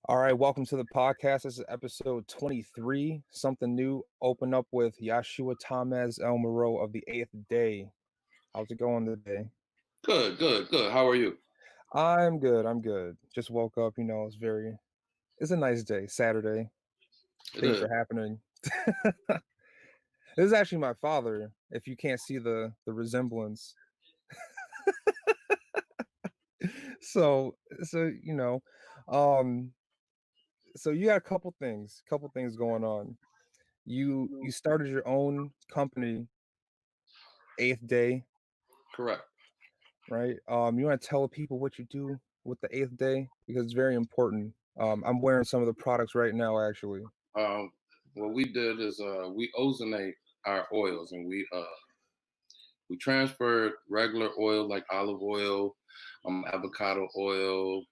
All right, welcome to the podcast. This is episode 23. Something new. Open up with Yashuwa Ta-Mes El Mereau of the 8th Day. How's it going today? Good. How are you? I'm good. Just woke up, it's a nice day. Saturday. It Things is. are happening. This is actually my father, if you can't see the resemblance. So so you know, um so you got a couple things going on. You started your own company, 8th Day, Correct. right? You want to tell people what you do with the 8th Day because it's very important. I'm wearing some of the products right now, actually. Um, what we did is we ozonate our oils, and we transferred regular oil like olive oil, avocado oil,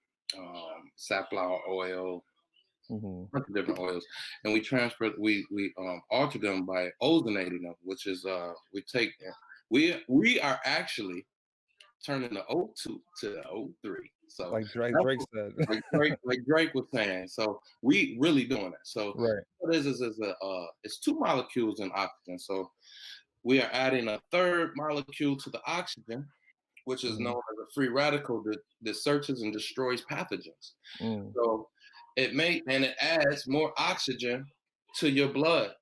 safflower oil, Hmm. a bunch of different oils, and we alter them by ozonating them, which is we are actually turning the O2 to the O3. So Like Drake, that's Drake said. like Drake was saying. So we really doing it. So Right. what it is it's two molecules in oxygen. So we are adding a third molecule to the oxygen, which is Hmm. known as a free radical that searches and destroys pathogens. Mm. So it adds more oxygen to your blood.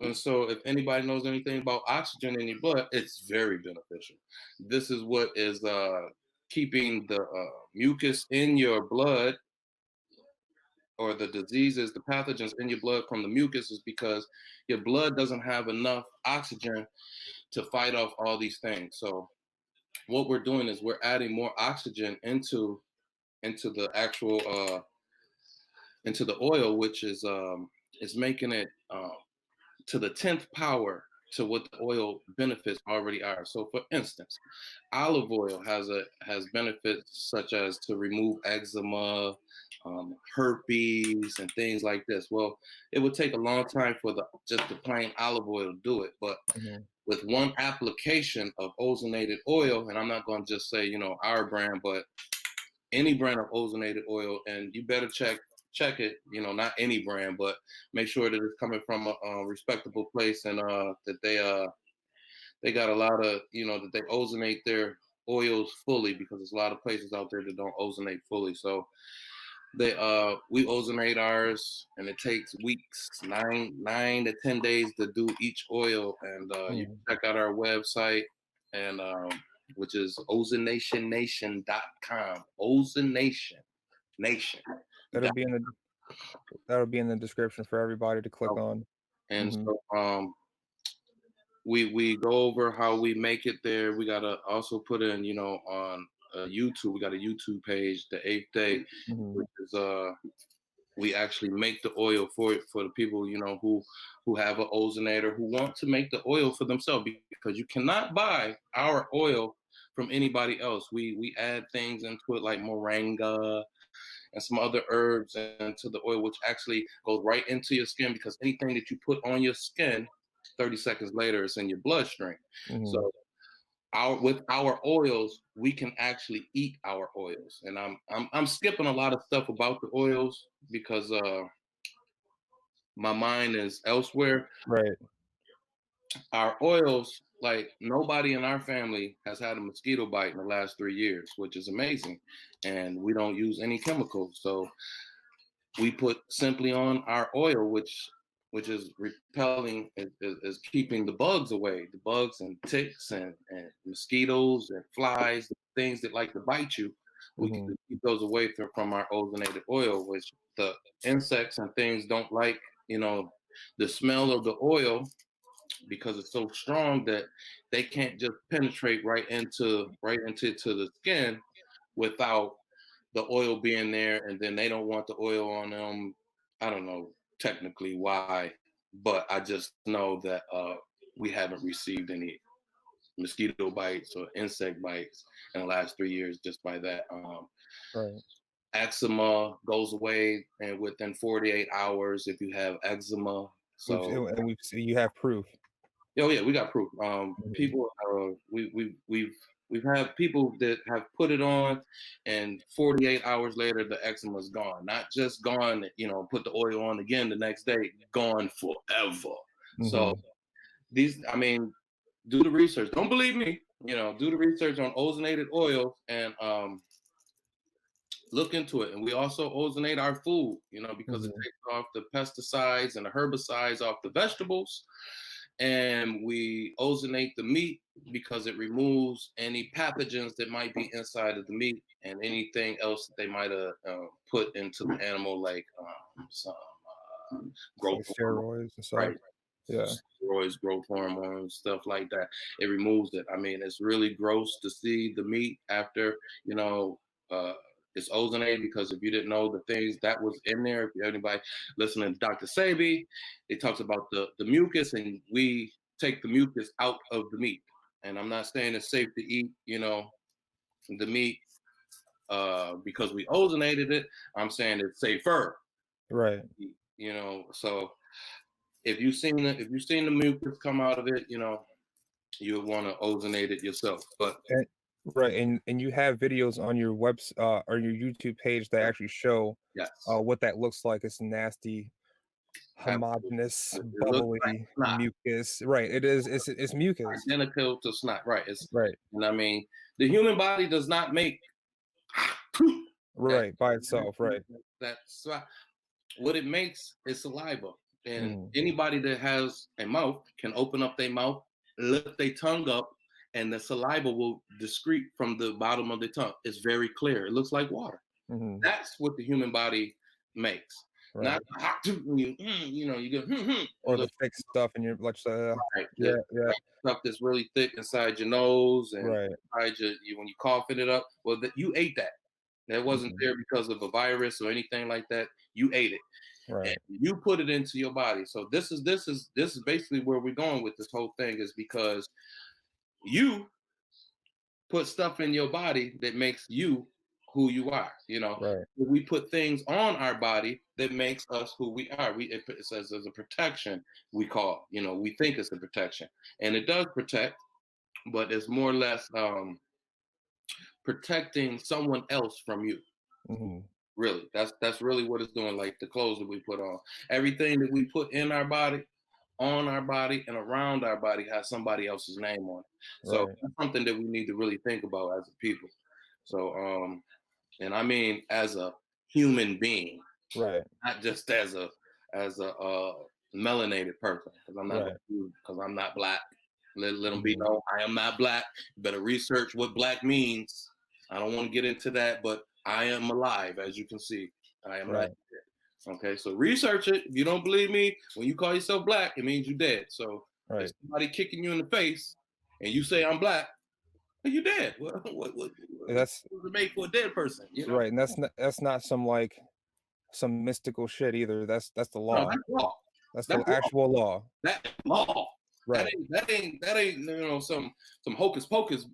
And so, if anybody knows anything about oxygen in your blood, it's very beneficial. This is what is keeping the mucus in your blood, or the diseases, the pathogens in your blood from the mucus, is because your blood doesn't have enough oxygen to fight off all these things. So, what we're doing is we're adding more oxygen into the actual into the oil, which is making it to the 10th power to what the oil benefits already are. So for instance, olive oil has benefits such as to remove eczema, herpes, and things like this. Well, it would take a long time for just the plain olive oil to do it, but Hmm. with one application of ozonated oil, and I'm not going to just say our brand, but any brand of ozonated oil, and you better check it. Not any brand, but make sure that it's coming from a respectable place, and that they got a lot of that they ozonate their oils fully, because there's a lot of places out there that don't ozonate fully. So we ozonate ours, and it takes weeks, 9 to 10 days to do each oil, and you Mm. can check out our website, and which is ozonationnation.com. Ozonation Nation. That'll be in the that'll be in the description for everybody to click on. And Hmm. so we go over how we make it there. We gotta also put in, on YouTube. We got a YouTube page, the 8th Day, Hmm. which is we actually make the oil for the people, who have an ozonator, who want to make the oil for themselves, because you cannot buy our oil from anybody else. We add things into it like moringa and some other herbs into the oil, which actually goes right into your skin, because anything that you put on your skin, 30 seconds later it's in your bloodstream. Hmm. So with our oils, we can actually eat our oils. And I'm skipping a lot of stuff about the oils because my mind is elsewhere. Right. Our oils, like, nobody in our family has had a mosquito bite in the last 3 years, which is amazing. And we don't use any chemicals. So we put simply on our oil, which is repelling, is keeping the bugs away, the bugs and ticks and mosquitoes and flies, things that like to bite you. We can Hmm. keep those away from our ozonated oil, which the insects and things don't like, the smell of the oil, because it's so strong that they can't just penetrate right into to the skin without the oil being there, and then they don't want the oil on them. I don't know technically why, but I just know that we haven't received any mosquito bites or insect bites in the last 3 years just by that. Right. Eczema goes away and within 48 hours if you have eczema. So And we've you have proof. oh yeah, we got proof. Mhm. People, we've We've had people that have put it on, and 48 hours later, the eczema's gone. Not just gone, put the oil on again the next day, gone forever. So Mhm. I mean, do the research. Don't believe me. Do the research on ozonated oils and look into it. And we also ozonate our food, because it Mhm. takes off the pesticides and the herbicides off the vegetables. And we ozonate the meat because it removes any pathogens that might be inside of the meat and anything else that they might have put into the animal, like some growth Like hormone, steroids and stuff. right? Yeah. Steroids, growth hormones, stuff like that. It removes it. I mean, it's really gross to see the meat after, you know, uh, it's ozonated, because if you didn't know the things that was in there, if you anybody listening to Dr. Sabi, it talks about the mucus, and we take the mucus out of the meat. And I'm not saying it's safe to eat, the meat because we ozonated it. I'm saying it's safer. Right. So if you've seen the mucus come out of it, you would want to ozonate it yourself. But And right, and you have videos on your or your YouTube page that yeah, actually show, yes, what that looks like. It's nasty, absolutely. homogeneous, It looks like bubbly snot, mucus. Right, it is, it's mucus. identical to snot. Right. Right, And I mean, the human body does not make that right, by itself, right. that snot. What it makes is saliva. And Mhm, anybody that has a mouth can open up their mouth, lift their tongue up, and the saliva will discrete from the bottom of the tongue. It's very clear. It looks like water. mhm, That's what the human body makes. Not right. you go Or the look thick stuff in your, like, right. yeah, yeah, Stuff that's really thick inside your nose and right, inside when you coughing it up. Well, you ate that. That wasn't mhm, there because of a virus or anything like that. You ate it and right, you put it into your body. So this is basically where we're going with this whole thing, is because you put stuff in your body that makes you who you are. right, We put things on our body that makes us who we are. It says as a protection. We think it's a protection, and it does protect, but it's more or less protecting someone else from you. mhm, Really, that's really what it's doing. Like the clothes that we put on, everything that we put in our body, on our body, and around our body has somebody else's name on it. So right, that's something that we need to really think about as a people. So, and I mean as a human being, right, not just as a melanated person, because right, I'm not black. Let them be mhm, known I am not black. You better research what black means. I don't want to get into that, but I am alive, as you can see. I am not right, dead. Okay, so research it. If you don't believe me, when you call yourself black, it means you're dead. So if right. somebody kicking you in the face and you say I'm black, well, you're dead. What That's does it make for a dead person? right, and that's not some, like, some mystical shit either. That's the No, law. that's law. That's the That's law. actual law. That law. That Right. ain't some hocus pocus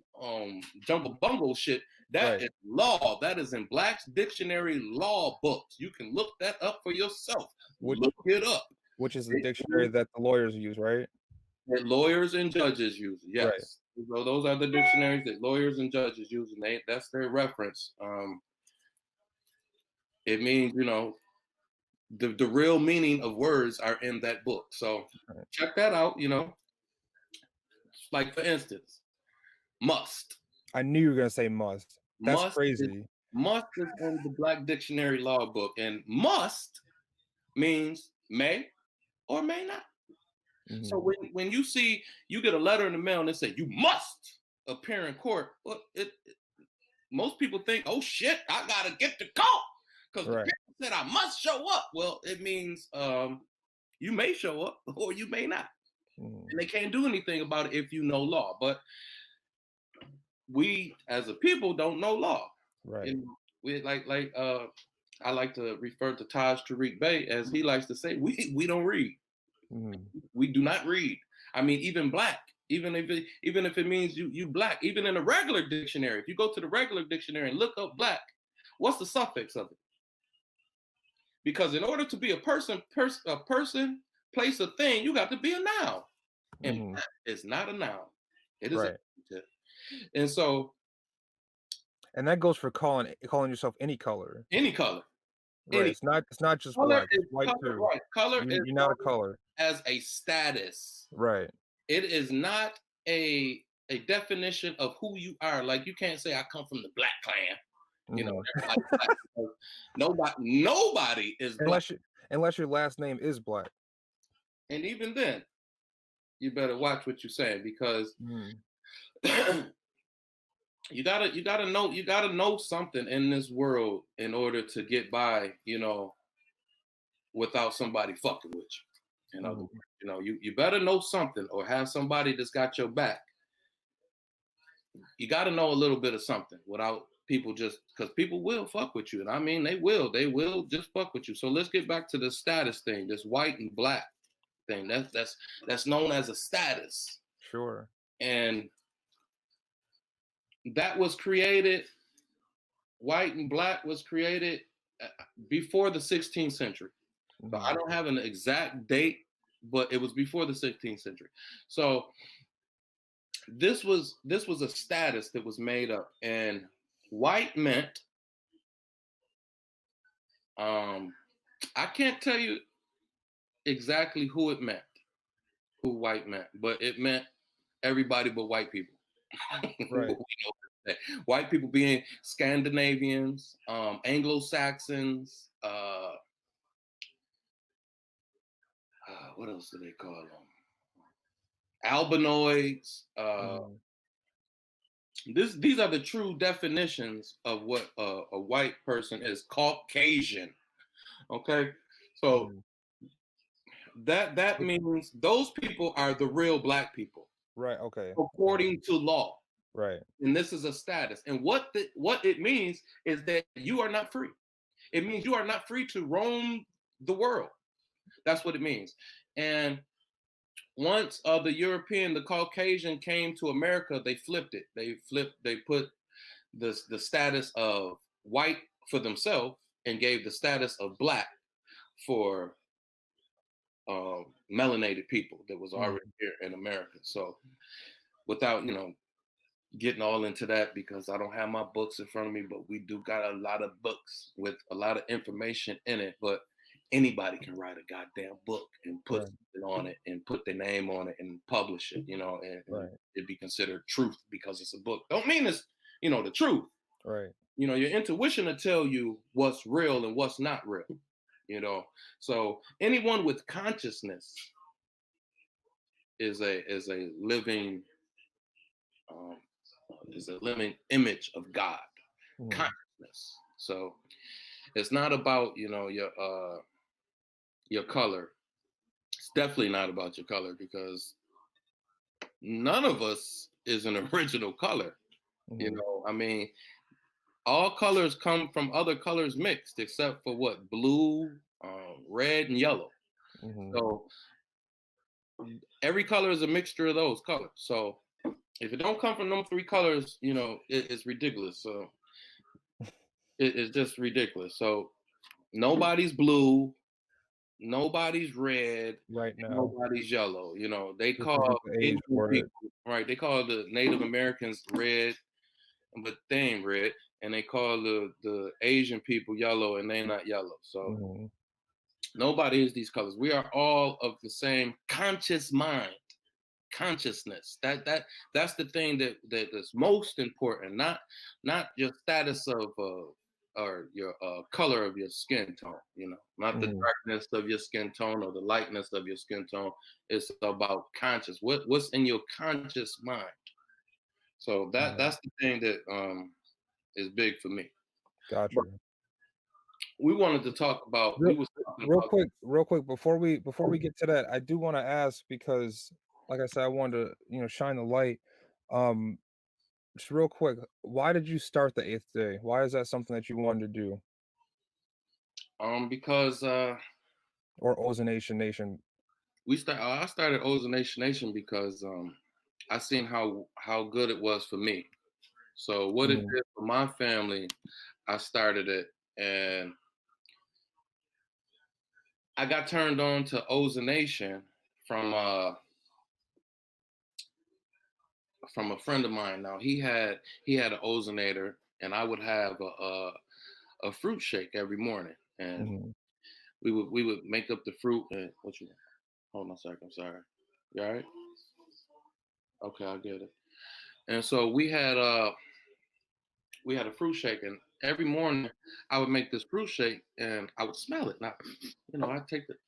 jumble bungle shit. That Right. is law. That is in Black's dictionary law books. You can look that up for yourself. Which Look it up. which is the dictionary Dictionary that the lawyers use, right? that lawyers and judges use. Right. Yes. So those are the dictionaries that lawyers and judges use, and that's their reference. It means, the real meaning of words are in that book. So Right. check that out. Like for instance, must. I knew you were gonna say must. That's Must is crazy. must is in the Black Dictionary Law Book, and must means may or may not. So Mhm. when you get a letter in the mail and it says you must appear in court, well, most people think, oh shit, I gotta get the call because the Right. paper said I must show up. Well, it means you may show up or you may not, Mhm. and they can't do anything about it if you know law. But we as a people don't know law. Right. We I like to refer to Taj Tariq Bey as he likes to say, we don't read. Mhm. We do not read. I mean, even black, even if it means you black, even in a regular dictionary, if you go to the regular dictionary and look up black, what's the suffix of it? Because in order to be a person, place, a thing, you got to be a noun. And Mhm. black is not a noun. It is an Right. adjective. And so And that goes for calling yourself any color. any color, Right, any it's not just color black, is it's white color, too. right? Color is You're not a known color. as a status. Right. It is not a definition of who you are. Like you can't say I come from the black clan. You know, Mhm. everybody's black. Because nobody is black. Unless your last name is black. And even then, you better watch what you're saying because Mhm. you gotta know something in this world in order to get by, without somebody fucking with you. In other Mhm. words, you better know something or have somebody that's got your back. You got to know a little bit of something without people just because people will fuck with you. And I mean, they will just fuck with you. So let's get back to the status thing, this white and black thing. That's known as a status. Sure. And that was created, white and black was created before the 16th century. So I Mhm. don't have an exact date, but it was before the 16th century. So this was a status that was made up, and white meant um I can't tell you exactly who it meant, who white meant, but it meant everybody but white people. Right. White people being Scandinavians, Anglo-Saxons, what else do they call them? Albinoids. Mhm. These are the true definitions of what a white person is. Caucasian. Okay, so Mhm. that But means those people are the real black people right, okay. Okay. according to law. Right. And this is a status. And what it means is that you are not free. It means you are not free to roam the world. That's what it means. And once the Caucasian came to America, they flipped it. They put the status of white for themselves and gave the status of black for melanated people that was already Mhm. here in America. So without getting all into that because I don't have my books in front of me, but we do got a lot of books with a lot of information in it. But anybody can write a goddamn book and put Right. something on it and put their name on it and publish it, and Right. it'd be considered truth because it's a book. Don't mean it's the truth. Right. Your intuition will tell you what's real and what's not real. So anyone with consciousness is a living um, is a living image of God, Mhm. consciousness. So it's not about your color. It's definitely not about your color because none of us is an original color. Mhm. I mean, all colors come from other colors mixed, except for what blue, red, and yellow. Mhm. So every color is a mixture of those colors. So if it don't come from them three colors, it's ridiculous. So it's just ridiculous. So nobody's blue, nobody's red, Right and now. nobody's yellow. They This isn't call the age Indian for it. people, right? They call the Native Americans red, but they ain't red, and they call the Asian people yellow, and they not yellow. So Mhm. nobody is these colors. We are all of the same conscious mind, consciousness. That's the thing that is most important. Not your status of or your color of your skin tone. Not the Mhm. darkness of your skin tone or the lightness of your skin tone. It's about conscious. What's in your conscious mind. So Right. that's the thing that is big for me. But Gotcha. we wanted to talk about. Real We was talking real about. quick, before we get to that, I do wanna ask because, like I said, I wanted to, shine the light. Um, just real quick, why did you start the 8th day? Why is that something that you wanted to do? Because Or Ozonation Nation? I started Ozonation Nation because I seen how good it was for me. So what it Mhm. did for my family, I started it, and I got turned on to Ozonation from from a friend of mine. Now he had an ozonator, and I would have a fruit shake every morning, and Mhm. we would make up the fruit. And what you? Hold on a second. I'm sorry. You all right? Okay, I get it. And so we had a fruit shake, and every morning I would make this fruit shake, and I would smell it. And I'd take it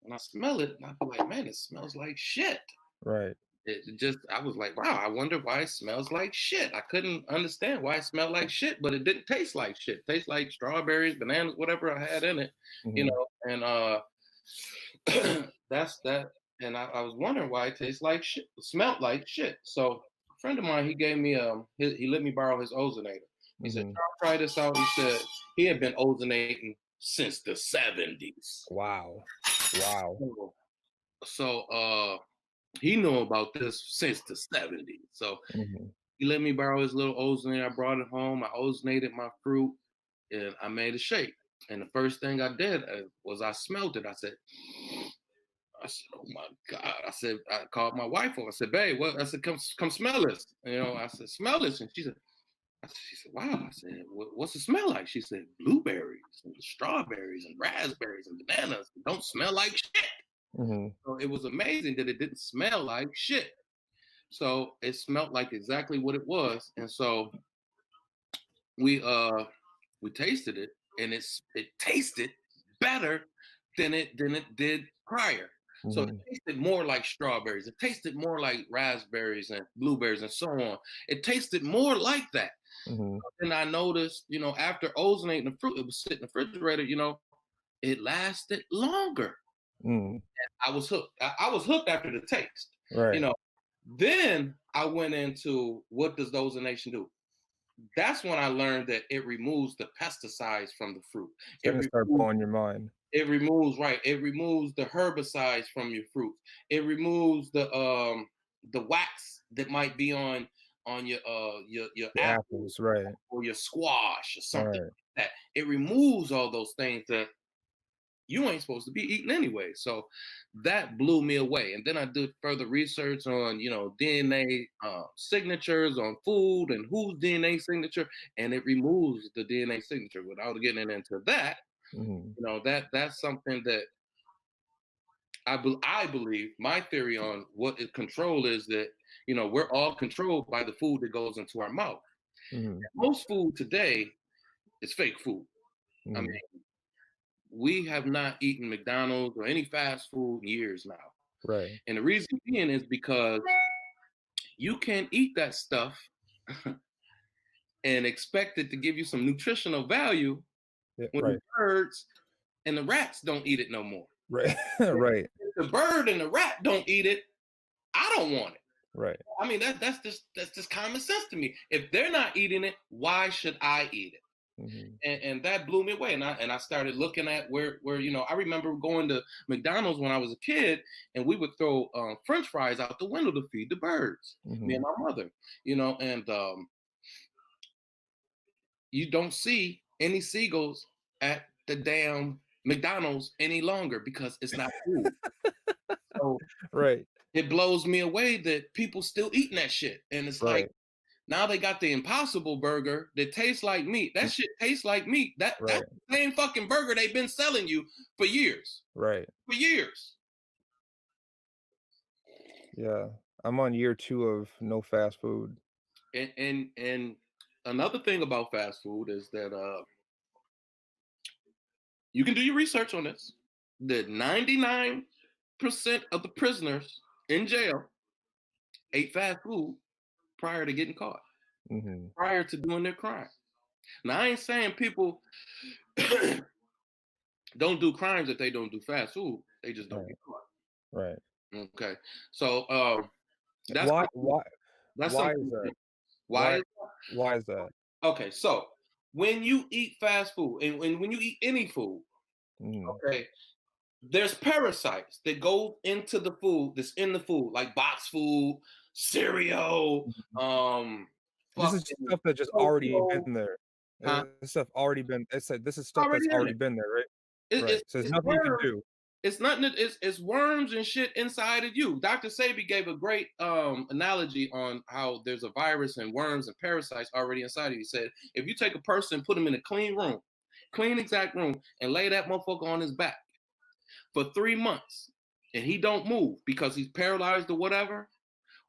and I smell it, and I'd be like, man, it smells like shit. Right. I was like, wow, I wonder why it smells like shit. I couldn't understand why it smelled like shit, but it didn't taste like shit. It tastes like strawberries, bananas, whatever I had in it, Mhm. and that's that. And I was wondering why it tastes like shit, smelled like shit. So a friend of mine, he gave me he let me borrow his ozonator. He said, Mhm. try this out. He said he had been ozonating since the 70s. Wow. Wow. So he knew about this since the 70s. So Mhm. he let me borrow his little ozonator. I brought it home. I ozonated my fruit, and I made a shake. And the first thing I did was I smelled it. I said, oh my God. I called my wife over. I said, babe, what? I said, come smell this. I said, smell this. And she said, wow. I said, what's it smell like? She said, blueberries and strawberries and raspberries and bananas. It don't smell like shit. Mhm. So it was amazing that it didn't smell like shit. So it smelled like exactly what it was. And so we we tasted it, and it tasted better than it did prior. So it Mhm. tasted more like strawberries. It tasted more like raspberries and blueberries and so on. It tasted more like that. Mhm. And I noticed, after ozonating the fruit, it was sitting in the refrigerator, it lasted longer. Mhm. I was hooked. I was hooked after the taste. You Right. know. Then I went into what does ozonation do? That's when I learned that it removes the pesticides from the fruit. Starting to start blowing your mind. It removes right. It removes the herbicides from your fruits. It removes the wax that might be on your The apple apples, right. or your squash or something Right. like that. It removes all those things that you ain't supposed to be eating anyway. So that blew me away. And then I did further research on, DNA signatures on food and whose DNA signature, and it removes the DNA signature. Without getting into that, Mhm. that's something that I believe. My theory on what is control is that we're all controlled by the food that goes into our mouth. Mhm. Most food today is fake food. I mean, Mhm. we have not eaten McDonald's or any fast food in years now. Right. And the reason being is because you can't eat that stuff and expect it to give you some nutritional value Yeah, when the right. birds and the rats don't eat it no more. Right. Right. If the bird and the rat don't eat it, I don't want it. Right. I mean, that's just common sense to me. If they're not eating it, why should I eat it? Mhm. And that blew me away. And I started looking at where I remember going to McDonald's when I was a kid, and we would throw French fries out the window to feed the birds. Me and Mhm. my mother, and you don't see any seagulls at the damn McDonald's any longer because it's not food. So Right. it blows me away that people still eating that shit, and it's like Right. now they got the Impossible Burger that tastes like meat. That Mm, shit tastes like meat. That's right. the same fucking burger they've been selling you for years. Right. For years. Yeah. I'm on year 2 of no fast food. And another thing about fast food is that you can do your research on this. That 99% of the prisoners in jail ate fast food prior to getting caught, Mhm. prior to doing their crime. Now I ain't saying people don't do crimes if they don't do fast food. They just don't Right. get caught. Right. Okay. So that's Why something why that's why is something that? why Why is why is that? okay, so when you eat fast food and when you eat any food, Mhm. okay, there's parasites that go into the food that's in the food, like box food, cereal, Mhm. um, This is fucking stuff that just already cocoa, been there. huh? This stuff already been it said this is stuff that's Already in already it. been there, right? It, Right. it's So there's it's nothing you can worms. do. It's nothing. It's worms and shit inside of you. Dr. Sebi gave a great analogy on how there's a virus and worms and parasites already inside of you. He said, if you take a person, put him in a clean room, clean exact room, and lay that motherfucker on his back for 3 months, and he don't move because he's paralyzed or whatever,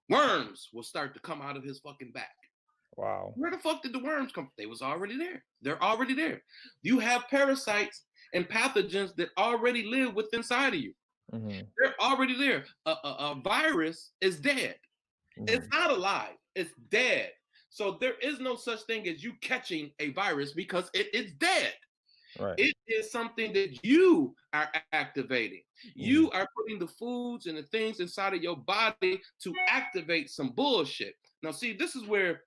worms will start to come out of his fucking back. Wow. Where the fuck did the worms come from? They was already there. They're already there. You have parasites and pathogens that already live within inside of you. They're already there. A virus is dead. It's not alive. It's dead. So there is no such thing as you catching a virus because it's dead. Right. It is something that you are activating. You are putting the foods and the things inside of your body to activate some bullshit. Now, see, this is where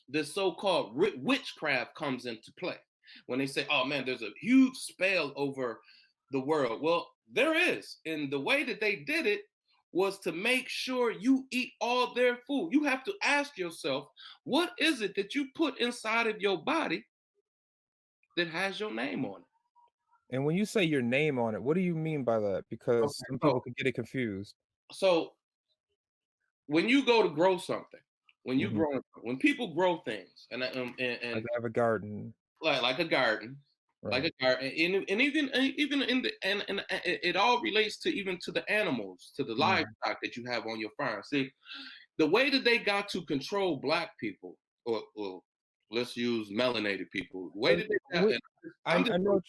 this so-called witchcraft comes into play. When they say, oh man, there's a huge spell over the world. Well, there is. And the way that they did it was to make sure you eat all their food. You have to ask yourself, what is it that you put inside of your body that has your name on it? And when you say your name on it, what do you mean by that? Because some people could get it confused. So when you go to grow something, when people grow things, and like I have a garden. like a garden, like a garden, and even in the and it all relates to even to the animals, to the livestock that you have on your farm. See, the way that they got to control black people, or let's use melanated people, the way that they got, I'm just going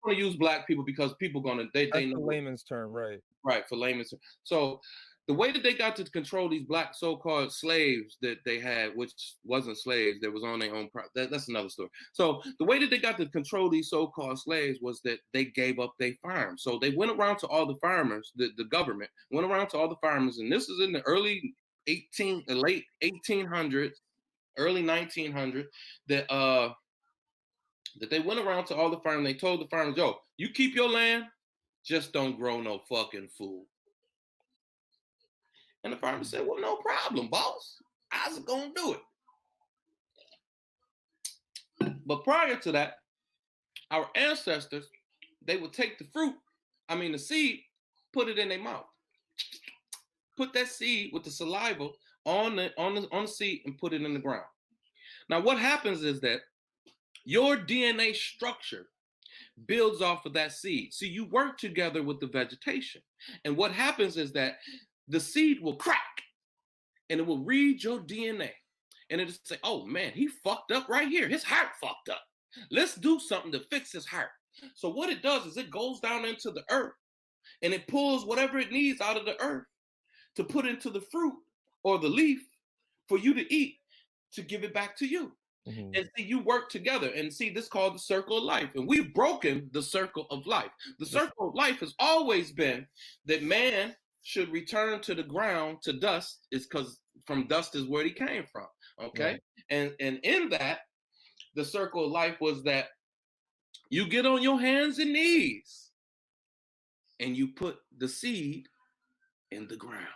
to use black people because people gonna they know layman's term, right, for layman's term. So the way that they got to control these black so-called slaves that they had, which wasn't slaves, that was on their own that's another story. So the way that they got to control these so-called slaves was that they gave up their farms. So they went around to all the farmers, the government went around to all the farmers, and this is in the late 1800s, early 1900s, that they went around to all the farmers. They told the farmers, yo, you keep your land, just don't grow no fucking food. And the farmer said, well, no problem, boss. How's it gonna do it? But prior to that, our ancestors, they would take the seed, put it in their mouth. Put that seed with the saliva on the seed and put it in the ground. Now, what happens is that your DNA structure builds off of that seed. So you work together with the vegetation. And what happens is that the seed will crack and it will read your DNA. And it'll say, oh man, he fucked up right here. His heart fucked up. Let's do something to fix his heart. So what it does is it goes down into the earth and it pulls whatever it needs out of the earth to put into the fruit or the leaf for you to eat, to give it back to you. And see, you work together, and see, this is called the circle of life. And we've broken the circle of life. The circle of life has always been that man should return to the ground, to dust, is because from dust is where he came from. Okay. And in that, the circle of life was that you get on your hands and knees and you put the seed in the ground,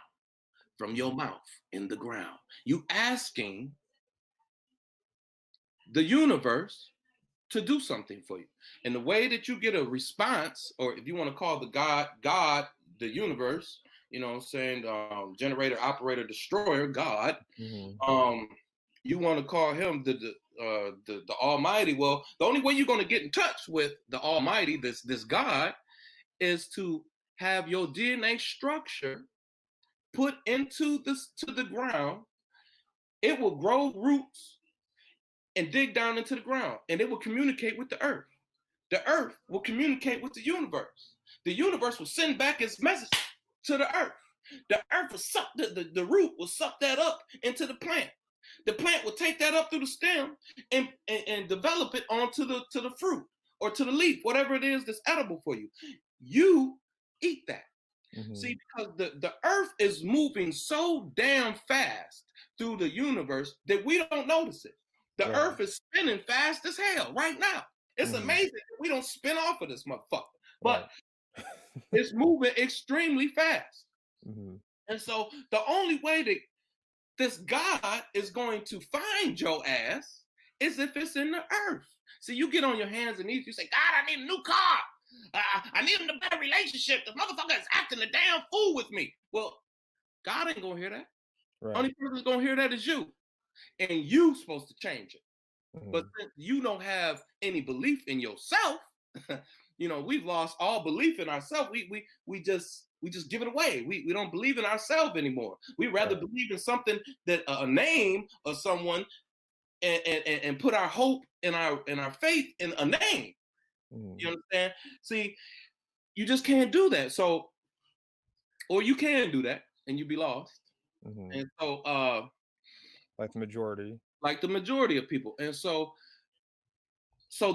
from your mouth in the ground. You asking the universe to do something for you. And the way that you get a response, or if you want to call the God, the universe, you know what I'm saying, generator, operator, destroyer, God, you want to call him the Almighty. Well, the only way you're going to get in touch with the Almighty, this God, is to have your DNA structure put into the ground. It will grow roots and dig down into the ground, and it will communicate with the earth. The earth will communicate with the universe. The universe will send back its message to the earth. The earth will suck, the root will suck that up into the plant. The plant will take that up through the stem and develop it onto the fruit or to the leaf, whatever it is that's edible for you. You eat that. See, because the earth is moving so damn fast through the universe that we don't notice it. The earth is spinning fast as hell right now. It's amazing that we don't spin off of this motherfucker. But it's moving extremely fast. And so the only way that this God is going to find your ass is if it's in the earth. See, you get on your hands and knees, you say, God, I need a new car. I need him to better relationship. The motherfucker is acting a damn fool with me. Well, God ain't gonna hear that. Right. Only person that's gonna hear that is you, and you supposed to change it. But Mhm. since you don't have any belief in yourself, we've lost all belief in ourselves. We just give it away. We don't believe in ourselves anymore. We rather Right. believe in something that a name of someone and put our hope and our faith in a name. Mhm. You understand? See, you just can't do that. So, or you can do that and you be lost. Mhm. And so, Like the majority. like the majority of people. And so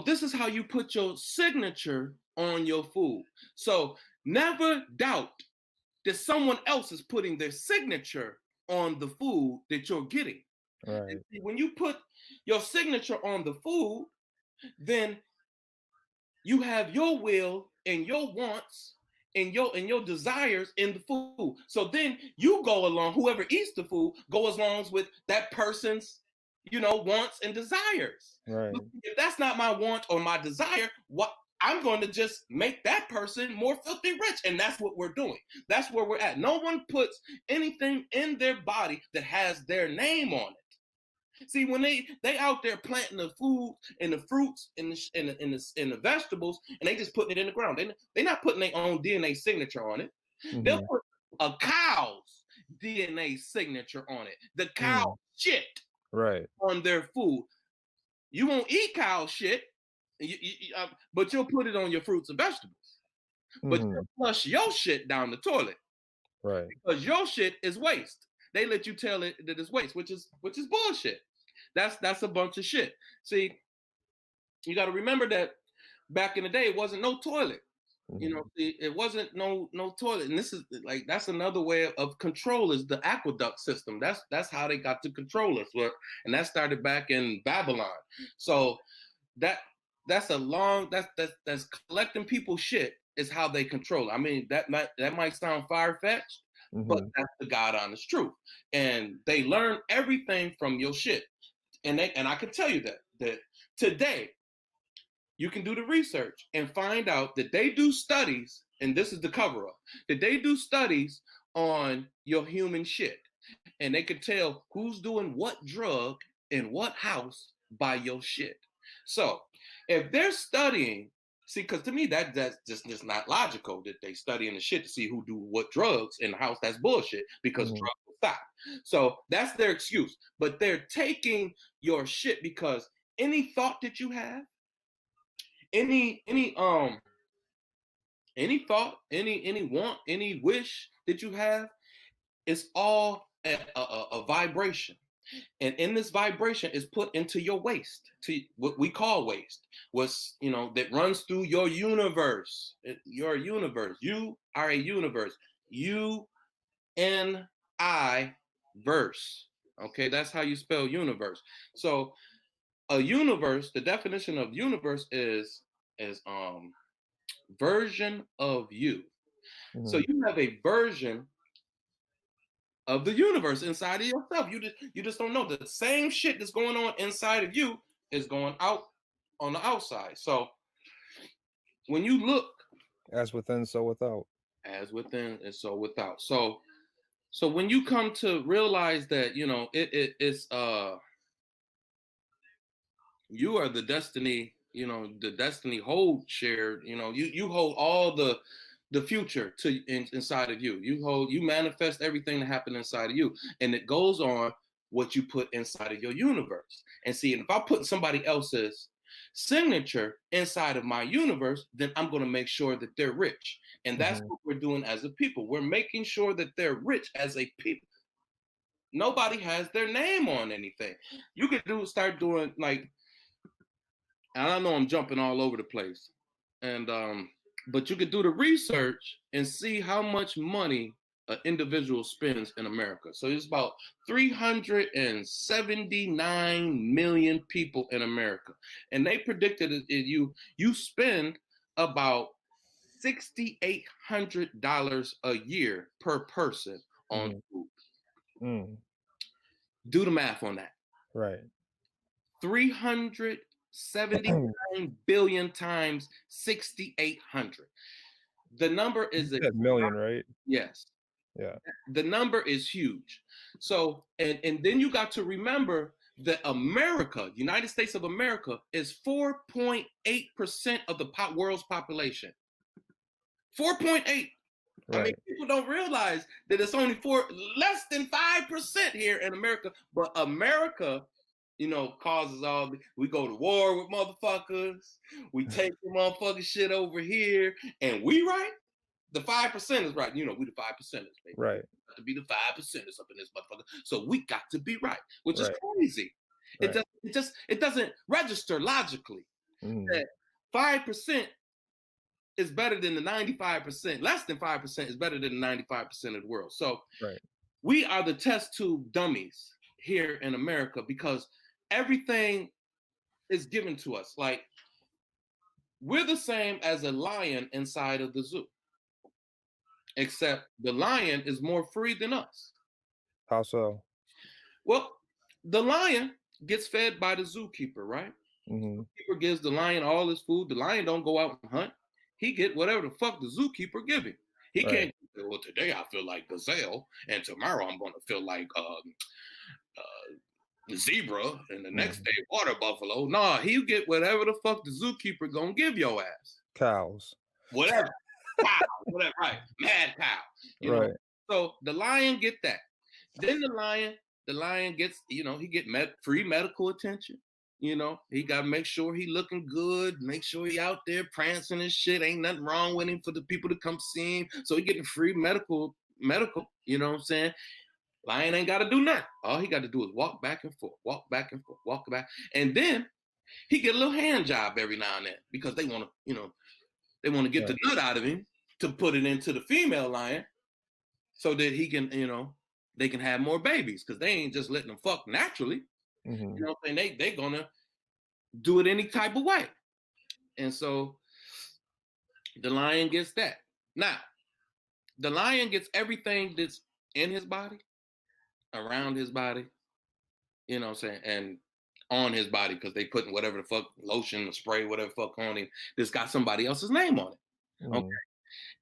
this is how you put your signature on your food. So never doubt that someone else is putting their signature on the food that you're getting. And Right. see, when you put your signature on the food, then you have your will and your wants and your desires in the food. So then you go along, whoever eats the food goes along with that person's, wants and desires. But Right. if that's not my want or my desire, what I'm going to just make that person more filthy rich. And that's what we're doing. That's where we're at. No one puts anything in their body that has their name on it. See, when they out there planting the food and the fruits and the vegetables, and they just putting it in the ground. They not putting their own DNA signature on it. They'll Mhm. put a cow's DNA signature on it. The cow Mm. shit Right. on their food. You won't eat cow shit, but you'll put it on your fruits and vegetables. But you'll Mhm. flush your shit down the toilet Right. because your shit is waste. They let you tell it that it's waste, which is bullshit. That's a bunch of shit. See, you got to remember that back in the day, it wasn't no toilet. Mhm. See, it wasn't no toilet, and this is like that's another way of control is the aqueduct system. That's how they got to control us. And that started back in Babylon. So that that's a long that's collecting people's shit is how they control it. I mean that might sound far fetched, but Mhm. that's the God honest truth. And they learn everything from your shit. And I can tell you that today you can do the research and find out that they do studies, and this is the cover up, that they do studies on your human shit. And they can tell who's doing what drug in what house by your shit. So if they're studying, see, because to me that's just not logical that they studying the shit to see who do what drugs in the house. That's bullshit because Mhm. drugs will stop. So that's their excuse. But they're taking your shit because any thought that you have, any thought, any want, any wish that you have, it's all a vibration. And in this vibration is put into your waste, to what we call waste, what's that runs through your universe. Your universe. You are a universe. U-N-I verse. Okay, that's how you spell universe. So a universe, the definition of universe is version of you. So Mhm. you have a version of the universe inside of yourself. You just don't know the same shit that's going on inside of you is going out on the outside. So when you look As within, so without. as within and so without. So when you come to realize that it's you are the destiny, the destiny hold shared, you hold all the future inside of you. You manifest everything that happened inside of you, and it goes on what you put inside of your universe. And see, if I put somebody else's signature inside of my universe, then I'm going to make sure that they're rich. And that's Mhm. what we're doing as a people. We're making sure that they're rich as a people. Nobody has their name on anything. You could start doing like, and I know I'm jumping all over the place, and but you could do the research and see how much money an individual spends in America. So it's about 379 million people in America, and they predicted you spend about $6,800 a year per person on Mhm. food. Mm. Do the math on that. Right. 79 billion times 6,800. The number You is said million, right? yes. Yeah. The number is huge. So, and then you got to remember that America, United States of America, is 4.8% of the world's population. 4.8. I mean, Right. people don't realize that it's only less than 5% here in America. But America, causes all. We go to war with motherfuckers. We take the motherfucking shit over here, and we right. The 5% is right. We the 5%ers, baby. Right. Got to be the 5%ers up in this motherfucker. So we got to be right, which is Right. crazy. Right. It doesn't register logically that 5% is better than the 95%. Less than 5% is better than the 95% of the world. So Right. we are the test tube dummies here in America because everything is given to us. Like we're the same as a lion inside of the zoo, except the lion is more free than us. How so? Well, the lion gets fed by the zookeeper, right? Mm-hmm. Zookeeper gives the lion all his food. The lion don't go out and hunt. He get whatever the fuck the zookeeper give him. He Right. can't. Well, today I feel like gazelle, and tomorrow I'm going to feel like zebra, and the next day water buffalo. Nah, he get whatever the fuck the zookeeper gonna give your ass. Cows. Whatever. Cow, whatever. Right. Mad cow. Right. So the lion get that. Then the lion gets, he get free medical attention. He got to make sure he looking good, make sure he out there prancing and shit. Ain't nothing wrong with him for the people to come see him. So he getting free medical, you know what I'm saying? Lion ain't got to do nothing. All he got to do is walk back and forth, walk back and forth, walk back. And then he get a little hand job every now and then because they want to, get the nut out of him to put it into the female lion so that he can, they can have more babies because they ain't just letting them fuck naturally. Mm-hmm. You know what I'm saying? They gonna do it any type of way. And so the lion gets that. Now, the lion gets everything that's in his body, around his body, you know what I'm saying, and on his body because they putting whatever the fuck lotion or spray, whatever the fuck on him, that's got somebody else's name on it. Mm-hmm. Okay.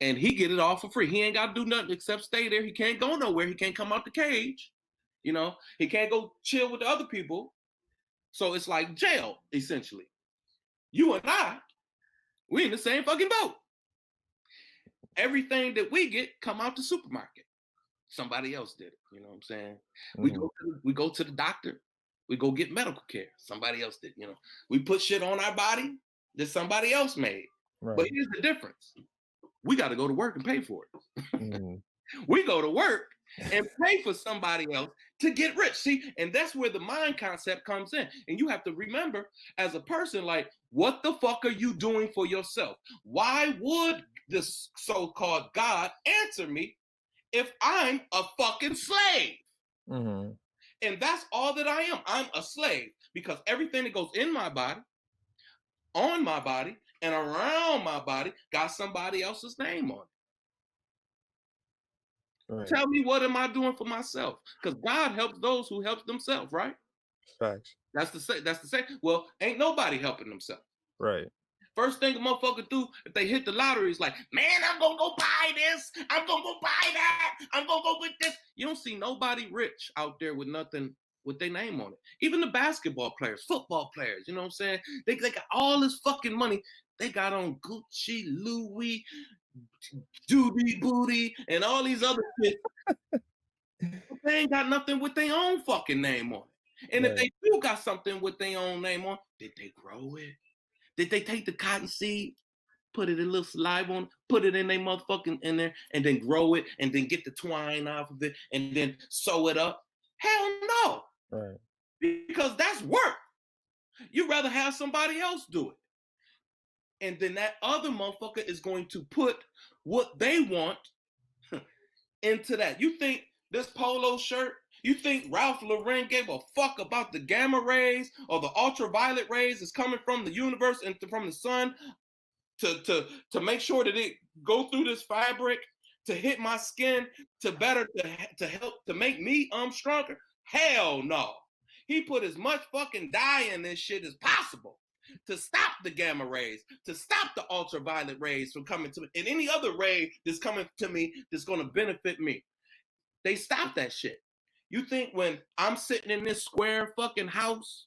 And he get it all for free. He ain't got to do nothing except stay there. He can't go nowhere. He can't come out the cage. He can't go chill with the other people. So it's like jail, essentially. You and I, we in the same fucking boat. Everything that we get come out the supermarket. Somebody else did it. You know what I'm saying? Mm-hmm. We go to the doctor. We go get medical care. Somebody else did. We put shit on our body that somebody else made. Right. But here's the difference. We got to go to work and pay for it. Mm-hmm. We go to work and pay for somebody else to get rich. See, and that's where the mind concept comes in. And you have to remember as a person, like, what the fuck are you doing for yourself? Why would this so-called God answer me if I'm a fucking slave? Mm-hmm. And that's all that I am. I'm a slave because everything that goes in my body, on my body, and around my body got somebody else's name on it. Right. Tell me, what am I doing for myself? Because God helps those who help themselves, right? Facts. That's the same. Well, ain't nobody helping themselves. Right. First thing a motherfucker do if they hit the lottery is like, man, I'm gonna go buy this. I'm gonna go buy that. I'm gonna go with this. You don't see nobody rich out there with nothing with their name on it. Even the basketball players, football players, you know what I'm saying? They got all this fucking money. They got on Gucci, Louis, Doody Booty, and all these other shit. They ain't got nothing with their own fucking name on it. And right. If they do got something with their own name on, did they grow it? Did they take the cotton seed, put it a little saliva on, put it in their motherfucking in there, and then grow it, and then get the twine off of it, and then sew it up? Hell no. Right. Because that's work. You'd rather have somebody else do it. And then that other motherfucker is going to put what they want into that. You think this polo shirt, you think Ralph Lauren gave a fuck about the gamma rays or the ultraviolet rays that's coming from the universe and from the sun to make sure that it go through this fabric to hit my skin to help to make me stronger? Hell no. He put as much fucking dye in this shit as possible. to stop the gamma rays, to stop the ultraviolet rays from coming to me, and any other ray that's coming to me that's going to benefit me. They stop that shit. You think when I'm sitting in this square fucking house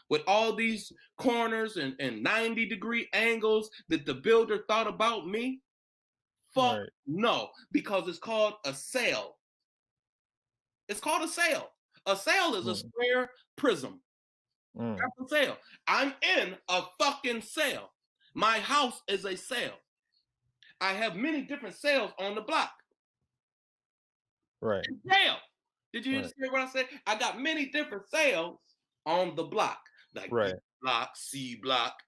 with all these corners and 90-degree angles that the builder thought about me? Fuck Right. no, because it's called a cell. It's called a cell. A cell is a Mm. square prism. Mm. That's a cell. I'm in a fucking cell. My house is a cell. I have many different cells on the block. Right. Cell. Did you Right. hear what I said? I got many different cells on the block, like B Right. block, C block.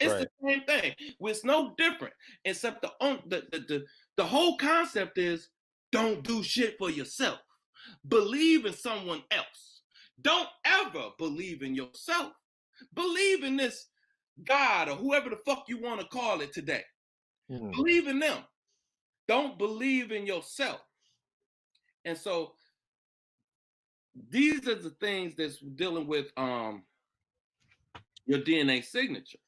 It's Right. the same thing. It's no different, except the whole concept is don't do shit for yourself. Believe in someone else. Don't ever believe in yourself. Believe in this God or whoever the fuck you want to call it today. Mm. Believe in them. Don't believe in yourself. And so these are the things that's dealing with your DNA signature.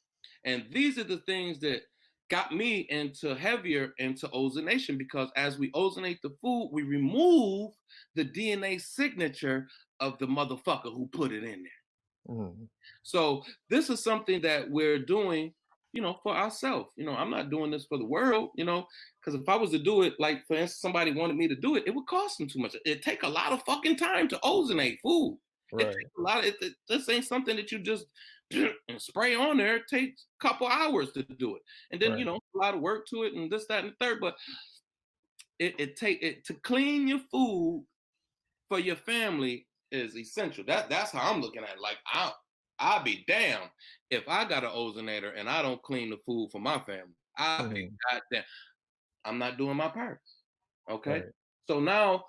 And these are the things that got me into heavier into ozonation, because as we ozonate the food, we remove the DNA signature of the motherfucker who put it in there. Mm. So this is something that we're doing, for ourselves. I'm not doing this for the world, because if I was to do it, like for instance, somebody wanted me to do it, it would cost them too much. It take a lot of fucking time to ozonate food. It Right. takes a lot. This ain't something that you just and spray on there. It takes a couple hours to do it, and then Right. a lot of work to it, and this, that, and the third. But it take it to clean your food for your family is essential. That's how I'm looking at it. Like I'll be damned if I got an ozonator and I don't clean the food for my family. I'll be goddamn. I'm not doing my part. Okay. Right. So now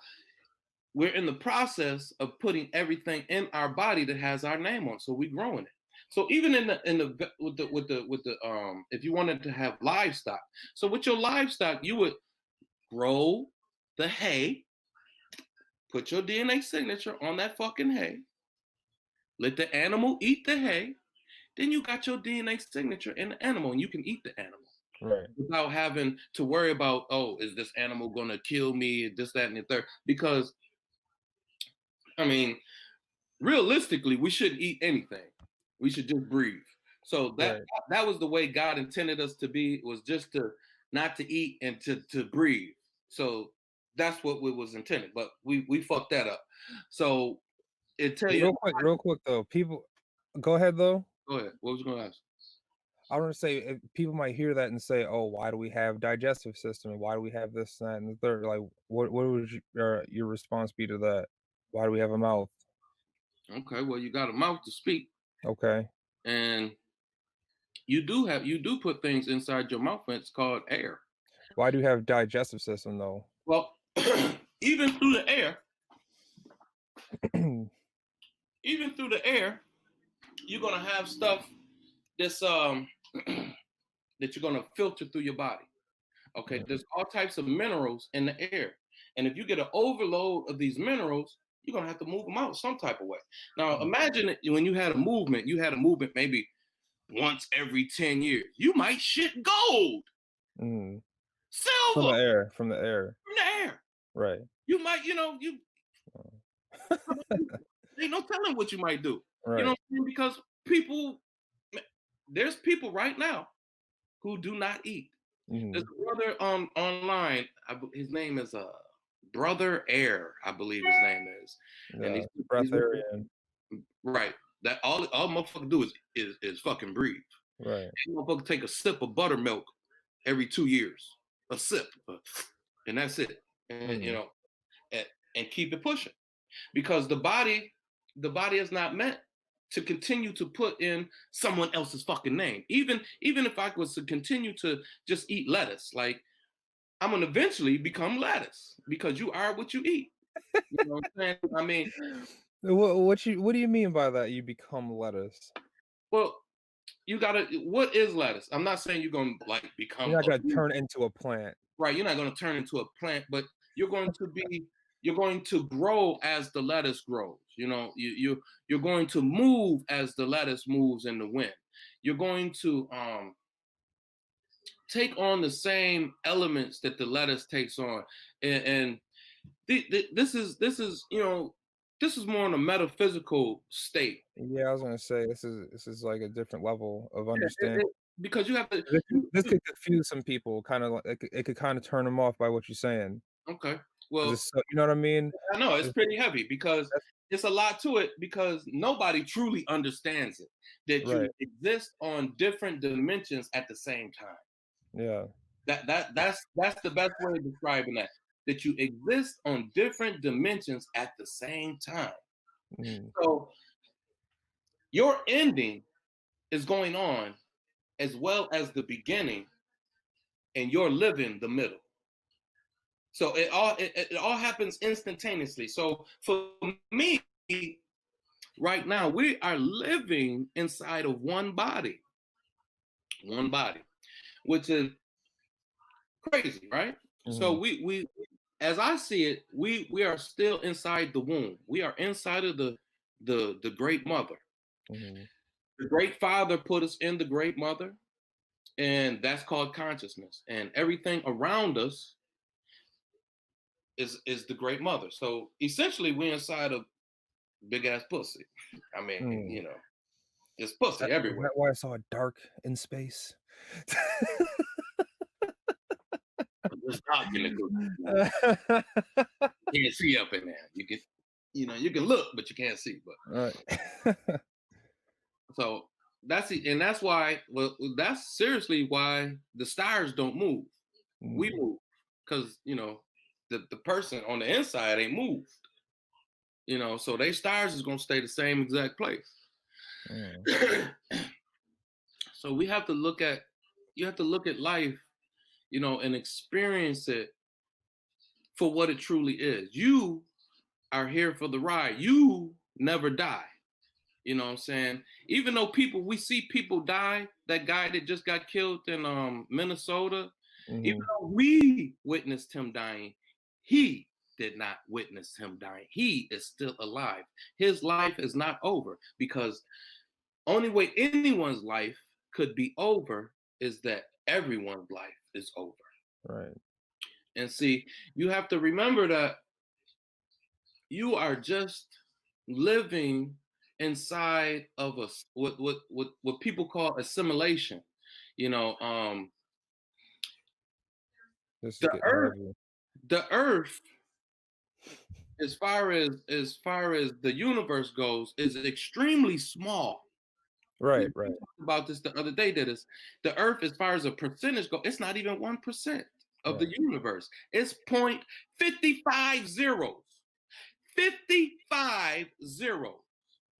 we're in the process of putting everything in our body that has our name on. So we're growing it. So even in the with the if you wanted to have livestock, so with your livestock, you would grow the hay, put your DNA signature on that fucking hay, let the animal eat the hay, then you got your DNA signature in the animal and you can eat the animal. Right. Without having to worry about, oh, is this animal gonna kill me, this, that, and the third? Because I mean, realistically, we shouldn't eat anything. We should just breathe. So that Right. that was the way God intended us to be, was just to not to eat and to breathe. So that's what we was intended. But we fucked that up. So it tell you. Real quick though. People, go ahead though. Go ahead. What was you gonna ask? I want to say people might hear that and say, "Oh, why do we have digestive system? And why do we have this, that, and the third?" Like, what would your response be to that? Why do we have a mouth? Okay, well, you got a mouth to speak, Okay. and you do put things inside your mouth, and it's called air. Why do you have digestive system though? Well, even through the air, even through the air, you're gonna have stuff that's that you're gonna filter through your body. Okay, there's all types of minerals in the air, and if you get an overload of these minerals, you're gonna have to move them out some type of way. Now, imagine when you had a movement maybe once every 10 years. You might shit gold, Mm. From the silver, air. From the air. from the air. Right. You might, you ain't no telling what you might do. You know Right. what I mean? Because people, there's people right now who do not eat. There's Mm. a brother online. His name is Brother Air, I believe his name is, and Yeah. he's Breatharian. right. That all motherfucker do is fucking breathe. Right. That motherfucker take a sip of buttermilk every 2 years, a sip, and that's it. And Mm. and keep it pushing, because the body is not meant to continue to put in someone else's fucking name. Even if I was to continue to just eat lettuce, like I'm gonna eventually become lettuce because you are what you eat. You know what I'm saying? I mean, What do you mean by that? You become lettuce? well, you gotta. What is lettuce? I'm not saying you're gonna like become You're not gonna a turn into a plant. right. You're not gonna turn into a plant, but you're going to be. You're going to grow as the lettuce grows. You're going to move as the lettuce moves in the wind. you're going to take on the same elements that the lettuce takes on, and this is this is more on a metaphysical state. Yeah, I was gonna say this is like a different level of Yeah, understanding. because you have to. This could confuse some people, kinda like it could kinda turn them off by what you're saying, Okay, 'cause well, it's so you know what I mean? I know it's It's pretty heavy because that's it's a lot to it because nobody truly understands it. That you right, exist on different dimensions at the same time. yeah, That's the best way of describing that. That you exist on different dimensions at the same time. mhm, So your ending is going on as well as the beginning, and you're living the middle. So it all happens instantaneously. So for me, right now, we are living inside of one body, which is crazy, right? So mhm, we as I see it, we are still inside the womb. We are inside of the great mother. mhm, The great father put us in the great mother, and that's called consciousness. And everything around us is the great mother. So essentially, we're inside of big ass pussy. I mean, mm. it's pussy Is everywhere. that why it's all dark in space? It's dark in the cookie. You can't see up in there. You can, you can look, but you can't see. But Right. so that's it, and that's why. Well, that's seriously why the stars don't move. We Mm, move because the person on the inside ain't moved. So they stars is gonna stay the same exact place. mm, So we have to look at you have to look at life, and experience it for what it truly is. You are here for the ride. You never die. You know what I'm saying? Even though we see people die, that guy that just got killed in Minnesota, even mhm, though we witnessed him dying, he did not witness him dying. He is still alive. His life is not over because only way anyone's life could be over is that everyone's life is over. right. And see, you have to remember that you are just living inside of what people call assimilation. You know, This is the getting earth, heavy. the earth, as far as the universe goes, is extremely small. We Right, right, talked about this the other day. That is, the earth, as far as a percentage go, it's not even 1% of the right. universe. It's 0.55 zeros. 55 zeros.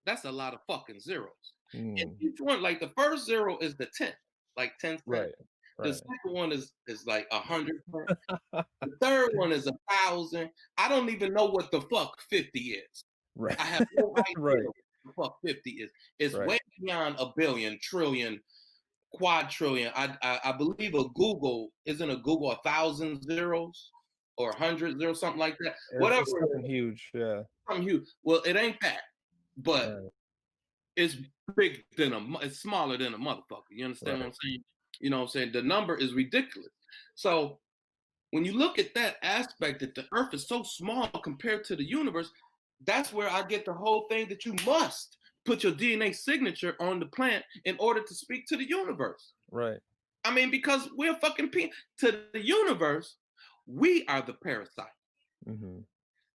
That's a lot of fucking zeros. And Mm, each one, like the first zero is the 10th, like 10 cents. right, The right. second one is like 100 cents. The third one is 1,000. I don't even know what the fuck 50 is. Right. I have no idea Right, what the fuck 50 is. It's right. way beyond a billion, trillion, quadrillion. I believe a Google isn't a Google 1,000 zeros or 100 zeros, something like that. Whatever It's it is, something huge, yeah. something huge. Well, it ain't that, but Right, it's it's smaller than a motherfucker. You understand what right, I'm saying? You know what I'm saying? The number is ridiculous. So when you look at that aspect that the earth is so small compared to the universe, that's where I get the whole thing that you must put your DNA signature on the plant in order to speak to the universe. right. I mean, because we're fucking to the universe, we are the parasite. Mhm.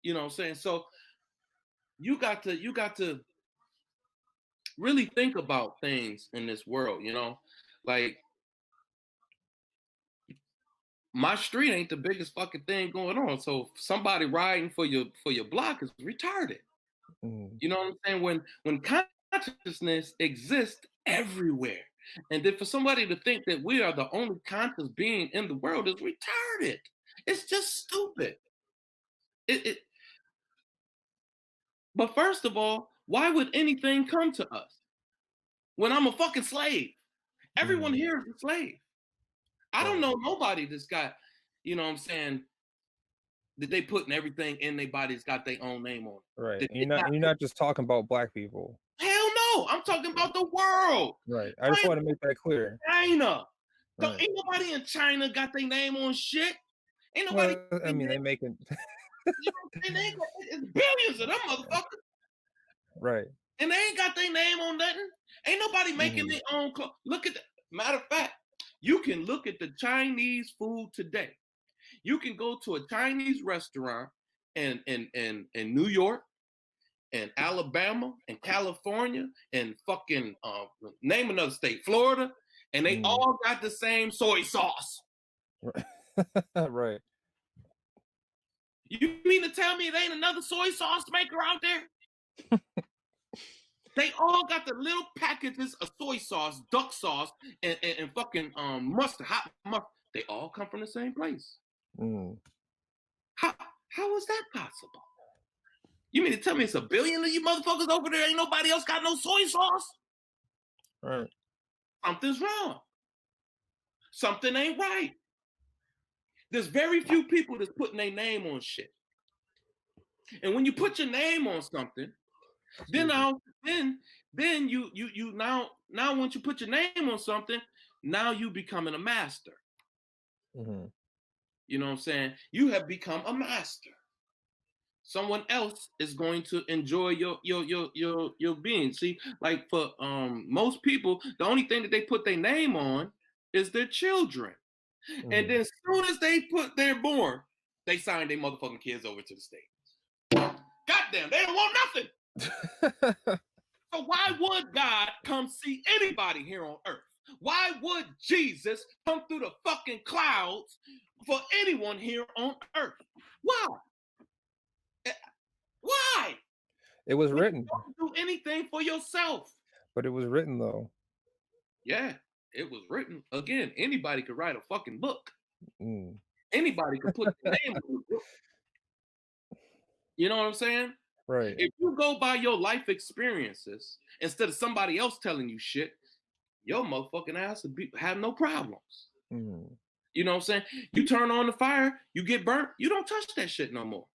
You know what I'm saying? So you got to really think about things in this world, like my street ain't the biggest fucking thing going on. So somebody riding for your block is retarded. Mhm. You know what I'm saying? When consciousness exists everywhere. And then for somebody to think that we are the only conscious being in the world is retarded. It's just stupid. It but first of all, why would anything come to us when I'm a fucking slave? Everyone Mhm. here is a slave. I don't Right, know nobody that's got, what I'm saying, that they putting everything in their body's got their own name on it. right. That And they not you're not just talking about black people. hell No, I'm talking about the world. Right. I just China. want to make that clear. China. Right. Ain't nobody in China got their name on shit. Ain't nobody Well, got I their mean, name. they make it You know what I'm saying? They ain't got, it's billions of them motherfuckers, right. and they ain't got their name on nothing. Ain't nobody making Hmm. their own clothes. Look at the matter of fact, you can look at the Chinese food today. You can go to a Chinese restaurant in New York and Alabama and California and fucking name another state, Florida, and they Hmm. all got the same soy sauce. Right. You mean to tell me there ain't another soy sauce maker out there? They all got the little packages of soy sauce, duck sauce, and fucking mustard, hot mustard. They all come from the same place. Mm. How how is that possible? You mean to tell me it's a billion of you motherfuckers over there? Ain't nobody else got no soy sauce? Right. Something's wrong. Something ain't right. There's very few people that's putting their name on shit. And when you put your name on something, then Excuse me. now then you now once you put your name on something, now you becoming a master. Hmm. You know what I'm saying? You have become a master. Someone else is going to enjoy your being. See, like for most people, the only thing that they put their name on is their children. And Hmm. then as soon as they're born, they sign their motherfucking kids over to the state. Goddamn, they don't want nothing. So why would God come see anybody here on earth? Why would Jesus come through the fucking clouds for anyone here on earth? Why? Eh, Why? It was When you written, don't do anything for yourself. but it was written though. Yeah, it was written. Again, anybody could write a fucking book. Mm. Anybody could put their name on the book. You know what I'm saying? Right. If you go by your life experiences instead of somebody else telling you shit, your motherfucking ass would have no problems. Mm. You know what I'm saying? You turn on the fire, you get burnt, you don't touch that shit no more.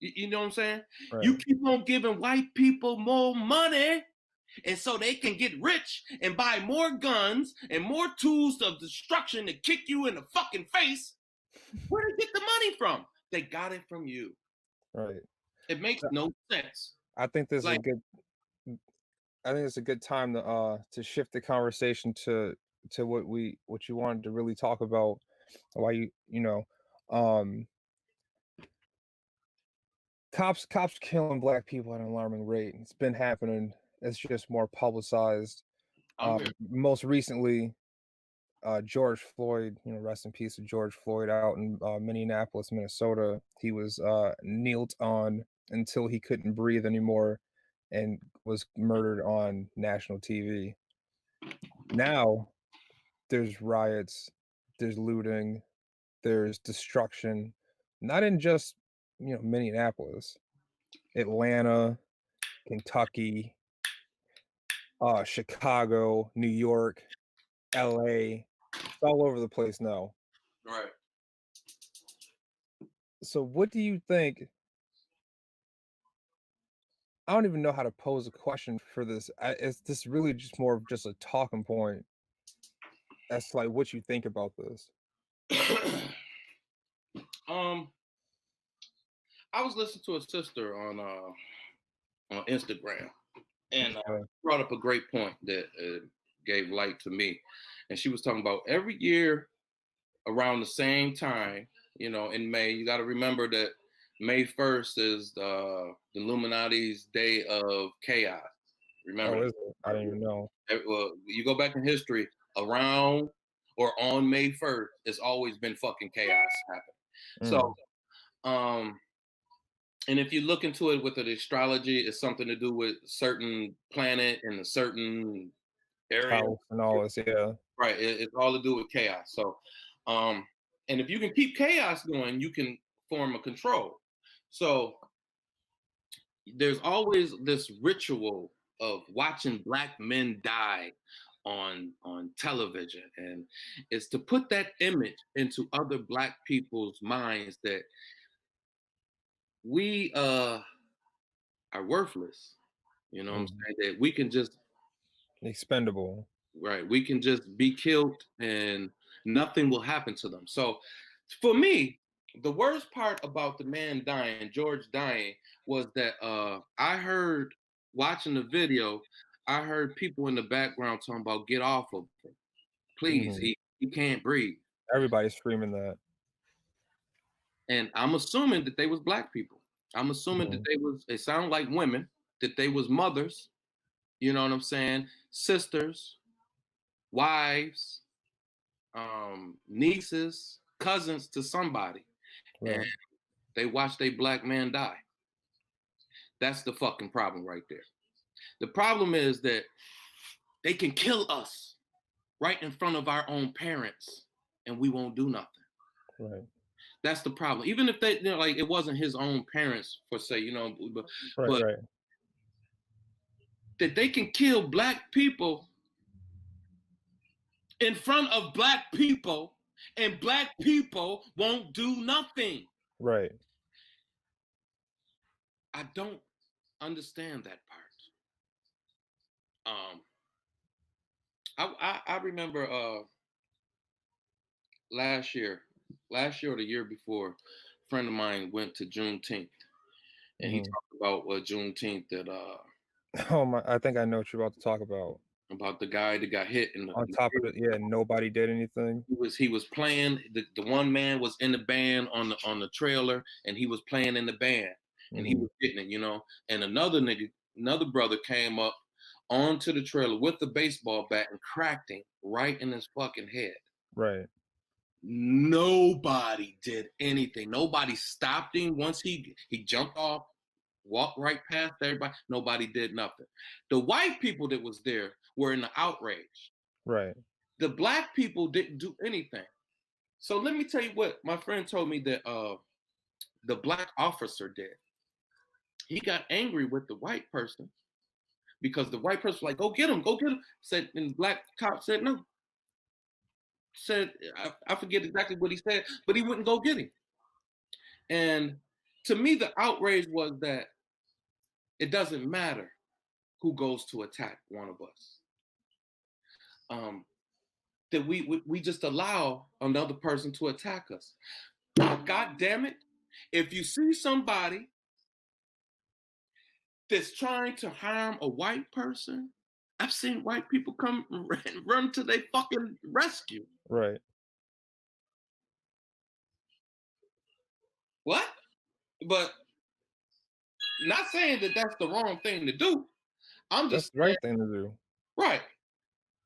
You know what I'm saying? You Right. keep on giving white people more money, and so they can get rich and buy more guns and more tools of destruction to kick you in the fucking face. Where did they get the money from? They got it from you. Right. It makes So, no sense. I think this is a Like, good I think it's a good time to shift the conversation to what you wanted to really talk about. Why um cops killing black people at an alarming rate. It's been happening. It's just more publicized. I'm here. Most recently, George Floyd, rest in peace to George Floyd out in Minneapolis, Minnesota. He was kneeled on until he couldn't breathe anymore and was murdered on national TV. Now there's riots, there's looting, there's destruction, not in just, Minneapolis, Atlanta, Kentucky, Chicago, New York, LA. It's all over the place now. Right. So what do you think? I don't even know how to pose a question for this. It's this really just more of just a talking point as to like what you think about this. um, I was listening to a sister on Instagram, and Okay. brought up a great point that gave light to me. And she was talking about every year around the same time, in May. You got to remember that May 1st is the Illuminati's day of chaos. Remember Oh, that? is it? I didn't even know. Well, you go back in history, around or on May 1st, it's always been fucking chaos happening. So, Mm. um, and if you look into it with the astrology, it's something to do with certain planet in a certain area. House and all this, yeah. Right. It's all to do with chaos. So, um, and if you can keep chaos going, you can form a control. So there's always this ritual of watching black men die on television, and it's to put that image into other black people's minds that we are worthless. You know what I'm Mm. saying? That we can just Expendable. right, we can just be killed and nothing will happen to them. So for me, the worst part about the man dying, George dying, was that I heard watching the video, I heard people in the background talking about get off of him. Please, Mhm. he can't breathe. Everybody's screaming that. And I'm assuming that they was black people. I'm assuming that Mhm. they was, it sound like women, that they was mothers, you know what I'm saying? Sisters, wives, nieces, cousins to somebody, and Right. they watched a black man die. That's the fucking problem right there. The problem is that they can kill us right in front of our own parents, and we won't do nothing. Right. That's the problem. Even if they, like it wasn't his own parents, per se, Right. but Right. that they can kill black people in front of black people, and black people won't do nothing. Right. I don't understand that part. Um, I remember last year, or the year before, a friend of mine went to Juneteenth, and he Mhm. talked about Juneteenth that Oh my! I think I know what you're about to talk about the guy that got hit in On the top of it, yeah, nobody did anything. he was playing the one man was in the band on the trailer, and he was playing in the band, and he Mhm. was getting it, and another brother came up onto the trailer with the baseball bat and cracked him right in his fucking head. Right. Nobody did anything. Nobody stopped him once he jumped off, walked right past everybody. Nobody did nothing. The white people that was there were in the outrage. Right. The black people didn't do anything. So let me tell you what my friend told me that the black officer did. He got angry with the white person because the white person was like, "Go get him, go get him." Said, and the black cop said no. Said I forget exactly what he said, but he wouldn't go get him. And to me, the outrage was that it doesn't matter who goes to attack one of us. That we just allow another person to attack us. God damn it! If you see somebody that's trying to harm a white person, I've seen white people come run to their fucking rescue. Right. What? But not saying that that's the wrong thing to do. I'm That's just the right thing to do. right.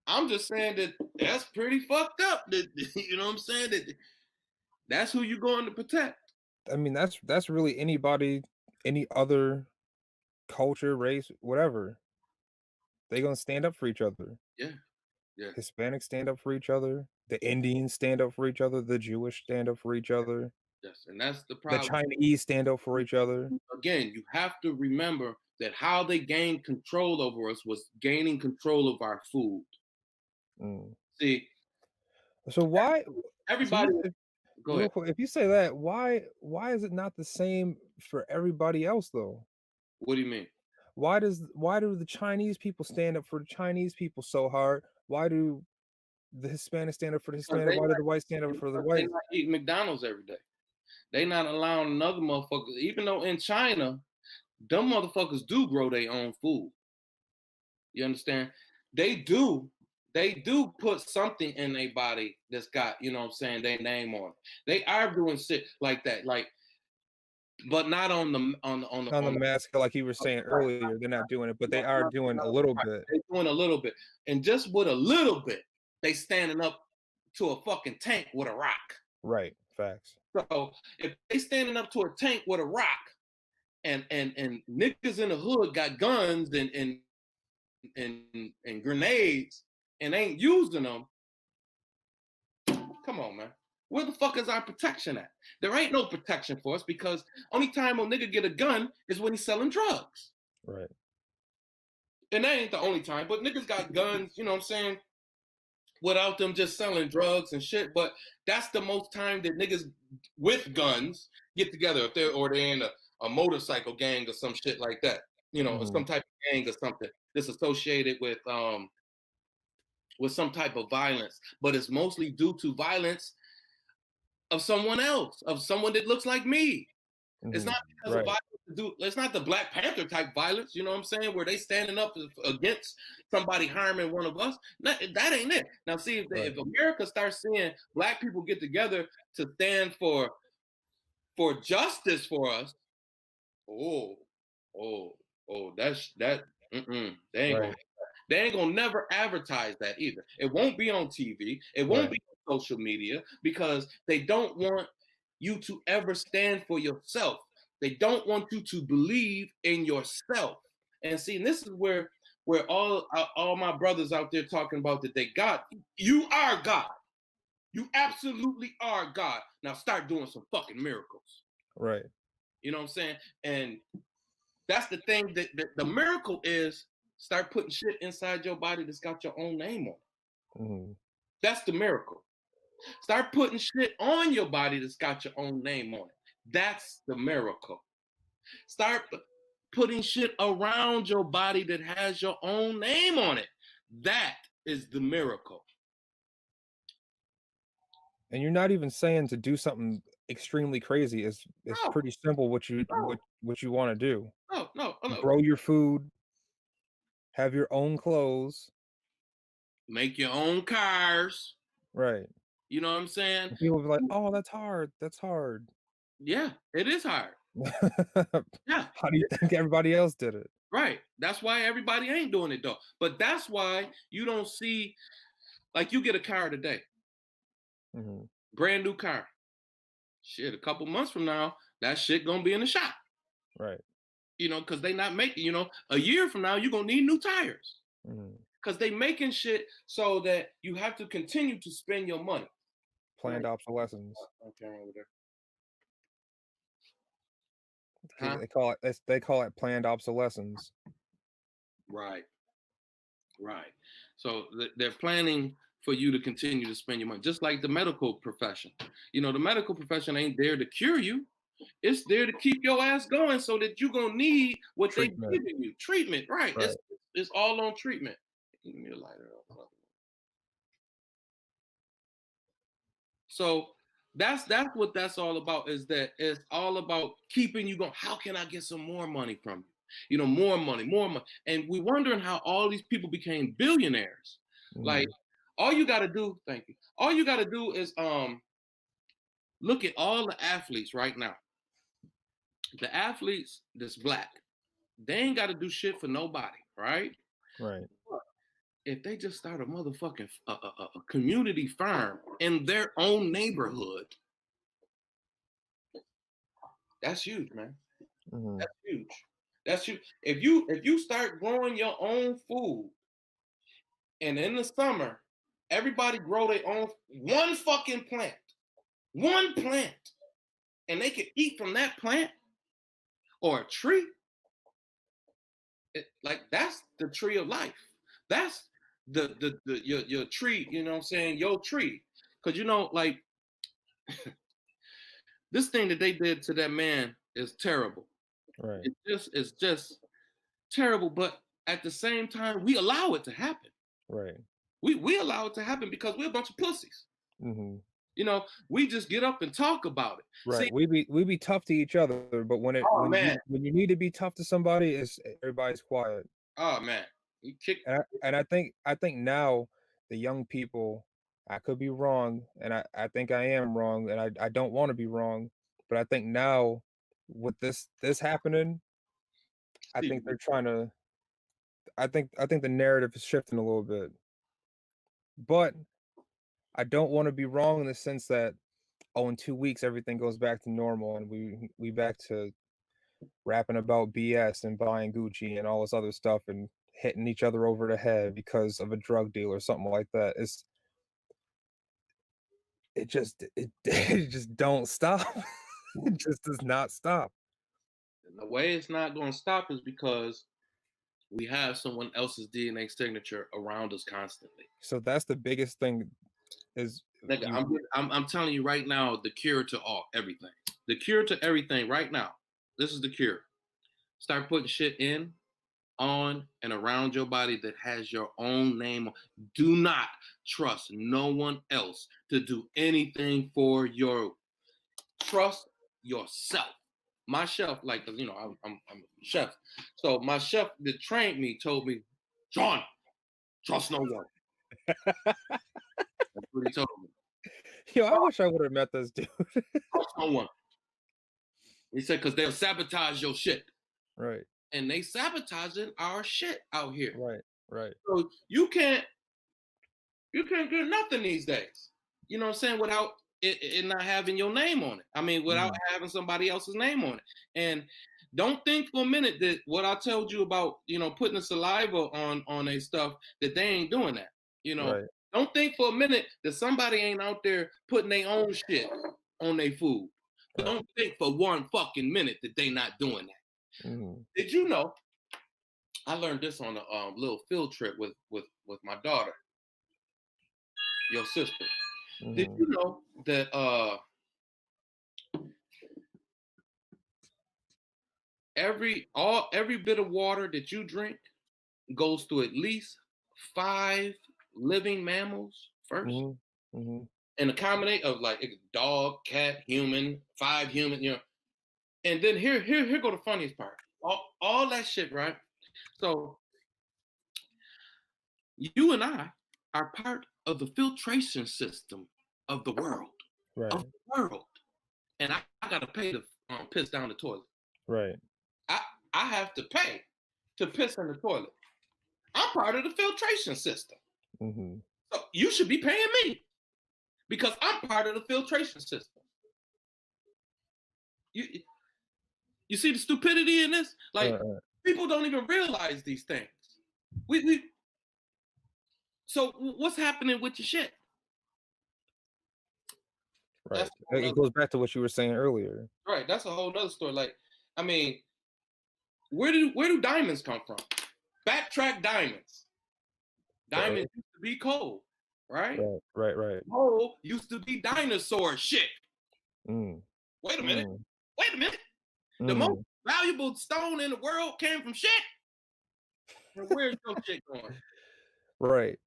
I'm just saying that that's pretty fucked up. That you know what I'm saying? That's who you're going to protect. I mean, that's really anybody, any other culture, race, whatever. They gonna stand up for each other. Yeah, yeah, Hispanics stand up for each other. The Indians stand up for each other. The Jewish stand up for each other. yes. And that's the The problem. Chinese stand up for each other. Again, you have to remember that how they gained control over us was gaining control of our food. Mm. See, So why? So everybody, you, if, go real ahead. quick, if you say that, why is it not the same for everybody else though? What do you mean? Why do the Chinese people stand up for the Chinese people so hard? Why do the Hispanics stand up for the Because Hispanic? Why do the whites stand up for the they white? not eating McDonald's every day. They not allowing another motherfucker, even though in China, them motherfuckers do grow their own food. You understand? They do. They do put something in their body that's got, you know what I'm saying, their name on it. They are doing shit like that, like, but not on the On the on the mask, like you were saying right. earlier, they're not doing it, but they Not, are not, doing a not, little right. bit. They doing a little bit, and just with a little bit, they standing up to a fucking tank with a rock. Right. Facts. So if they standing up to a tank with a rock, and niggas in the hood got guns and grenades and ain't using them, come on, man. Where the fuck is our protection at? There ain't no protection for us because only time a nigga get a gun is when he's selling drugs. Right. And that ain't the only time, but niggas got guns, you know what I'm saying, without them just selling drugs and shit. But that's the most time that niggas with guns get together if they're or they're in a motorcycle gang or some shit like that. you know, or Mhm. some type of gang or something that's associated with some type of violence, but it's mostly due to violence of someone else, of someone that looks like me. It's not Mhm. because of Right. violence to do. It's not the Black Panther type violence. You know what I'm saying? Where they standing up against somebody harming one of us. That ain't it. Now, see if Right. America starts seeing Black people get together to stand for justice for us. Oh, oh, oh. That's that. They ain't gonna. Right. They ain't gonna never advertise that either. It won't be on TV. It won't Right. be on social media because they don't want you to ever stand for yourself. They don't want you to believe in yourself. And see, and this is where all my brothers out there talking about that they God. You are God. You absolutely are God. Now start doing some fucking miracles. Right. You know what I'm saying? And that's the thing that the miracle is start putting shit inside your body that's got your own name on it. Mhm. That's the miracle. Start putting shit on your body that's got your own name on it. That's the miracle. Start putting shit around your body that has your own name on it. That is the miracle. And you're not even saying to do something extremely crazy. It's No, pretty simple what you no, what you wanna do. no. Grow your food, have your own clothes. Make your own cars. Right. You know what I'm saying? And people be like, "Oh, that's hard. That's hard." Yeah, it is hard. Yeah, How do you think everybody else did it? right. That's why everybody ain't doing it though. But that's why you don't see, like, you get a car today, Mhm. brand new car. Shit, a couple months from now, that shit gonna be in the shop. Right. You know, because they not making. You know, a year from now, you're gonna need new tires Mhm. because they making shit so that you have to continue to spend your money. Planned obsolescence. Okay, over there. Huh? They call it planned obsolescence. Right, right. So they're planning for you to continue to spend your money, just like the medical profession. You know, the medical profession ain't there to cure you. It's there to keep your ass going so that you're gonna need what they Treatment. giving you. Treatment, right. Right. It's all on treatment. Give me a lighter. So that's what that's all about, is that it's all about keeping you going. How can I get some more money from you? You know, more money, more money. And we're wondering how all these people became billionaires. Like, Mhm. all you gotta do, thank you. All you gotta do is look at all the athletes right now. The athletes that's black, they ain't gotta do shit for nobody, right? Right. If they just start a motherfucking a community farm in their own neighborhood, that's huge, man. Mhm. That's huge. That's huge. If you start growing your own food, and in the summer, everybody grow their own one plant, and they can eat from that plant or a tree. Like, that's the tree of life. That's the your tree. You know what I'm saying? Your tree, because you know, like, this thing that they did to that man is terrible. Right. It's just terrible. But at the same time, we allow it to happen. Right. We allow it to happen because we're a bunch of pussies. Mhm. You know, we just get up and talk about it. Right. See, We be tough to each other, but when it oh man, when you need to be tough to somebody, it's everybody's quiet. oh man, you kick. And I think now the young people, I could be wrong, and I think I am wrong, and I don't want to be wrong, but I think now with this happening, I think they're trying to. I think the narrative is shifting a little bit, but I don't want to be wrong in the sense that, oh, in 2 weeks everything goes back to normal and we back to rapping about BS and buying Gucci and all this other stuff and hitting each other over the head because of a drug deal or something like that. It just don't stop. It just does not stop. And the way it's not going to stop is because we have someone else's DNA signature around us constantly. So that's the biggest thing is Nigga, you I'm telling you right now, the cure to everything, the cure to everything right now. This is the cure. Start putting shit in on and around your body that has your own name on. Do not trust no one else to do anything for you. Trust yourself. My chef, like, 'cause, I'm a chef. So my chef that trained me told me, John, trust no one. That's what he told me. Yo, I wish I would have met this dude. Trust no one. He said, because they'll sabotage your shit. Right, And they sabotaging our shit out here. right, right. So you can't get nothing these days. You know what I'm saying? Without it not having your name on it. I mean, without having somebody else's name on it. And don't think for a minute that what I told you about, putting the saliva on their stuff, that they ain't doing that. Right. Don't think for a minute that somebody ain't out there putting their own shit on their food. Right. Don't think for one fucking minute that they not doing that. Mm-hmm. Did you know? I learned this on a little field trip with my daughter, your sister. Mm-hmm. Did you know that every bit of water that you drink goes through at least 5 living mammals 1st? Mm-hmm. Mm-hmm. And a combination of like dog, cat, human, 5 human, And then here go the funniest part. All that shit, right? So you and I are part of the filtration system of the world. Right. Of the world. And I gotta pay to piss down the toilet. Right. I have to pay to piss in the toilet. I'm part of the filtration system. Mm-hmm. So you should be paying me because I'm part of the filtration system. You see the stupidity in this? Like, people don't even realize these things. So what's happening with your shit? Right. It goes back to what you were saying earlier. Right. That's a whole nother story. Like, I mean, where do diamonds come from? Backtrack diamonds. Diamonds used to be coal, right? Right. Coal used to be dinosaur shit. Mm. Wait a minute. Wait a minute. The most valuable stone in the world came from shit. And where's your shit going? Right.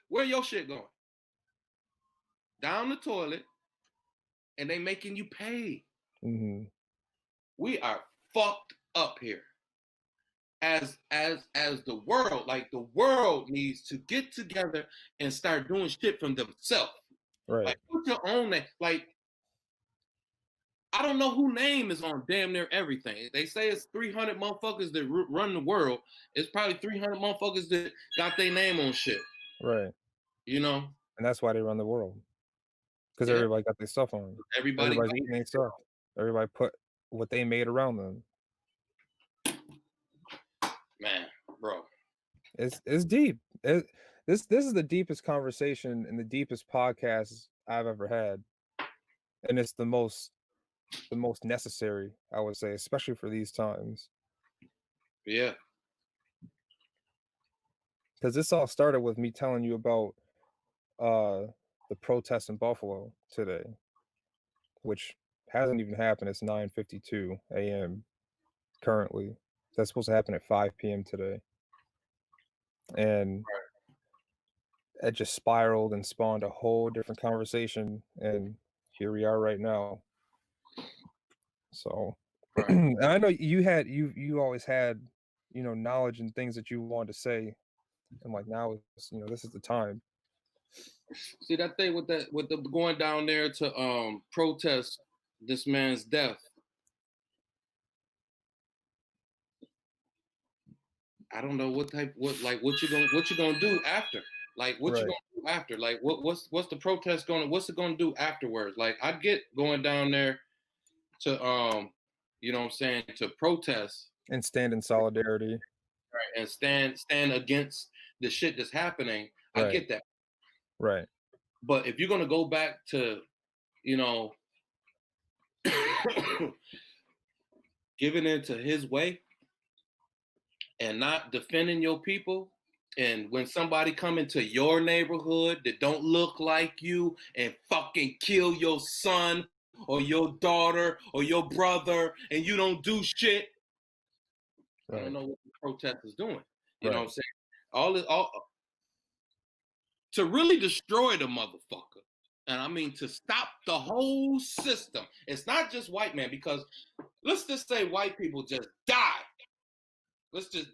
Where your shit going? Down the toilet, and they making you pay. Mm-hmm. We are fucked up here. As the world, like the world needs to get together and start doing shit from themselves. Right. Like, put your own name. Like, I don't know who name is on damn near everything. They say it's 300 motherfuckers that run the world. It's probably 300 motherfuckers that got their name on shit. Right. And that's why they run the world. Because everybody got their stuff on. Everybody's eating their stuff. Everybody put what they made around them. Man, bro. It's deep. This is the deepest conversation and the deepest podcast I've ever had. And it's the most necessary, I would say, especially for these times. Yeah. Because this all started with me telling you about the protest in Buffalo today, which hasn't even happened. It's 9:52 a.m. currently. That's supposed to happen at 5 p.m. today. And it just spiraled and spawned a whole different conversation. And here we are right now. So and I know you always had, knowledge and things that you wanted to say. And like now, this is the time. See that thing with the going down there to protest this man's death. I don't know what you gonna do after? Like, what you gonna do after? Like, what's the protest what's it gonna do afterwards? Like, I get going down there to you know what I'm saying, to protest and stand in solidarity. Right, and stand against the shit that's happening. Right. I get that. Right. But if you're gonna go back to, giving into his way and not defending your people, and when somebody come into your neighborhood that don't look like you and fucking kill your son or your daughter or your brother and you don't do shit. I don't know what the protest is doing. You know what I'm saying? All to really destroy the motherfucker. And I mean to stop the whole system. It's not just white man, because let's just say white people just die.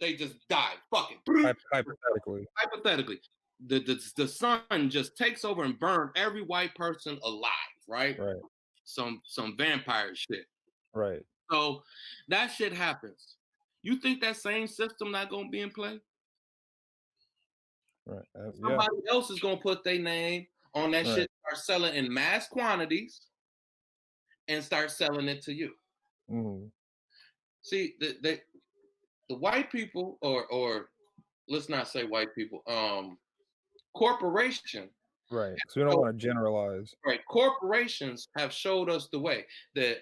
They just die. Fuck it. Hypothetically. Hypothetically. The sun just takes over and burns every white person alive, right? Right. Some vampire shit. Right. So that shit happens. You think that same system not gonna be in play? Right. Somebody else is gonna put their name on that shit, start selling in mass quantities, and start selling it to you. See, the white people, or let's not say white people, corporation. Right. So we don't want to generalize. Right. Corporations have showed us the way that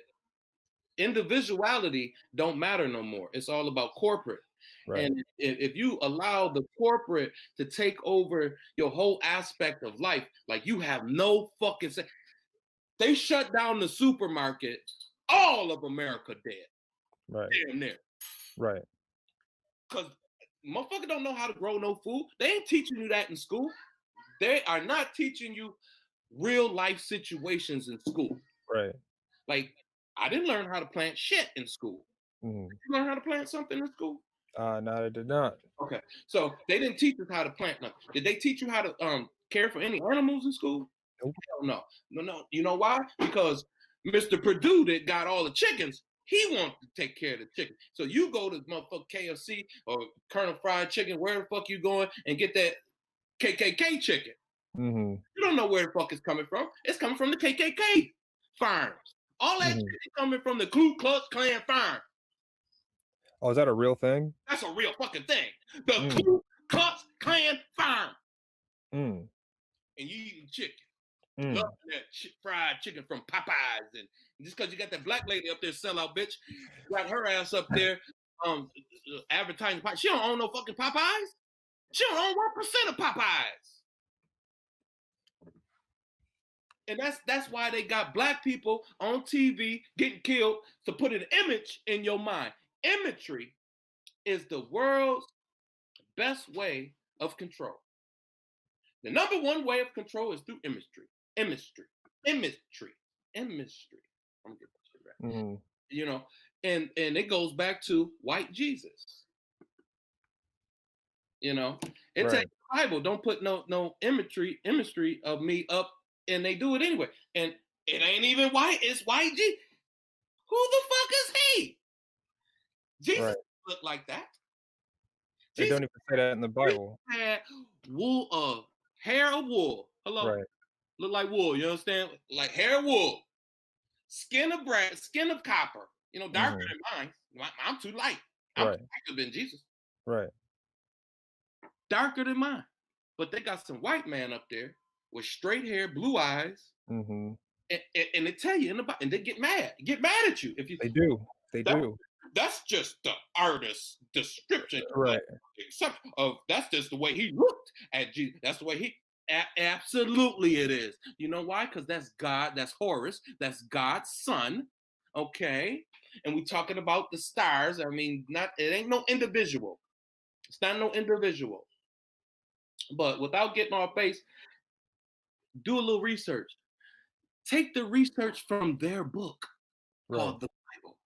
individuality don't matter no more. It's all about corporate. Right. And if you allow the corporate to take over your whole aspect of life, like you have no fucking say. They shut down the supermarket, all of America dead. Right. Damn near. Right. Because motherfucker don't know how to grow no food. They ain't teaching you that in school. They are not teaching you real life situations in school. Right. Like, I didn't learn how to plant shit in school. Did you learn how to plant something in school? No, I did not. Okay. So they didn't teach us how to plant nothing. Did they teach you how to care for any animals in school? Nope. Hell no. No. You know why? Because Mr. Purdue that got all the chickens, he wants to take care of the chicken. So you go to motherfucking KFC or Colonel Fried Chicken, where the fuck you going, and get that KKK chicken. You don't know where the fuck it's coming from. It's coming from the KKK farms. All that shit is coming from the Ku Klux Klan farm. Oh, is that a real thing? That's a real fucking thing. The Ku Klux Klan farm. And you eating chicken. Love that fried chicken from Popeyes. And just because you got that black lady up there, sellout bitch, got her ass up there advertising. She don't own no fucking Popeyes. She don't own 1% of Popeyes. And that's why they got black people on TV getting killed, to put an image in your mind. Imagery is the world's best way of control. The number one way of control is through imagery. I'm gonna get that shit right. You know, and it goes back to white Jesus. You know, it takes the Bible. Don't put no imagery of me up, and they do it anyway. And it ain't even white. It's white Jesus. Who the fuck is he? Jesus looked like that. They don't even say that in the Bible. Had wool, hair of wool. Hello. Right. Look like wool. You understand? Like hair of wool. Skin of copper. You know, darker than mine. I'm too light. I'm darker than Jesus. Right. Darker than mine. But they got some white man up there with straight hair, blue eyes. And they tell you in the Bible, and they get mad at you if you. They do. They do. That's just the artist's description. Right. That's just the way he looked at Jesus. That's the way he. Absolutely, it is. You know why? Because that's God. That's Horus. That's God's son. Okay, and we talking about the stars. I mean, it ain't no individual. It's not no individual. But without getting off base, do a little research. Take the research from their book called the Bible.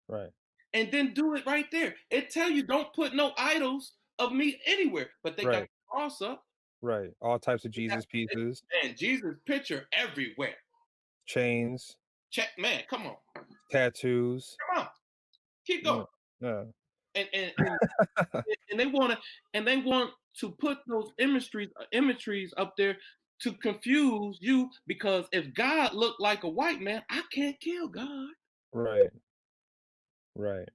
Right. And then do it right there. It tell you don't put no idols of me anywhere, but they got the cross up. Right. All types of Jesus pieces. And Jesus picture everywhere. Chains. Man, come on. Tattoos. Come on. Keep going. Yeah. And they want to put those imageries up there to confuse you, because if God looked like a white man, I can't kill God. Right. Right.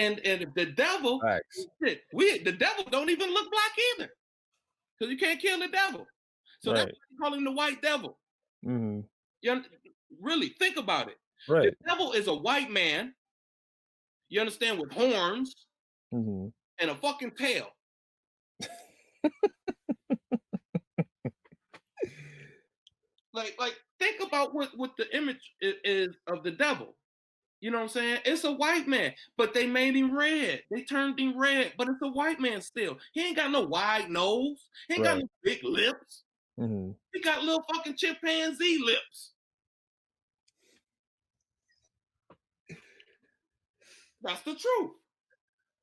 And if the devil, the devil don't even look black either, because you can't kill the devil. So that's why they call him the white devil. You really think about it. Right. The devil is a white man. You understand, with horns and a fucking tail. Like think about what the image is of the devil. You know what I'm saying? It's a white man, but they made him red. They turned him red, but it's a white man still. He ain't got no wide nose. He ain't got Right. no big lips. Mm-hmm. He got little fucking chimpanzee lips. That's the truth.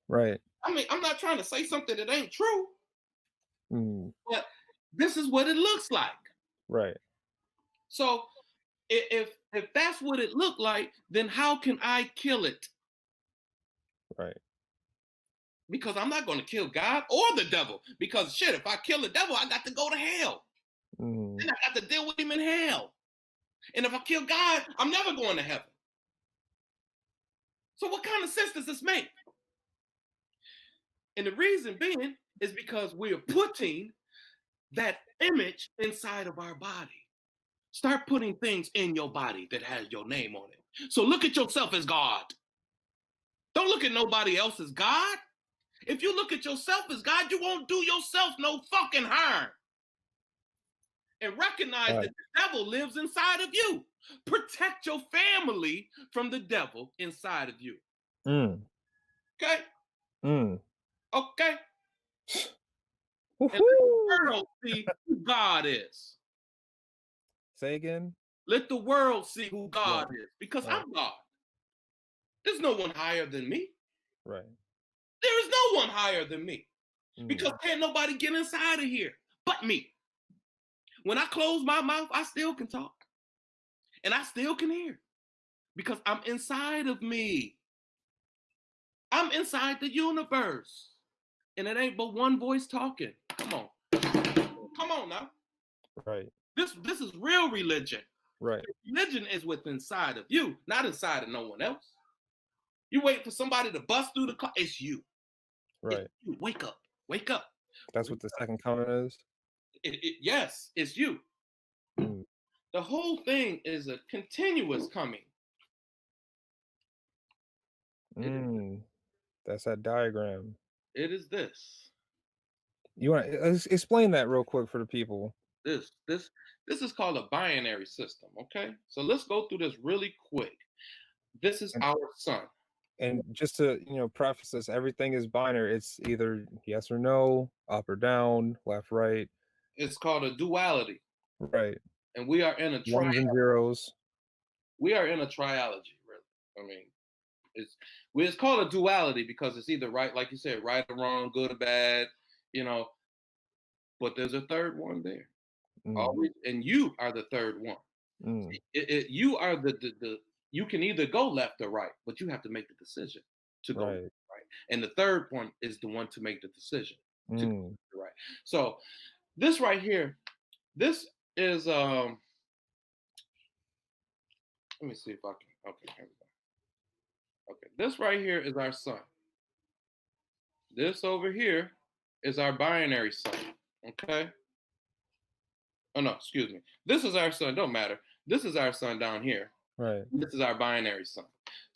Right. I mean, I'm not trying to say something that ain't true, Mm. but this is what it looks like. Right. So if that's what it looked like, then how can I kill it? Right. Because I'm not going to kill God or the devil. Because shit, if I kill the devil, I got to go to hell. Mm. Then I got to deal with him in hell. And if I kill God, I'm never going to heaven. So what kind of sense does this make? And the reason being is because we're putting that image inside of our body. Start putting things in your body that has your name on it. So look at yourself as God. Don't look at nobody else as God. If you look at yourself as God, you won't do yourself no fucking harm. And recognize Right. that the devil lives inside of you. Protect your family from the devil inside of you. Mm. Okay? Mm. Okay? And let Woohoo! the world see who God is. Say again. Let the world see who Yeah. God is. Because Right. I'm God. There's no one higher than me. Right. There is no one higher than me. Because Mm. can't nobody get inside of here but me. When I close my mouth, I still can talk. And I still can hear. Because I'm inside of me. I'm inside the universe. And it ain't but one voice talking. Come on. Come on now. Right. This is real religion. Right. Religion is within inside of you, not inside of no one else. You wait for somebody to bust through the car. It's you. Right. It's you. Wake up. Wake up. That's what the second coming is. Yes, it's you. Mm. The whole thing is a continuous coming. Mm. That's that diagram. It is this. You want to explain that real quick for the people? This is called a binary system. Okay, so let's go through this really quick. This is And, our sun. and just to preface this, everything is binary. It's either yes or no, up or down, left, right. It's called a duality, Right. and we are in a Ones and zeros. we are in a triology. Really, I mean, it's called a duality because it's either right, like you said, right or wrong, good or bad, you know. But there's a third one there. Mm. Always, and you are the third one. Mm. You are the you can either go left or right, but you have to make the decision to go Right. right. And the third one is the one to make the decision to go Mm. right. So this right here, this is let me see if I can. Okay, here we go. Okay, this right here is our sun. This over here is our binary sun. Okay. Oh no, excuse me. This is our sun. Don't matter. This is our sun down here. Right. This is our binary sun.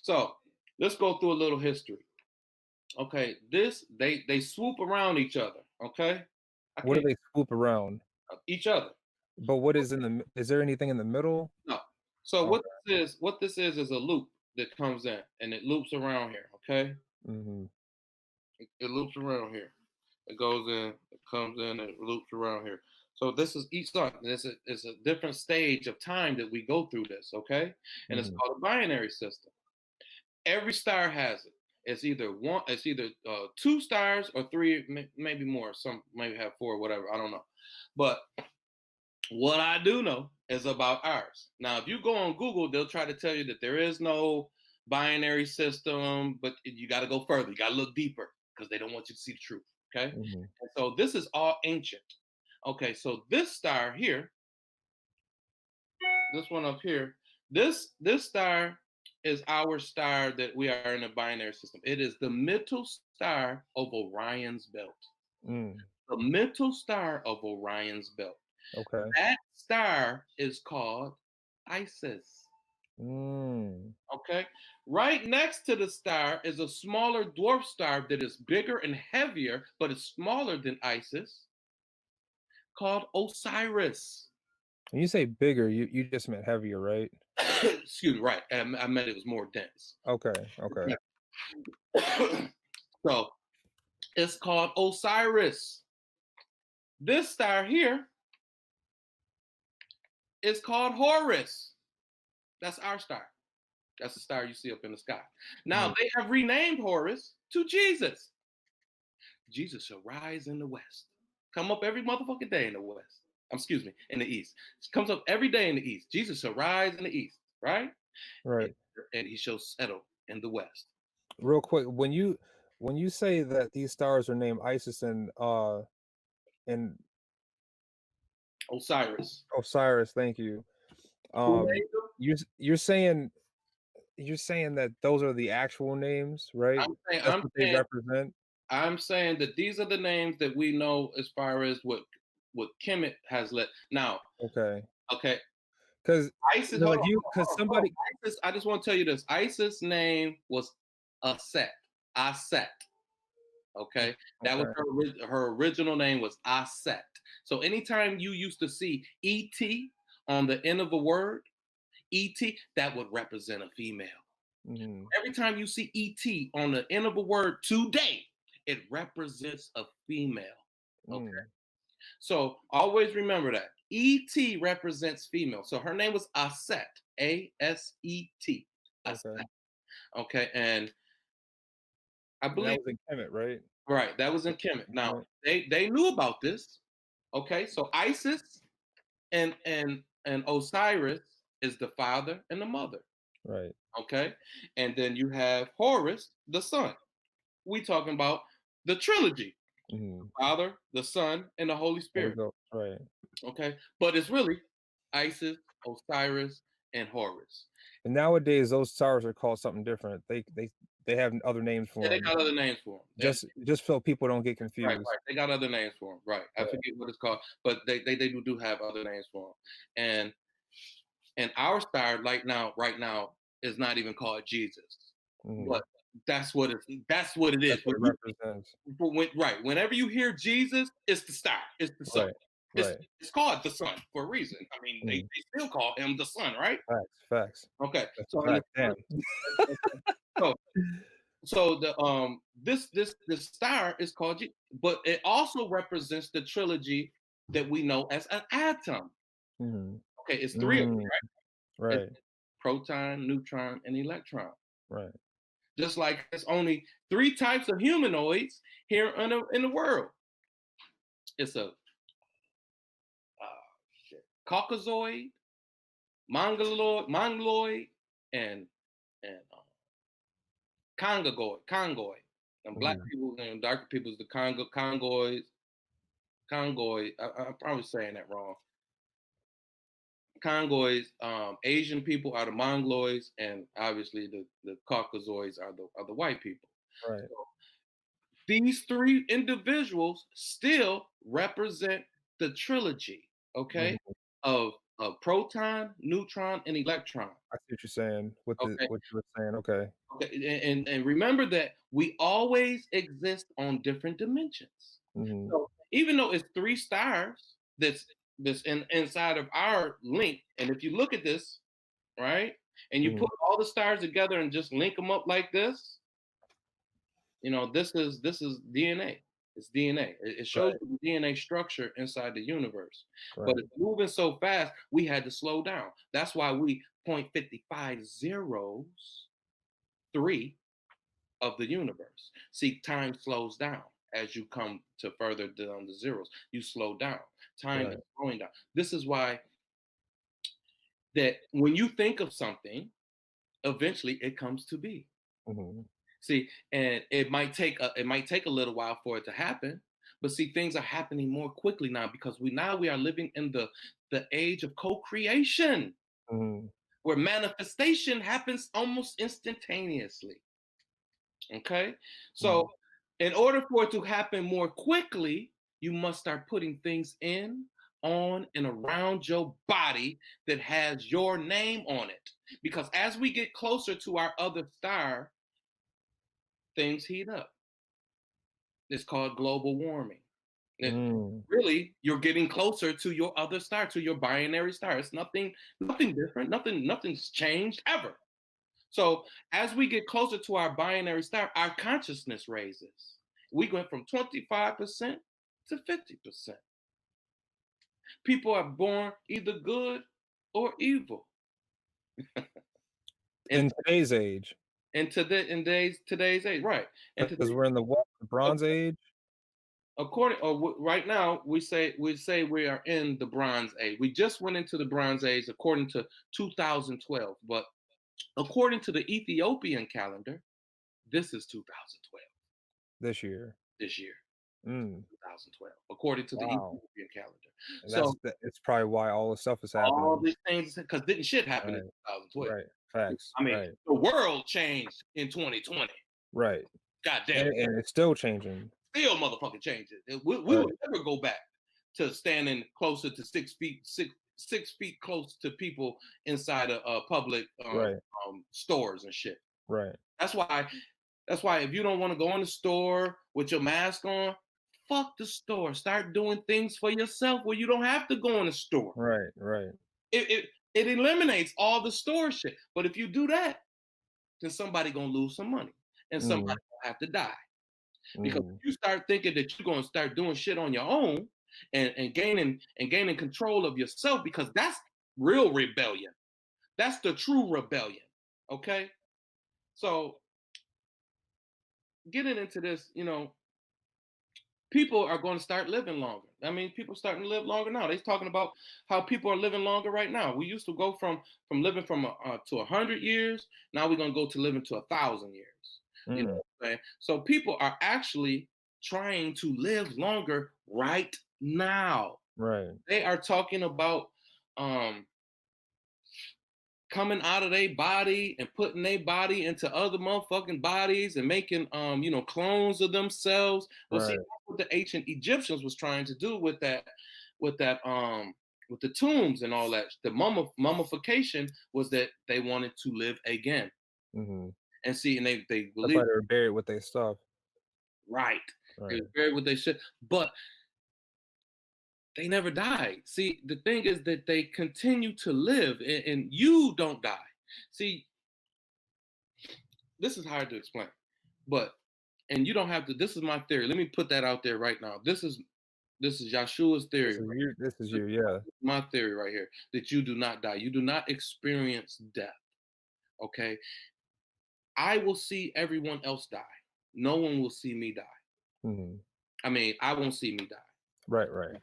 So let's go through a little history. Okay, this they swoop around each other. Okay, What do they swoop around? each other. But what is is there anything in the middle? No. So Okay. what this is a loop that comes in and it loops around here. Okay, Mm-hmm. it loops around here. It goes in, it comes in, and it loops around here. So this is each sun. This is a different stage of time that we go through this. Okay, and it's Mm-hmm. called a binary system. Every star has it. It's either one. It's either 2 stars or 3, maybe more. Some maybe have 4, whatever. I don't know. But what I do know is about ours. Now, if you go on Google, they'll try to tell you that there is no binary system, but you got to go further. You got to look deeper because they don't want you to see the truth. Okay. Mm-hmm. And so this is all ancient. Okay. So this star here, this one up here, this star is our star that we are in a binary system. It is the middle star of Orion's belt. Mm. The middle star of Orion's belt. Okay. That star is called Isis. Mm. Okay. Right next to the star is a smaller dwarf star that is bigger and heavier, but is smaller than Isis, called Osiris. When you say bigger, you just meant heavier, right? Excuse me, right. I meant it was more dense. Okay, okay. So it's called Osiris. This star here is called Horus. That's our star. That's the star you see up in the sky. Now Mhm. they have renamed Horus to Jesus. Jesus shall rise in the west. Come up every motherfucking day in the west. Excuse me, in the east. Comes up every day in the east. Jesus shall rise in the east, right? And, Right. and he shall settle in the west. Real quick, when you say that these stars are named Isis and Osiris. Osiris, thank you. Who Um, named them? you're saying that those are the actual names, right? I'm saying, That's I'm what they saying, represent? I'm saying that these are the names that we know as far as what Kemet has let. Now, Okay. okay, Because Isis. Hold on, like you, hold because on, hold on. somebody Isis. I just want to tell you this. Isis' name was Aset. Aset. Okay, that was okay, her original name was Aset. So anytime you used to see Et on the end of a word, Et, that would represent a female. mhm, Every time you see Et on the end of a word today, it represents a female. Okay, mm, so always remember that Et represents female. So her name was Aset, Aset, okay. Aset. Okay, and I And that believe was in Kemet, right? right that was in Kemet. Now Kemet? they knew about this. Okay, so Isis and Osiris is the father and the mother. Right. Okay, and then you have Horus, the son. We talking about the trilogy: Mhm. Father, the Son, and the Holy Holy Spirit. Ghost, right. Okay, but it's really Isis, Osiris, and Horus. And nowadays, those stars are called something different. They have other names Yeah, for they them, got other names for them. just so people don't get Right, confused. right. They got other names for them. Right. I Right. forget what it's called, but they do have other names for them. And our star right now is not even called Jesus, but Mhm. that's what it is. That's what it represents. Right. Whenever you hear Jesus, it's the star. It's the sun. Right. It's Right. it's called the sun for a reason. I mean, they Mhm. still call him the sun, right? Facts, facts. Okay. That's a So in the fact. Damn. so so the this star is called but it also represents the trilogy that we know as an atom. Mhm. Okay, it's three of them, Mm. right? It's Right. proton, neutron, and electron. Right. Just like there's only three types of humanoids here in the world. It's a Caucasoid, Mongoloid, and Congoid. And black Mhm. people and darker people is the Congoid. I'm probably saying that wrong. Congoids, Asian people are the Mongoloids, and obviously the Caucasoids are the white people. Right. So these three individuals still represent the trilogy, okay, Mhm. of proton, neutron, and electron. I see what you're saying with the Okay, what you were saying. Okay. okay, and remember that we always exist on different dimensions. Mhm. So even though it's three stars that's inside of our link, and if you look at this, right, and you Mhm. put all the stars together and just link them up like this, this is DNA. It's DNA. It shows Right. you the DNA structure inside the universe. But Right. it's moving so fast, we had to slow down. That's why we 0.55 zeros 3 of the universe. See, time slows down as you come to further down the zeros. You slow down. Time is Right. slowing down. This is why that when you think of something, eventually it comes to be. Mhm. See, and it might take a little while for it to happen, but see, things are happening more quickly now because we are living in the age of co-creation Mhm. where manifestation happens almost instantaneously. Okay. So, Mhm. in order for it to happen more quickly, you must start putting things on, and around your body that has your name on it. Because as we get closer to our other star, things heat up. It's called global warming. Mm. Really, you're getting closer to your other star, to your binary star. It's nothing different. Nothing's changed ever. So as we get closer to our binary star, our consciousness raises. We went from 25% to 50%. People are born either good or evil. And In today's age, today's age, right? And because today, we're in the what? The Bronze Age? right now, we say we are in the Bronze Age. We just went into the Bronze Age according to 2012, but according to the Ethiopian calendar, this is 2012 This year. this year. Mm. 2012, according to the Wow. Ethiopian calendar. And So it's probably why all this stuff is all happening. these things, because didn't shit happen in Right. 2012? Right. Facts. I mean, Right. the world changed in 2020. Right. God damn it. And it's still changing. Still motherfucking changed it. We Right. will never go back to standing closer to 6 feet, 6 feet close to people inside of public Right. stores and shit. Right. That's why if you don't want to go in the store with your mask on, fuck the store. Start doing things for yourself where you don't have to go in the store. Right. Right. It eliminates all the store shit. But if you do that, then somebody gonna lose some money and somebody Mm. gonna have to die. Because Mm. if you start thinking that you're gonna start doing shit on your own and gaining control of yourself, because that's real rebellion. That's the true rebellion. Okay. So getting into this, people are going to start living longer. I mean, people starting to live longer now. They're talking about how people are living longer right now. We used to go from living to 100 years. Now we're going to go to living to 1,000 years. You know Mm. what I'm saying? So people are actually trying to live longer right now. Right. They are talking about um, coming out of their body and putting their body into other motherfucking bodies and making clones of themselves. Well, see, Right. that's what the ancient Egyptians was trying to do with with the tombs and all that. The mummification was that they wanted to live again. Mhm. And see, and they That's believe why they were buried with their stuff. right. They Right. was buried what they should, but they never died. See, the thing is that they continue to live, and you don't die. See, this is hard to explain, but and you don't have to. This is my theory. Let me put that out there right now. This is Yashua's theory. This is Right you. This is here. you. Yeah. My theory right here, that you do not die. You do not experience death. Okay, I will see everyone else die. No one will see me die. Mhm. I mean, I won't see me die. Right. Right.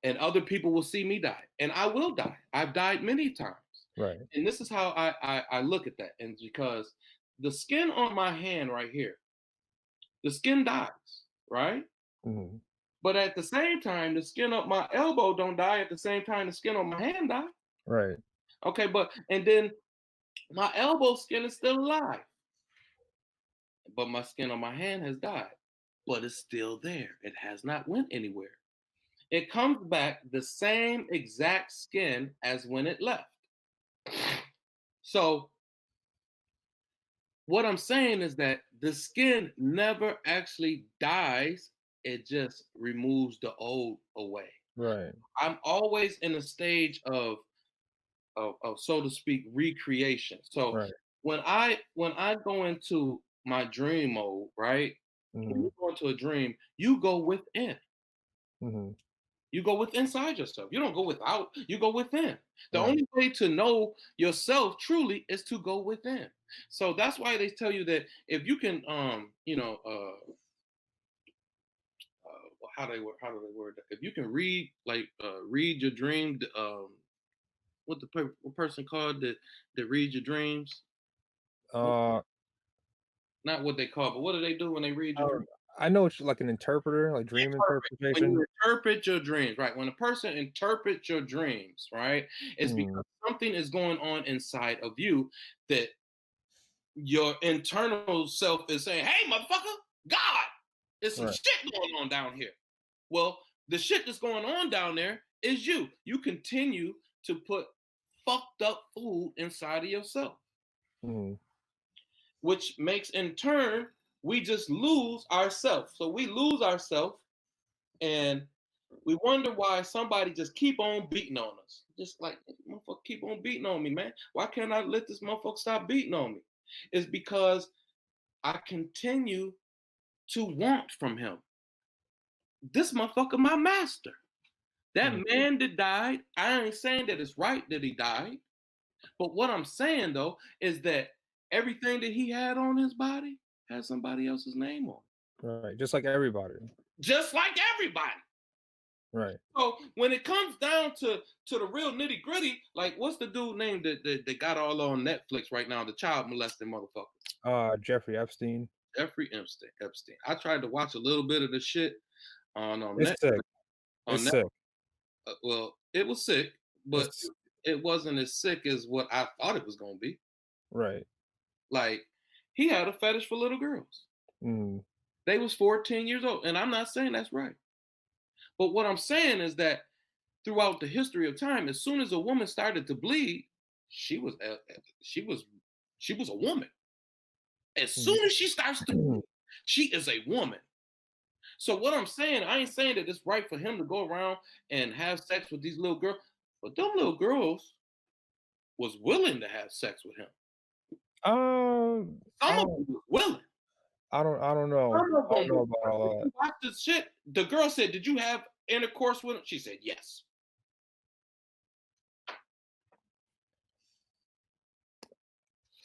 And other people will see me die, and I will die. I've died many times, Right. and this is how I look at that. And because the skin on my hand right here, the skin dies, right? Mhm. But at the same time, the skin up my elbow don't die. At the same time, the skin on my hand die. Right. Okay, and then my elbow skin is still alive, but my skin on my hand has died, but it's still there. It has not went anywhere. It comes back the same exact skin as when it left. So what I'm saying is that the skin never actually dies. It just removes the old away. Right. I'm always in a stage of so to speak recreation. So Right. when I go into my dream mode, right? When Mhm. you go into a dream, you go within. Mhm. You go with inside yourself. You don't go without, you go within. The Right. only way to know yourself truly is to go within. So that's why they tell you that if you can how do they word that? If you can read your dream, what what person called that read your dreams? What, Uh. not what they call, but what do they do when they read your Um, dreams? I know it's like an interpreter, like dream Interpret. When interpretation. you interpret your dreams, right? When a person interprets your dreams, right, it's Mhm. because something is going on inside of you that your internal self is saying, "Hey, motherfucker, God, there's some Right. shit going on down here." Well, the shit that's going on down there is you. You continue to put fucked up food inside of yourself, Mhm. which makes in turn we just lose ourselves. So we lose ourselves And we wonder why somebody just keep on beating on us. Just like, motherfucker, keep on beating on me, man. Why can't I let this motherfucker stop beating on me? It's because I continue to want from him. This motherfucker, my master. That Mm. man that died, I ain't saying that it's right that he died. But what I'm saying though is that everything that he had on his body had somebody else's name on it. Right. Just like everybody. Just like everybody. Right. So when it comes down to the real nitty gritty, like what's the dude name that got all on Netflix right now, the child molesting motherfucker? Jeffrey Epstein. Jeffrey Epstein. Epstein. I tried to watch a little bit of the shit on It's Netflix. sick. On It's Netflix. sick. Well, it was sick, but It's it wasn't as sick as what I thought it was gonna be. right. Like he had a fetish for little girls. Mm. They was 14 years old, and I'm not saying that's right. But what I'm saying is that throughout the history of time, as soon as a woman started to bleed, she was she was she was a woman. As soon as she starts to bleed, she is a woman. So what I'm saying, I ain't saying that it's right for him to go around and have sex with these little girls, but them little girls was willing to have sex with him. Um, I Some of don't them was willing. I don't know. Some of I don't them know was about willing. all You watch this shit. The girl said, "Did you have intercourse with him?" She said, "Yes."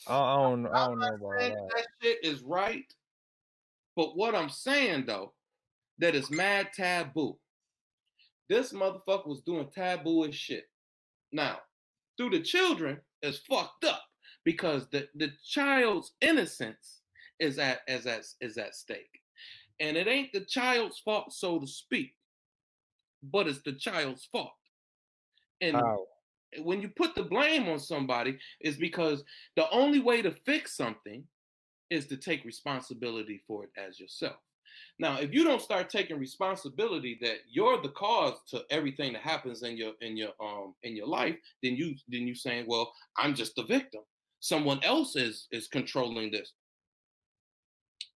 that. I I'm don't know not about saying all that shit is right, but what I'm saying though, that is mad taboo. This motherfucker was doing taboo as shit. Now, through the children, it's fucked up because the child's innocence is at stake. And it ain't the child's fault, so to speak, but it's the child's fault. that. And How? when you put the blame on somebody, is because the only way to fix something is to take responsibility for it as yourself. Now, if you don't start taking responsibility that you're the cause to everything that happens in your life, then you saying, well, I'm just the victim. Someone else is controlling this.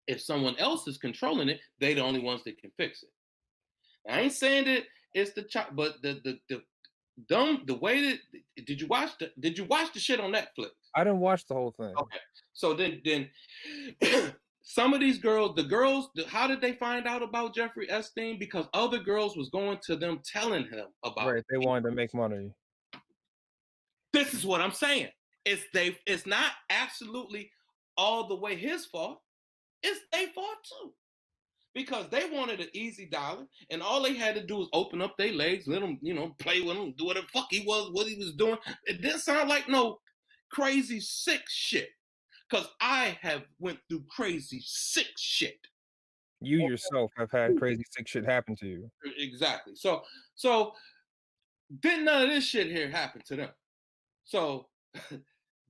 If someone else is controlling it, they the only ones that can fix it. I ain't saying that it's the child, but the dumb the way that did you watch the shit on Netflix? I didn't watch the whole thing. Okay. So then some of these girls, how did they find out about Jeffrey Epstein? Because other girls was going to them telling him about Right. They it. wanted to make money. This is what I'm saying. It's not absolutely all the way his fault. It's their fault too. Because they wanted an easy dollar, and all they had to do was open up their legs, let him, play with him, do whatever the fuck what he was doing. It didn't sound like no crazy sick shit. Cause I have went through crazy sick shit. You yourself have had crazy sick shit happen to you. Exactly. So didn't none of this shit here happen to them. So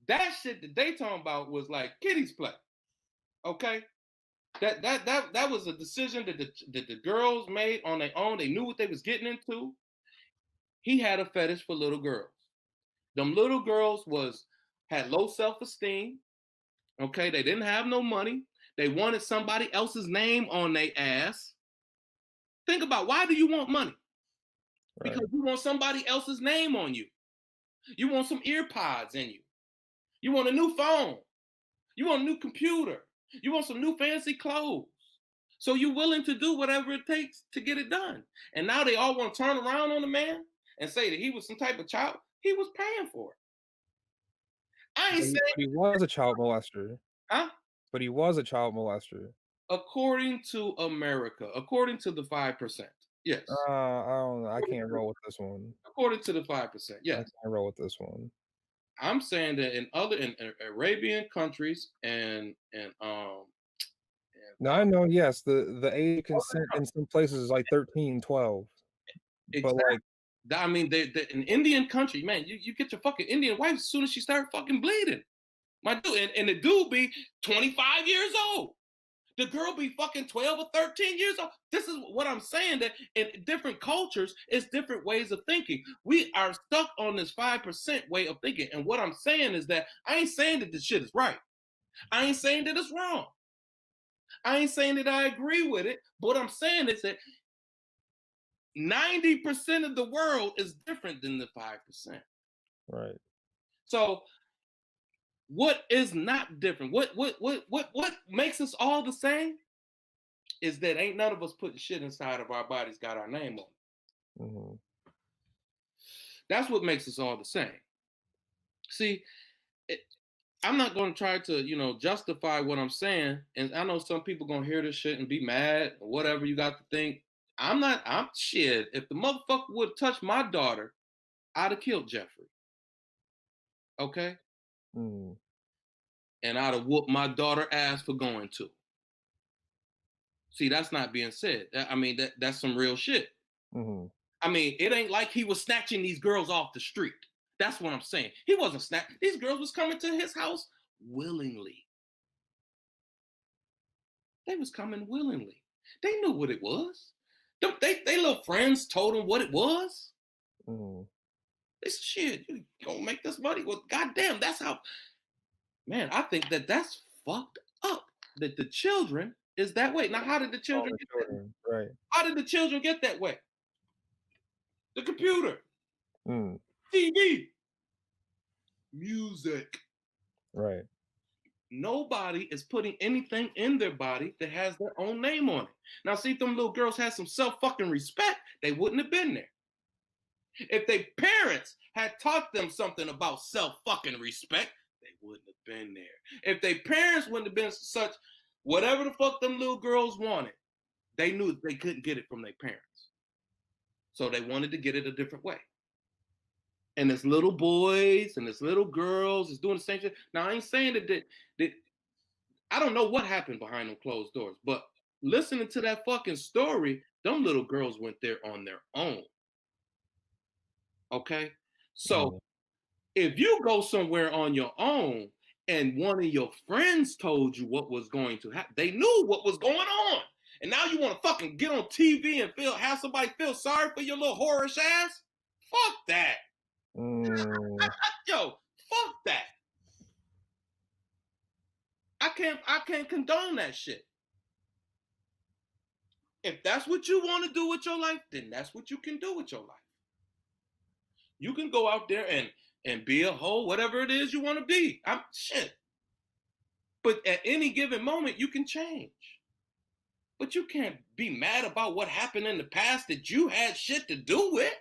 that shit that they talking about was like kiddies play. Okay. That was a decision that the girls made on their own. They knew what they was getting into. He had a fetish for little girls. Them little girls had low self-esteem. Okay, they didn't have no money. They wanted somebody else's name on their ass. Think about, why do you want money? Right. Because you want somebody else's name on you. You want some ear pods in you. You want a new phone. You want a new computer. You want some new fancy clothes. So you're willing to do whatever it takes to get it done. And now they all want to turn around on the man and say that he was some type of child. He was paying for it. I ain't But saying, he was a child molester. huh? But he was a child molester. According to America, according to the 5%. Yes. I don't know. I can't roll with this one. According to the 5%. I Yes. can't roll with this one. I'm saying that in Arabian countries and Now I know, yes, the age of consent in some places is like 13, 12. But exactly. like I mean, in Indian country, man, you get your fucking Indian wife as soon as she start fucking bleeding. My dude, and the dude be 25 years old. The girl be fucking 12 or 13 years old. This is what I'm saying, that in different cultures, it's different ways of thinking. We are stuck on this 5% way of thinking. And what I'm saying is that I ain't saying that this shit is right. I ain't saying that it's wrong. I ain't saying that I agree with it. But what I'm saying is that 90% of the world is different than the 5%. Right. So what is not different? What makes us all the same is that ain't none of us putting shit inside of our bodies got our name on it. Mm-hmm. That's what makes us all the same. See, I'm not going to try to, justify what I'm saying. And I know some people going to hear this shit and be mad or whatever you got to think. I'm shit. If the motherfucker would touch my daughter, I'd have killed Jeffrey. Okay? Mm-hmm. And I'd have whooped my daughter ass for going to. See, that's not being said. I mean, that's some real shit. Mm-hmm. I mean, it ain't like he was snatching these girls off the street. That's what I'm saying. He wasn't snatching. These girls was coming to his house willingly. They was coming willingly. They knew what it was. They little friends told them what it was. Mm-hmm. They said, shit, you gonna make this money? Well, goddamn, that's how. Man, I think that's fucked up. That the children is that way. Now, how did the children get that way? Right. How did the children get that way? The computer, Mm. TV, music. Right. Nobody is putting anything in their body that has their own name on it. Now, see, if them little girls had some self-fucking respect, they wouldn't have been there. If their parents had taught them something about self-fucking respect, they wouldn't have been there. If their parents wouldn't have been such, whatever the fuck them little girls wanted, they knew they couldn't get it from their parents. So they wanted to get it a different way. And this little boys and this little girls is doing the same shit. Now, I ain't saying that I don't know what happened behind them closed doors, but listening to that fucking story, them little girls went there on their own. Okay? So if you go somewhere on your own and one of your friends told you what was going to happen, they knew what was going on. And now you want to fucking get on TV and have somebody feel sorry for your little whorish ass? Fuck that. Yo, fuck that. I can't condone that shit. If that's what you want to do with your life, then that's what you can do with your life. You can go out there and be a hoe, whatever it is you want to be. I'm shit. But at any given moment, you can change. But you can't be mad about what happened in the past that you had shit to do with.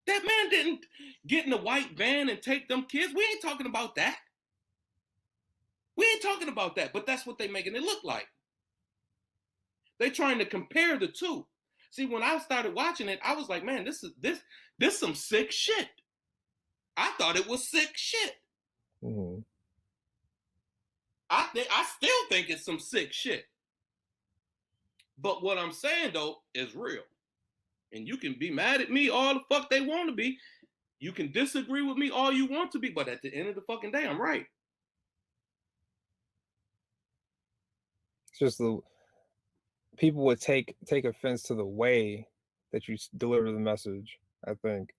That man didn't get in the white van and take them kids. We ain't talking about that. We ain't talking about that, but that's what they making it look like. They trying to compare the two. See, when I started watching it, I was like, man, this some sick shit. I thought it was sick shit. Mm-hmm. I still think it's some sick shit. But what I'm saying though is real. And you can be mad at me all the fuck they want to be. You can disagree with me all you want to be, but at the end of the fucking day, I'm right. It's just the people would take offense to the way that you deliver the message, I think.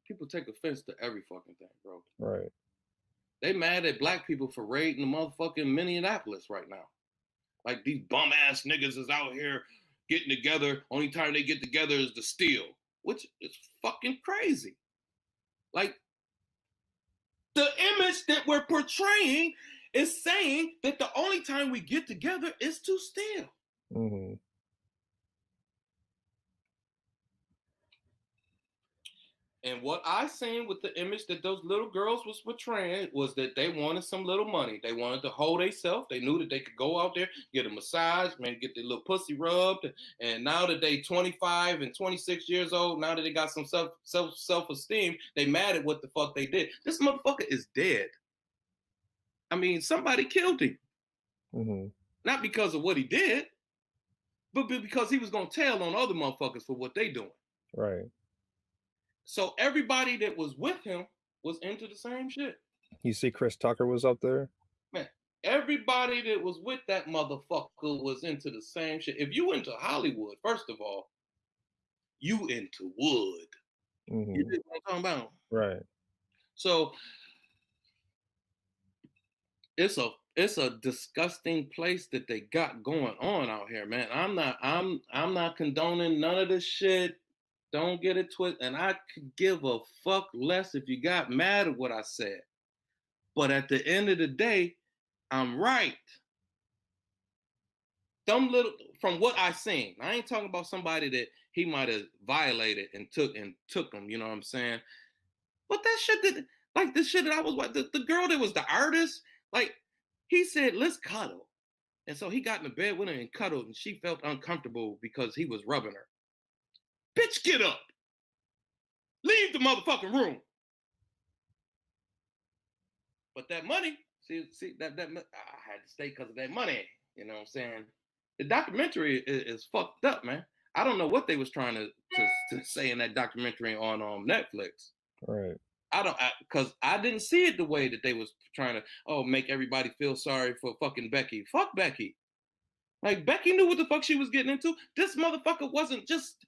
People take offense to every fucking thing, bro. Right. They mad at black people for raiding the motherfucking Minneapolis right now. Like these bum ass niggas is out here getting together. Only time they get together is to steal, which is fucking crazy. Like the image that we're portraying is saying that the only time we get together is to steal. Mm-hmm. And what I seen with the image that those little girls was portraying was that they wanted some little money. They wanted to hold themselves. They knew that they could go out there, get a massage, maybe get their little pussy rubbed. And now that they 25 and 26 years old, now that they got some self-esteem, they mad at what the fuck they did. This motherfucker is dead. I mean, somebody killed him. Mm-hmm. Not because of what he did, but because he was going to tell on other motherfuckers for what they doing. Right. So everybody that was with him was into the same shit. You see Chris Tucker was up there? Man, everybody that was with that motherfucker was into the same shit. If you into Hollywood, first of all, you into wood. Mm-hmm. You know what I'm talking about? Right. So it's it's a disgusting place that they got going on out here, man. I'm not condoning none of this shit. Don't get it twisted. And I could give a fuck less if you got mad at what I said. But at the end of the day, I'm right. Them little, from what I seen, I ain't talking about somebody that he might have violated and took them. You know what I'm saying? But that shit that, like the shit that I was the girl that was the artist, like he said, let's cuddle. And so he got in the bed with her and cuddled, and she felt uncomfortable because he was rubbing her. Bitch, get up. Leave the motherfucking room. But that money, see that I had to stay because of that money. You know what I'm saying? The documentary is fucked up, man. I don't know what they was trying to say in that documentary on Netflix. Right. Because I didn't see it the way that they was trying to make everybody feel sorry for fucking Becky. Fuck Becky. Like Becky knew what the fuck she was getting into. This motherfucker wasn't just.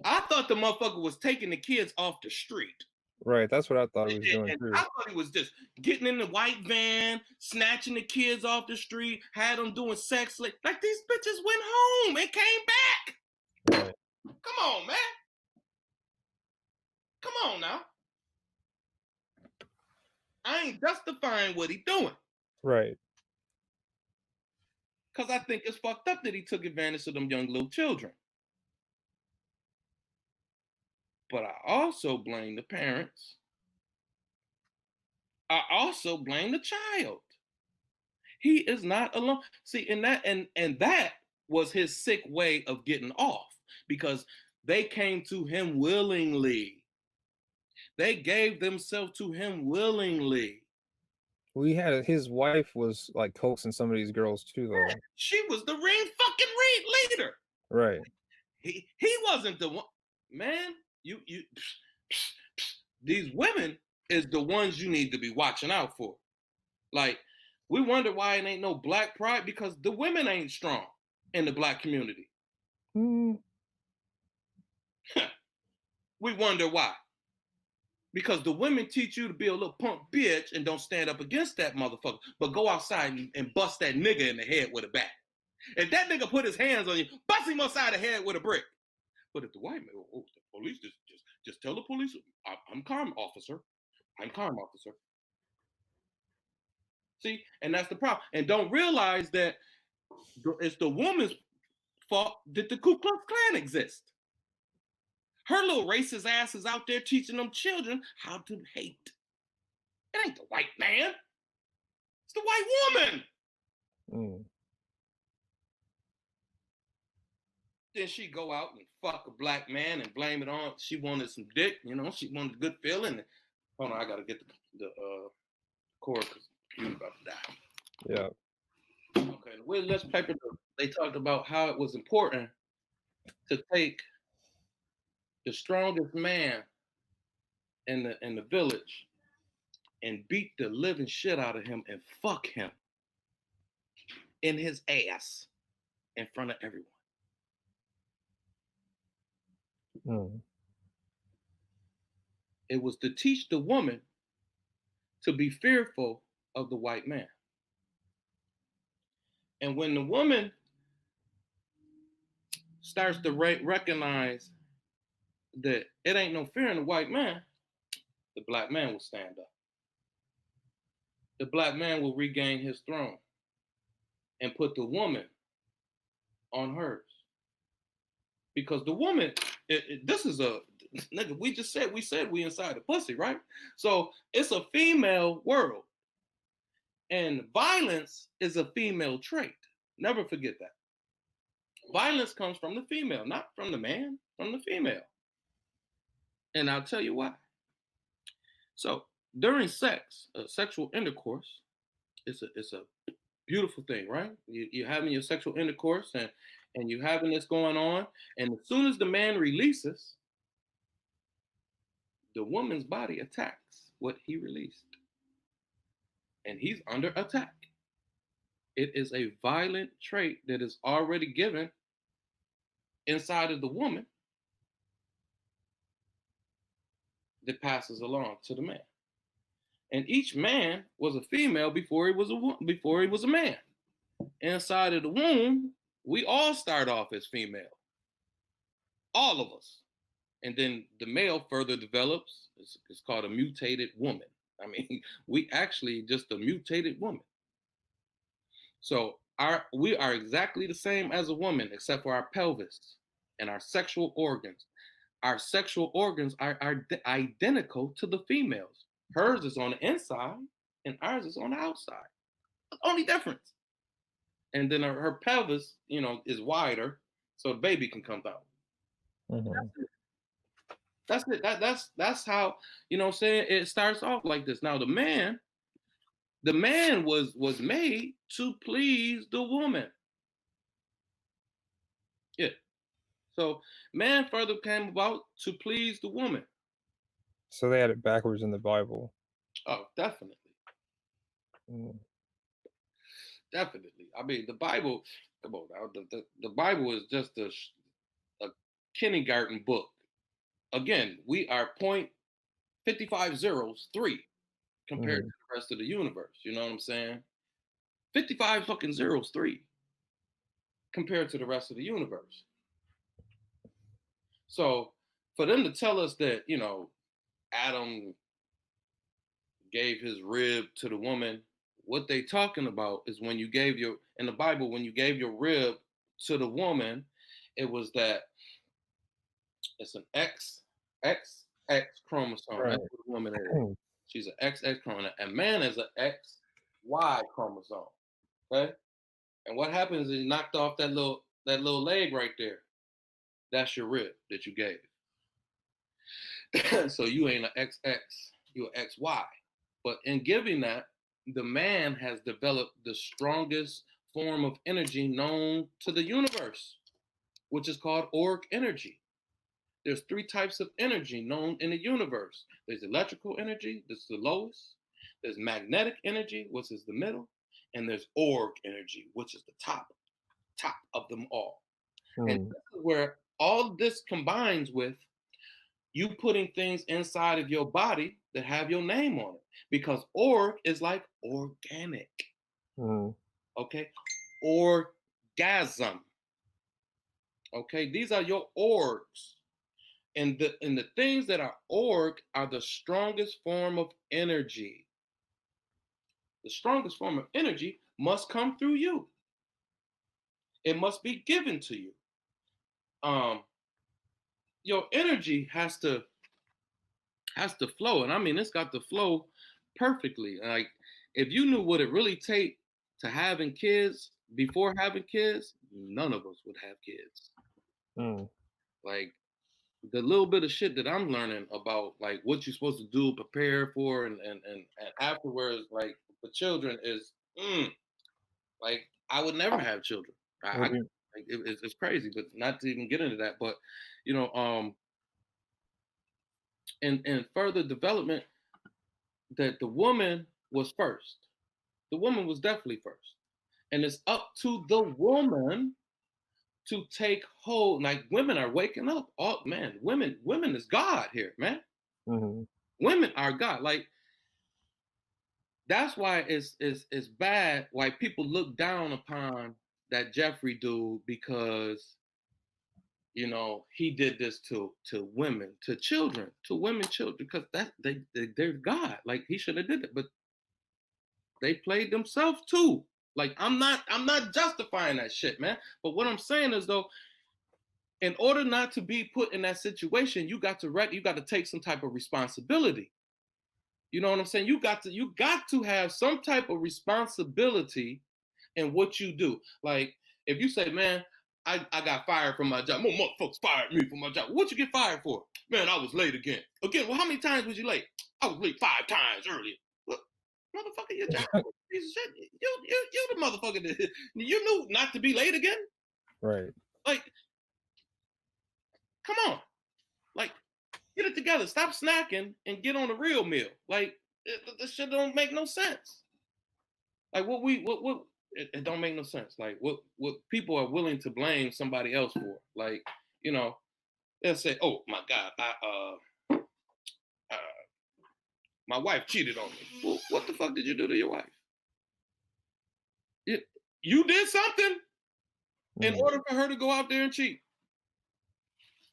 I thought the motherfucker was taking the kids off the street. Right. That's what I thought he was doing And too. I thought he was just getting in the white van, snatching the kids off the street, had them doing sex. Like these bitches went home and came back. Right. Come on, man. Come on now. I ain't justifying what he doing. Right. Because I think it's fucked up that he took advantage of them young little children. But I also blame the parents. I also blame the child. He is not alone. See, and that was his sick way of getting off, because they came to him willingly. They gave themselves to him willingly. We had his wife was like coaxing some of these girls too, though. Yeah, she was the leader. Right. He wasn't the one. Man, you these women is the ones you need to be watching out for. Like, we wonder why it ain't no black pride, because the women ain't strong in the black community. Mm. We wonder why. Because the women teach you to be a little punk bitch and don't stand up against that motherfucker, but go outside and bust that nigga in the head with a bat. If that nigga put his hands on you, bust him upside the head with a brick. But if the white man, the police, just tell the police, I'm calm, officer. I'm calm, officer. See, and that's the problem. And don't realize that it's the woman's fault that the Ku Klux Klan exists. Her little racist ass is out there teaching them children how to hate. It ain't the white man. It's the white woman. Mm. Then she go out and fuck a black man and blame it on. She wanted some dick, you know. She wanted a good feeling. Hold on, I gotta get the cord because he's about to die. Yeah. Okay, the Wizards paper, they talked about how it was important to take the strongest man in the village and beat the living shit out of him and fuck him in his ass in front of everyone. Mm. It was to teach the woman to be fearful of the white man. And when the woman starts to recognize that it ain't no fear in the white man, the black man will stand up. The black man will regain his throne and put the woman on hers. Because the woman, this is a, nigga, we said we inside the pussy, right? So it's a female world. And violence is a female trait. Never forget that. Violence comes from the female, not from the man, from the female. And I'll tell you why. So during sex, sexual intercourse, it's a beautiful thing, right? You're having your sexual intercourse and you're having this going on. And as soon as the man releases, the woman's body attacks what he released. And he's under attack. It is a violent trait that is already given inside of the woman that passes along to the man. and each man was a female before he was a man. Inside of the womb, we all start off as female, all of us, and then the male further develops. It's called a mutated woman. I mean, we actually just a mutated woman. So we are exactly the same as a woman, except for our pelvis and our sexual organs. Our sexual organs are identical to the females. Hers is on the inside, and ours is on the outside. The only difference. And then her pelvis, is wider, so the baby can come out. Mm-hmm. That's it. That's how, what I'm saying, it starts off like this. Now the man was made to please the woman. Yeah. So man further came about to please the woman. So they had it backwards in the Bible. Oh, definitely. Mm. Definitely. I mean, the Bible, come on now, the Bible is just a kindergarten book. Again, we are 0.5503 compared Mm-hmm. to the rest of the universe. You know what I'm saying? 55 fucking zeros, 3 compared to the rest of the universe. So for them to tell us that, Adam gave his rib to the woman, what they talking about is when you gave in the Bible, when you gave your rib to the woman, it was that it's an XX chromosome. Right. That's what the woman is. She's an XX chromosome. And man is an XY chromosome. Okay? And what happens is you knocked off that little leg right there. That's your rib that you gave. So you ain't an XX, you're an XY. But in giving that, the man has developed the strongest form of energy known to the universe, which is called auric energy. There's 3 types of energy known in the universe. There's electrical energy, that's the lowest. There's magnetic energy, which is the middle. And there's auric energy, which is the top of them all. And this is where all this combines with you putting things inside of your body that have your name on it. Because auric is like organic. Okay? Orgasm. Okay? These are your orgs. And the things that are auric are the strongest form of energy. The strongest form of energy must come through you. It must be given to you. Your energy has to flow, and I mean it's got to flow perfectly. Like if you knew what it really takes to having kids before having kids, none of us would have kids. Like the little bit of shit that I'm learning about, like what you're supposed to do, prepare for, and afterwards, like for children is, like I would never have children. It's crazy, but not to even get into that. But in further development, that the woman was first. The woman was definitely first, and it's up to the woman to take hold. Like women are waking up. Oh man, women is God here, man. Women are God. Like that's why it's bad. Why people look down upon that Jeffrey dude because he did this to women, to children, to women, children, because they're God. Like he should have did it, but they played themselves too. Like I'm not justifying that shit, man. But what I'm saying is though, in order not to be put in that situation, you got to take some type of responsibility. You know what I'm saying? You got to have some type of responsibility in what you do. Like if you say, man, I got fired from my job. More motherfuckers fired me from my job. What you get fired for? Man, I was late again. Again, well, how many times was you late? I was late 5 times earlier. What? Motherfucker, your job piece of shit. You the motherfucker that you knew not to be late again. Right. Like, come on. Like, get it together. Stop snacking and get on the real meal. Like, this shit don't make no sense. Like, it don't make no sense. Like, what people are willing to blame somebody else for. Like, they'll say, oh, my God, My wife cheated on me. Well, what the fuck did you do to your wife? You did something in order for her to go out there and cheat,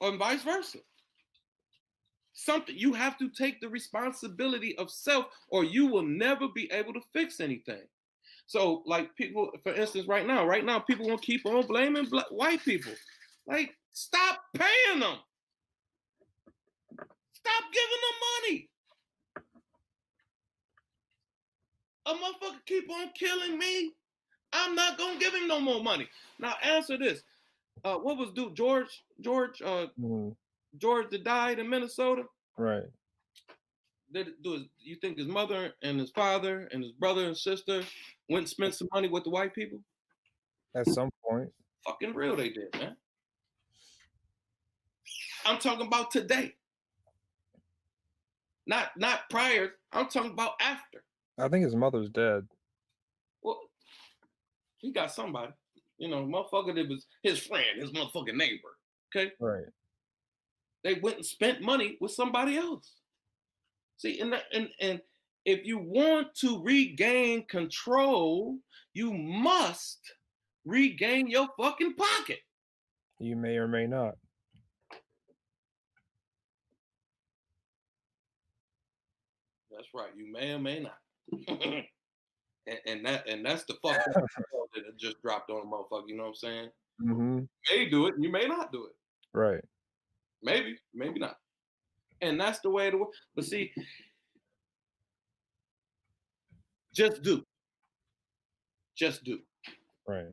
or vice versa. Something you have to take the responsibility of self, or you will never be able to fix anything. So, like people, for instance, right now, people gonna keep on blaming white people. Like, stop paying them. Stop giving them money. A motherfucker keep on killing me. I'm not gonna give him no more money. Now, answer this. What was George that died in Minnesota? Right. You think his mother and his father and his brother and sister went and spent some money with the white people? At some point. Fucking real they did, man. I'm talking about today. Not prior. I'm talking about after. I think his mother's dead. Well, he got somebody. You know, motherfucker that was his friend, his motherfucking neighbor. Okay? Right. They went and spent money with somebody else. See, and if you want to regain control, you must regain your fucking pocket. You may or may not. That's right. You may or may not. and that's the fuck that just dropped on a motherfucker. You know what I'm saying? Mm-hmm. You may do it, and you may not do it. Right. Maybe not. And that's the way to work. But see, just do. Just do. Right.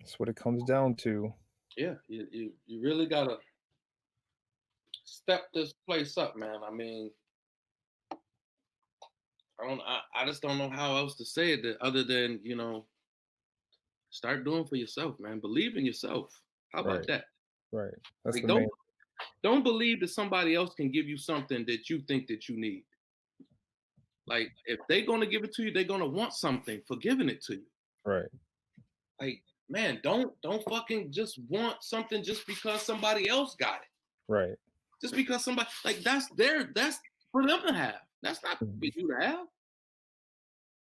That's what it comes down to. Yeah, you really gotta step this place up, man. I mean, I just don't know how else to say it other than, you know, start doing for yourself, man. Believe in yourself. How about that? Right. That's like, the main. Don't believe that somebody else can give you something that you think that you need. Like, if they're gonna give it to you, they're gonna want something for giving it to you. Right. Like, man, don't fucking just want something just because somebody else got it. Right. Just because somebody, like, that's for them to have. That's not for you to have.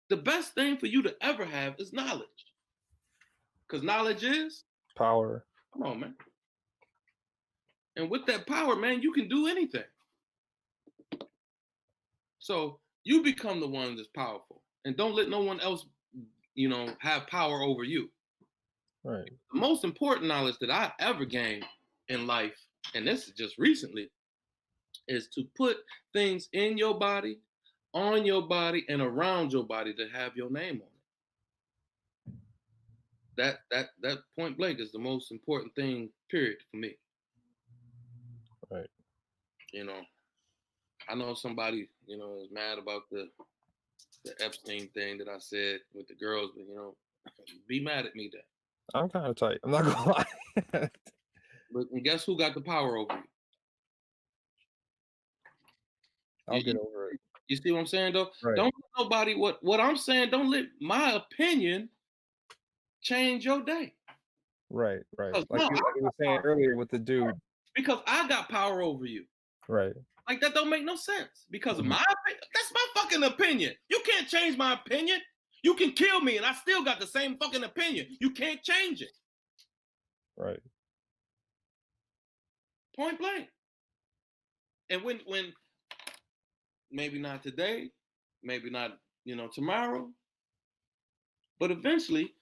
The best thing for you to ever have is knowledge. Because knowledge is power. Come on, man. And with that power, man, you can do anything. So you become the one that's powerful. And don't let no one else, you know, have power over you. Right. The most important knowledge that I ever gained in life, and this is just recently, is to put things in your body, on your body, and around your body that have your name on it. That point blank is the most important thing, period, for me. Right. You know, I know somebody, you know, is mad about the Epstien thing that I said with the girls, but, you know, be mad at me then. I'm kind of tight. I'm not gonna lie. But and guess who got the power over you? I'll get over it. You see what I'm saying, though? Right. Don't let nobody what I'm saying. Don't let my opinion change your day. Right. Like you were saying earlier with the dude. Because I got power over you. Right. Like, that don't make no sense. Because of my opinion. That's my fucking opinion. You can't change my opinion. You can kill me and I still got the same fucking opinion. You can't change it. Right. Point blank. And when maybe not today, maybe not, you know, tomorrow, but eventually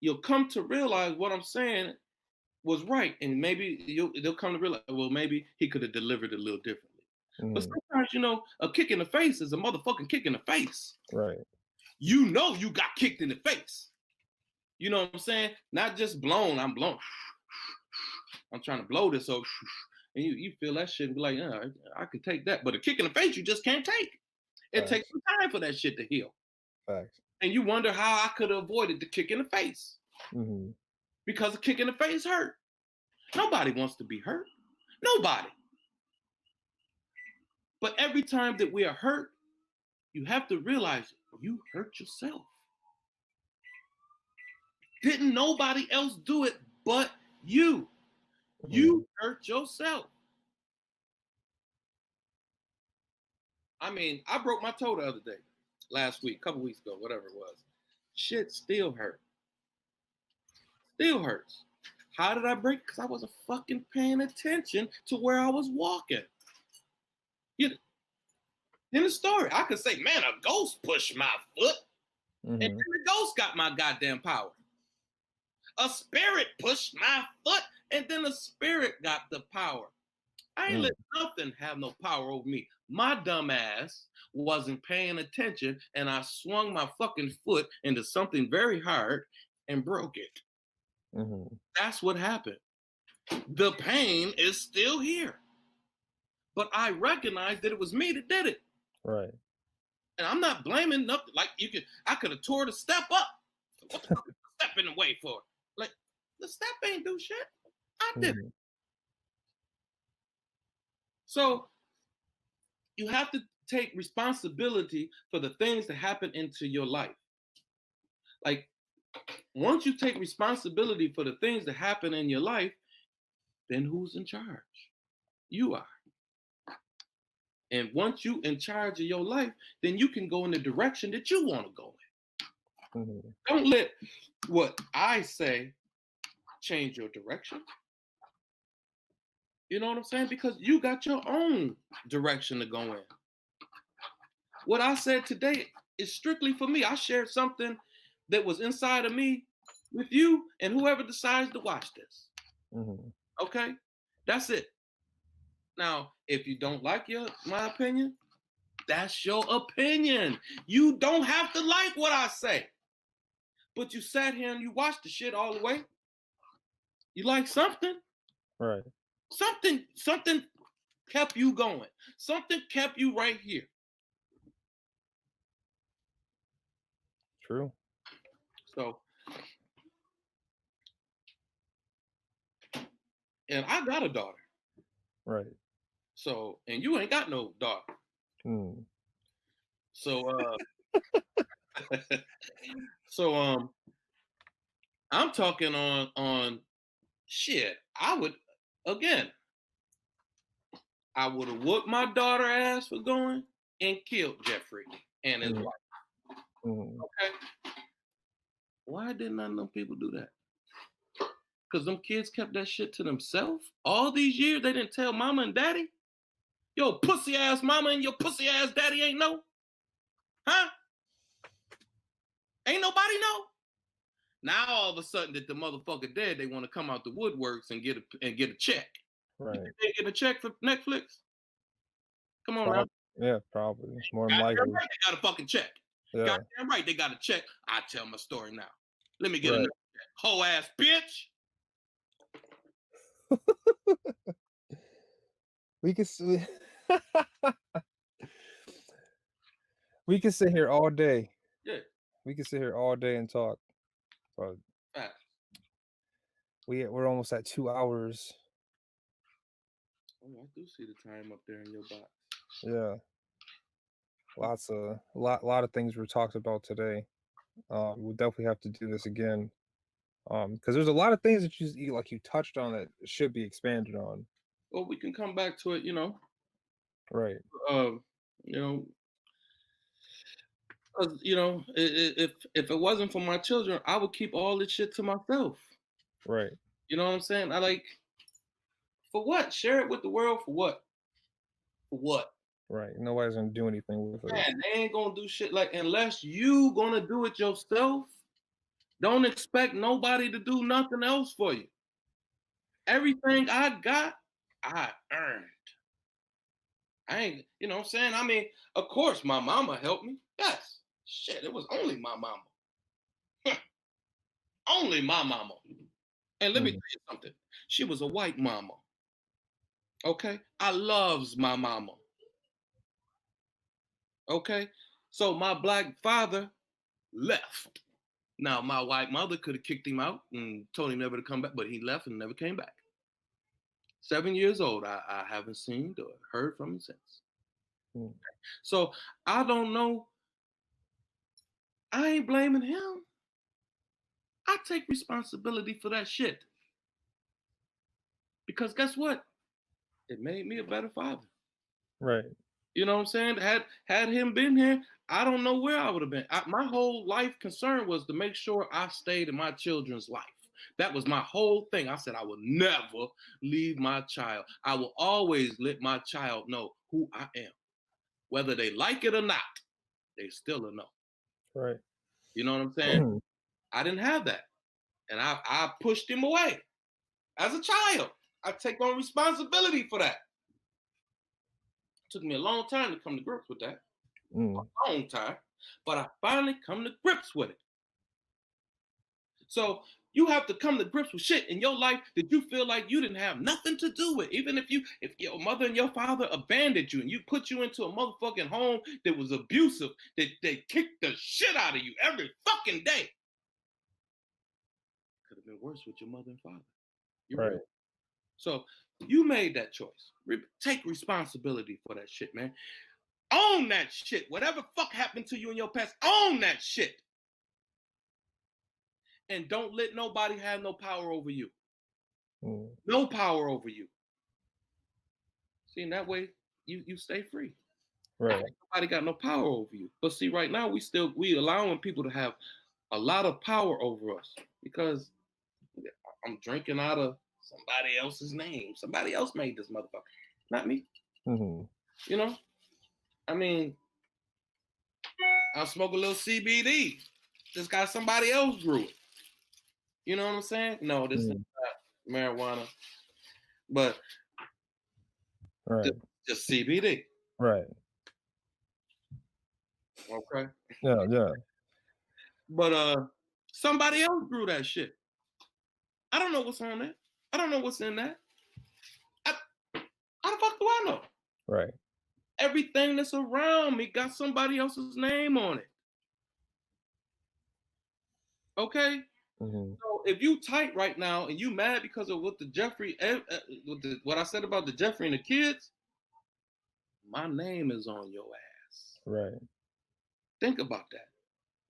you'll come to realize what I'm saying was right. And maybe they'll come to realize, well, maybe he could have delivered it a little differently. But sometimes, you know, a kick in the face is a motherfucking kick in the face. Right. You know you got kicked in the face. You know what I'm saying? Not just blown, I'm blown. I'm trying to blow this over. And you feel that shit and be like, yeah, I can take that. But a kick in the face, you just can't take. It takes some time for that shit to heal. Facts. And you wonder how I could have avoided the kick in the face. Because a kick in the face hurt. Nobody wants to be hurt. Nobody. But every time that we are hurt, you have to realize you hurt yourself. Didn't nobody else do it but you. You hurt yourself. I mean, I broke my toe the other day, last week, a couple weeks ago, whatever it was. Shit still hurt. Still hurts. How did I break it? Because I wasn't fucking paying attention to where I was walking. You, in the story, I could say, man, a ghost pushed my foot. And then the ghost got my goddamn power. A spirit pushed my foot, and then the spirit got the power. I ain't let nothing have no power over me. My dumb ass wasn't paying attention, and I swung my fucking foot into something very hard and broke it. That's what happened. The pain is still here. But I recognize that it was me that did it. Right. And I'm not blaming nothing. Like I could have tore the step up. What the fuck is the step in the way for? Like, the step ain't do shit. I did it. So you have to take responsibility for the things that happen into your life. Like, once you take responsibility for the things that happen in your life, then who's in charge? You are. And once you in charge of your life, then you can go in the direction that you want to go in. Don't let what I say change your direction. You know what I'm saying? Because you got your own direction to go in. What I said today is strictly for me. I shared something that was inside of me with you and whoever decides to watch this. Okay? That's it. Now, if you don't like my opinion, that's your opinion. You don't have to like what I say. But you sat here and you watched the shit all the way. You like something? Right. Something kept you going. Something kept you right here. True. So, and I got a daughter. Right. So, and you ain't got no daughter. So, I'm talking on shit. I would have whooped my daughter ass for going and killed Jeffrey and his wife. Okay. Why didn't none of them people do that? Because them kids kept that shit to themselves. All these years, they didn't tell mama and daddy. Yo, pussy ass mama and your pussy ass daddy ain't know? Huh? Ain't nobody know? Now all of a sudden that the motherfucker dead, they want to come out the woodworks and get a check. Right. They get a check for Netflix? Come on now. Yeah, probably. More than likely. Right, they got a fucking check. Yeah. Goddamn right, they got a check. I tell my story now. Let me get another check. Hoe ass bitch. We can we can sit here all day. Yeah. We can sit here all day and talk. But we're almost at 2 hours. Oh, I do see the time up there in your box. Yeah. A lot of things were talked about today. We'll definitely have to do this again. Because there's a lot of things that you touched on that should be expanded on. Well, we can come back to it, you know. Right. You know, because if it wasn't for my children, I would keep all this shit to myself. Right. You know what I'm saying? For what? Share it with the world for what? For what? Right. Nobody's gonna do anything with it. Man, they ain't gonna do shit unless you gonna do it yourself. Don't expect nobody to do nothing else for you. Everything I got, I earned. I ain't, you know what I'm saying? I mean, of course, my mama helped me. Yes. Shit, it was only my mama. Only my mama. And let me tell you something. She was a white mama. Okay? I loves my mama. Okay? So my black father left. Now, my white mother could have kicked him out and told him never to come back, but he left and never came back. 7 years old, I haven't seen or heard from him since. So I don't know. I ain't blaming him. I take responsibility for that shit. Because guess what? It made me a better father. Right. You know what I'm saying? Had him been here, I don't know where I would have been. My whole life concern was to make sure I stayed in my children's life. That was my whole thing. I said I will never leave my child. I will always let my child know who I am. Whether they like it or not, they still a no. Right. You know what I'm saying? I didn't have that. And I pushed him away as a child. I take on responsibility for that. It took me a long time to come to grips with that. Mm. A long time. But I finally come to grips with it. So you have to come to grips with shit in your life that you feel like you didn't have nothing to do with. Even if your mother and your father abandoned you and you put you into a motherfucking home that was abusive, that they kicked the shit out of you every fucking day. Could have been worse with your mother and father. Right. So you made that choice. Take responsibility for that shit, man. Own that shit. Whatever fuck happened to you in your past, own that shit. And don't let nobody have no power over you. No power over you. See, in that way, you stay free. Right. Nobody got no power over you. But see, right now we allowing people to have a lot of power over us because I'm drinking out of somebody else's name. Somebody else made this motherfucker, not me. Mm-hmm. You know, I mean, I'll smoke a little CBD. Just got somebody else grew it. You know what I'm saying? No, this is not marijuana, but right. just CBD. Right. Okay. Yeah. Yeah. But somebody else grew that shit. I don't know what's on that. I don't know what's in that. How the fuck do I know? Right. Everything that's around me got somebody else's name on it. Okay? Mm-hmm. So if you tight right now and you mad because of what what I said about the Jeffrey and the kids, my name is on your ass. Right. Think about that.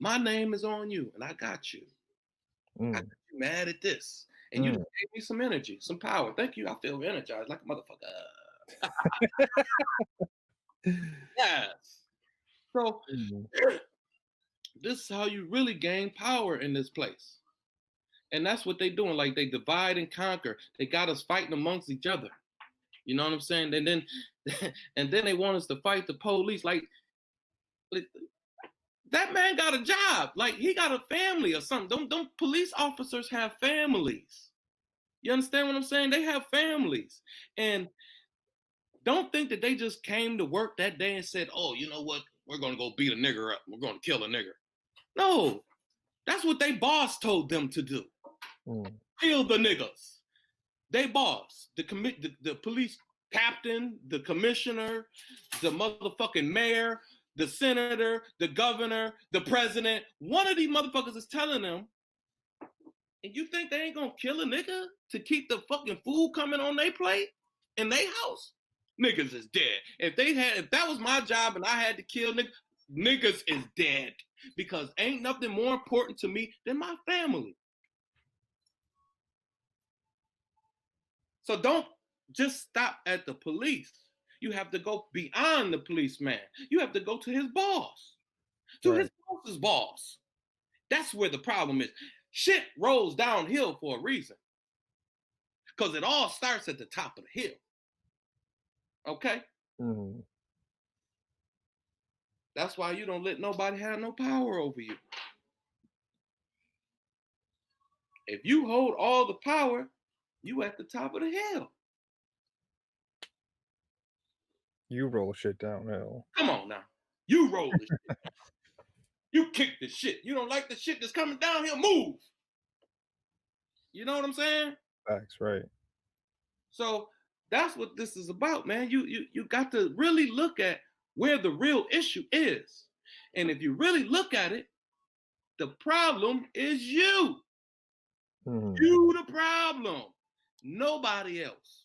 My name is on you and I got you. I got you mad at this. And you just gave me some energy, some power. Thank you. I feel energized like a motherfucker. Yes. So this is how you really gain power in this place. And that's what they're doing. Like they divide and conquer. They got us fighting amongst each other. You know what I'm saying? And then and then they want us to fight the police. Like that man got a job. Like he got a family or something. Don't police officers have families? You understand what I'm saying? They have families. And don't think that they just came to work that day and said, oh, you know what? We're going to go beat a nigger up. We're going to kill a nigger. No, that's what they boss told them to do. Kill the niggas. They boss, the police captain, the commissioner, the motherfucking mayor, the senator, the governor, the president. One of these motherfuckers is telling them, and you think they ain't gonna kill a nigga to keep the fucking food coming on their plate in their house? Niggas is dead. If that was my job and I had to kill niggas is dead. Because ain't nothing more important to me than my family. So don't just stop at the police. You have to go beyond the policeman. You have to go to his boss, to his boss's boss. That's where the problem is. Shit rolls downhill for a reason. Because it all starts at the top of the hill. Okay? That's why you don't let nobody have no power over you. If you hold all the power, you at the top of the hill. You roll shit downhill. Come on now. You roll the shit down. You kick the shit. You don't like the shit that's coming downhill, move. You know what I'm saying? Facts, right. So that's what this is about, man. You got to really look at where the real issue is. And if you really look at it, the problem is you. You the problem. Nobody else.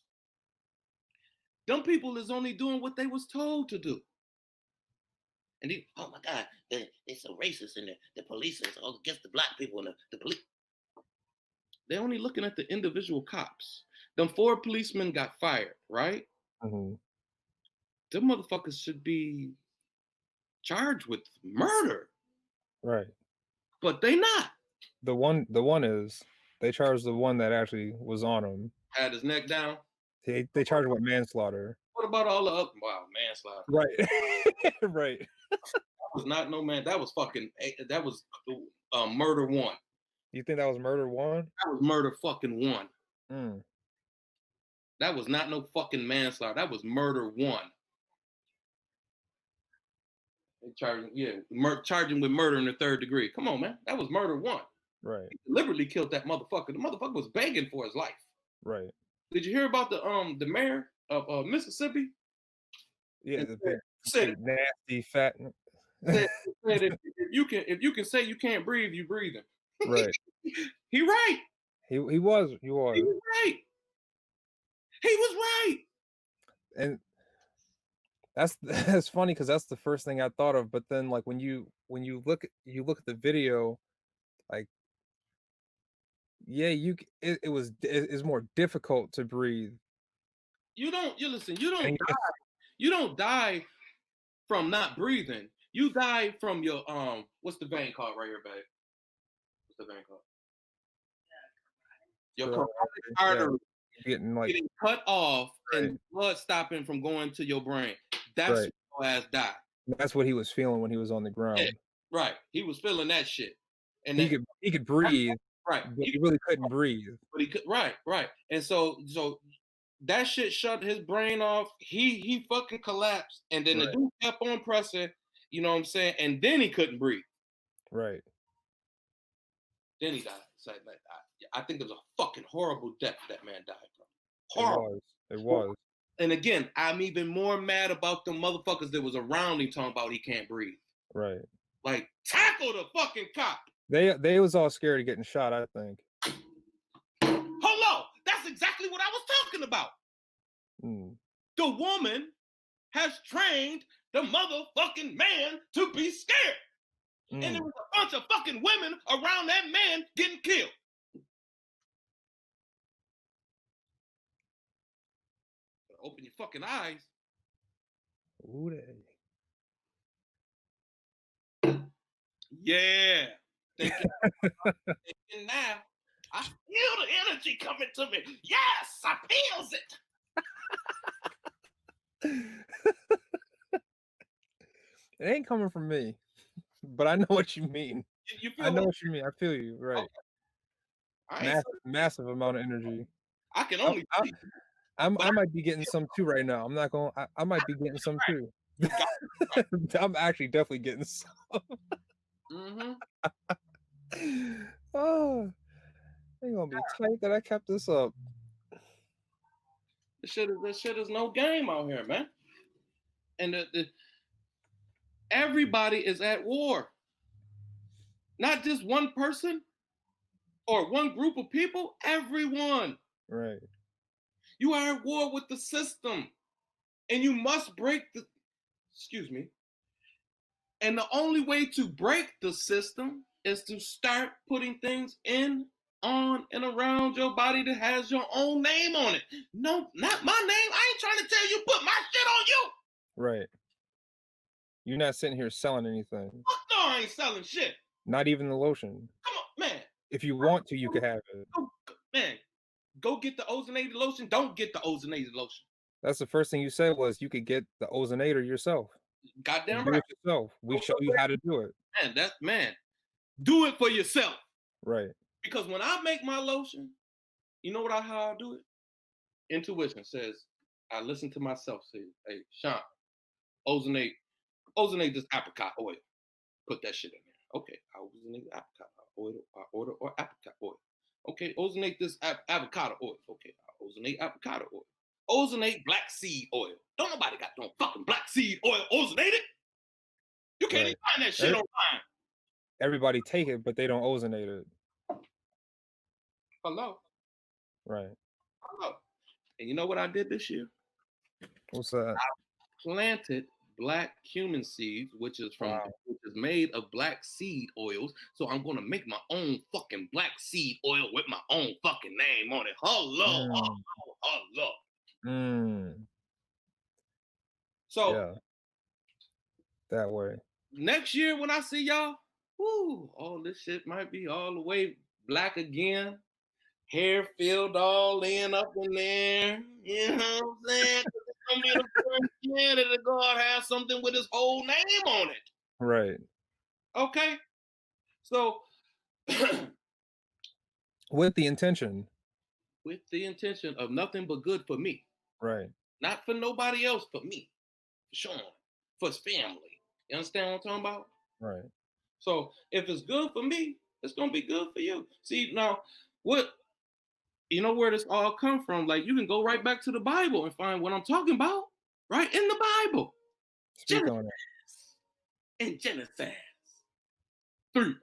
Them people is only doing what they was told to do. And oh my God, they're so racist and the police is all against the black people and the police. They're only looking at the individual cops. Them 4 policemen got fired, right? them motherfuckers should be charged with murder, Right. but they not. The one is they charged the one that actually was on him. Had his neck down. They charged him with manslaughter. What about all the other manslaughter? Right. Right. That was not no man. That was fucking. That was murder one. You think that was murder one? That was murder fucking one. Mm. That was not no fucking manslaughter. That was murder one. They charging with murder in the third degree. Come on, man. That was murder one. Right. He deliberately killed that motherfucker. The motherfucker was begging for his life. Right. Did you hear about the mayor of Mississippi? Yeah, the Said, big nasty fat. said if you can say you can't breathe, you breathing. Right. He right. He was. He was right. He was right. And that's funny because that's the first thing I thought of. But then, like when you look at the video, like yeah, it's more difficult to breathe. You don't die from not breathing. You die from your what's the vein called right here, babe? What's the vein called? Your carotid artery getting cut off and blood stopping from going to your brain. That's when your ass died. That's what he was feeling when he was on the ground. Yeah, right. He was feeling that shit. And he could breathe. Right. But he really couldn't breathe. But he could right. And so that shit shut his brain off. He fucking collapsed. And then the dude kept on pressing, you know what I'm saying? And then he couldn't breathe. Right. Then he died. So I think it was a fucking horrible death that man died from. Horrible. It was. And again, I'm even more mad about the motherfuckers that was around him talking about he can't breathe. Right. Like, tackle the fucking cop. They was all scared of getting shot, I think. Hello, that's exactly what I was talking about. The woman has trained the motherfucking man to be scared. And there was a bunch of fucking women around that man getting killed. Open your fucking eyes. Ooh, yeah. And now I feel the energy coming to me. Yes, I feels it. It ain't coming from me, but I know what you mean. You feel I know what you mean. I feel you. Right. Okay. Massive amount of energy. I can only. I might be getting some too right now. I'm not going. I might be getting some too. I'm actually definitely getting some. Oh, they're gonna be tight that I kept this up. This shit is no game out here, man. And everybody is at war. Not just one person or one group of people. Everyone. Right. You are at war with the system, and you must break the. Excuse me. And the only way to break the system is to start putting things in, on, and around your body that has your own name on it. No, not my name. I ain't trying to tell you put my shit on you. Right. You're not sitting here selling anything. Fuck no, I ain't selling shit. Not even the lotion. Come on, man. If you want to, you can have it. Man, go get the ozonated lotion. Don't get the ozonated lotion. That's the first thing you said was you could get the ozonator yourself. Goddamn right. right. Do it yourself. We show you how to do it. Man, do it for yourself. Right. Because when I make my lotion, you know how I do it? Intuition says, I listen to myself say, hey, Sean, ozonate this apricot oil. Put that shit in there. Okay, I ozonate apricot oil or apricot oil. Okay, ozonate this avocado oil. Okay, I ozonate avocado oil. Ozonate black seed oil. Don't nobody got no fucking black seed oil ozonated. You can't even find that shit online. Everybody take it, but they don't ozonate it. Hello. Right. Hello. And you know what I did this year? What's that? I planted black cumin seeds, which is made of black seed oils. So I'm gonna make my own fucking black seed oil with my own fucking name on it. Hello. So So Yeah. That way. next year when I see y'all, whoo, all this shit might be all the way black again. Hair filled all in up in there. You know what I'm saying? 'Cause it's gonna be the first year that the God has something with his whole name on it. Right. Okay? So With the intention. with the intention of nothing but good for me. Right. Not for nobody else, for me, for Sean, for his family. You understand what I'm talking about? Right. So if it's good for me, it's gonna be good for you. See now, what you know where this all come from? Like you can go right back to the Bible and find what I'm talking about, right in the Bible. Speak Genesis. on it. In Genesis 3,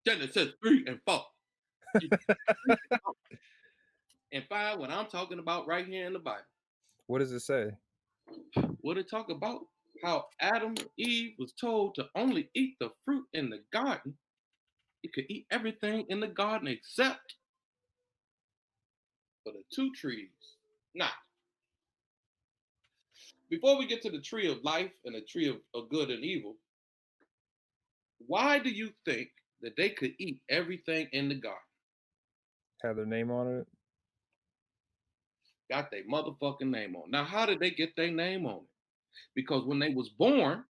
Genesis 3 and 4. And find what I'm talking about right here in the Bible. What does it say? What it talk about? How Adam and Eve was told to only eat the fruit in the garden. You could eat everything in the garden except for the two trees. Now, before we get to the tree of life and the tree of good and evil, why do you think that they could eat everything in the garden? Have their name on it? Got their motherfucking name on. Now, how did they get their name on it? Because when they was born,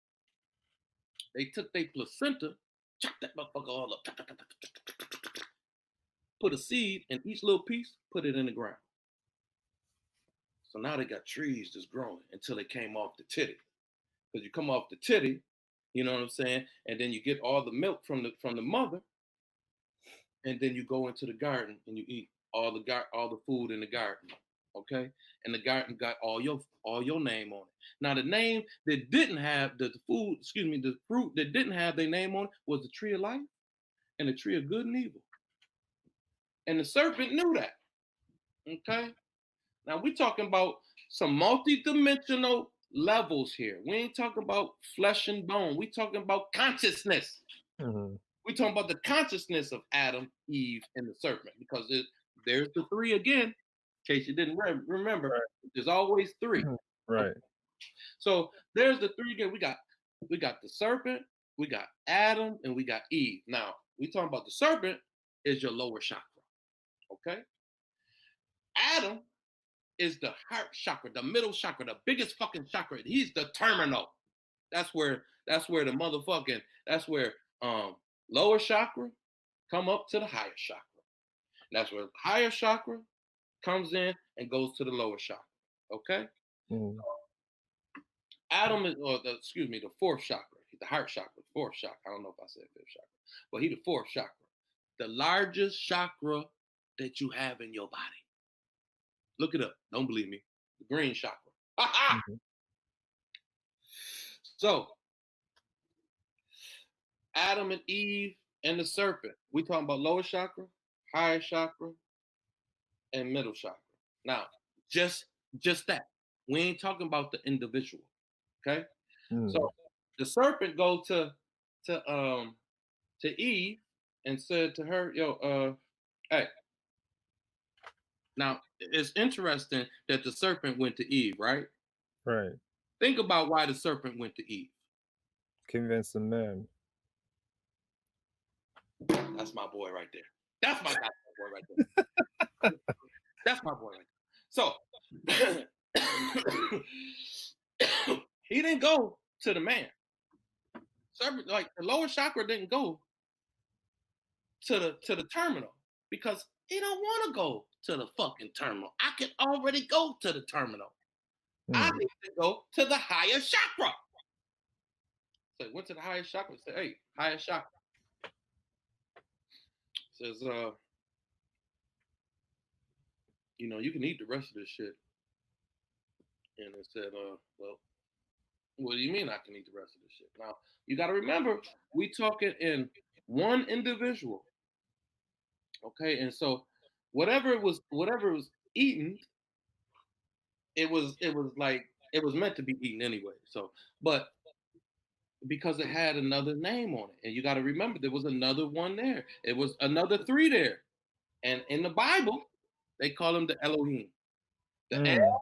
they took their placenta, chopped that motherfucker all up, put a seed in each little piece, put it in the ground. So now they got trees just growing until they came off the titty. Because you come off the titty, you know what I'm saying, and then you get all the milk from the mother, and then you go into the garden and you eat all the food in the garden. Okay, and the garden got all your name on it. Now the name that didn't have the food, excuse me, the fruit that didn't have their name on it was the tree of life and the tree of good and evil. And the serpent knew that. Okay, now we're talking about some multi-dimensional levels here. We ain't talking about flesh and bone. We talking about consciousness. Mhm. We talking about the consciousness of Adam, Eve, and the serpent, because there's the three again. In case you didn't remember, Right. there's always three. Mhm. Okay. Right. So there's the three again. We got the serpent, we got Adam, and we got Eve. Now we talking about the serpent is your lower chakra. Okay, Adam is the heart chakra, the middle chakra, the biggest fucking chakra. He's the terminal. That's where the motherfucking that's where lower chakra come up to the higher chakra. And that's where the higher chakra comes in and goes to the lower chakra. Okay? Mhm. Adam is the fourth chakra. The heart chakra, fourth chakra. I don't know if I said fifth chakra, but he the fourth chakra. The largest chakra that you have in your body. Look it up. Don't believe me. The green chakra. Mhm. So Adam and Eve and the serpent. We talking about lower chakra, higher chakra, and middle chakra. Now, just that. We ain't talking about the individual. Okay. Mhm. So the serpent go to Eve and said to her, "Yo, hey." Now it's interesting that the serpent went to Eve, right? Right. Think about why the serpent went to Eve. Convince the men. That's my boy right there. That's my boy right there. That's my boy right there. So he didn't go to the man. Serpent, like the lower chakra didn't go to the terminal because he don't want to go to the fucking terminal. I can already go to the terminal. I Mhm. need to go to the higher chakra. So he went to the higher chakra and said, "Hey, higher chakra." Says, you can eat the rest of this shit. And it said, well, what do you mean I can eat the rest of this shit? Now, you got to remember, we talking in one individual. Okay. And so whatever it was eaten, it was meant to be eaten anyway. So, but because it had another name on it. And you got to remember, there was another one there. It was another three there. And in the Bible, they call them the Elohim. The Mm.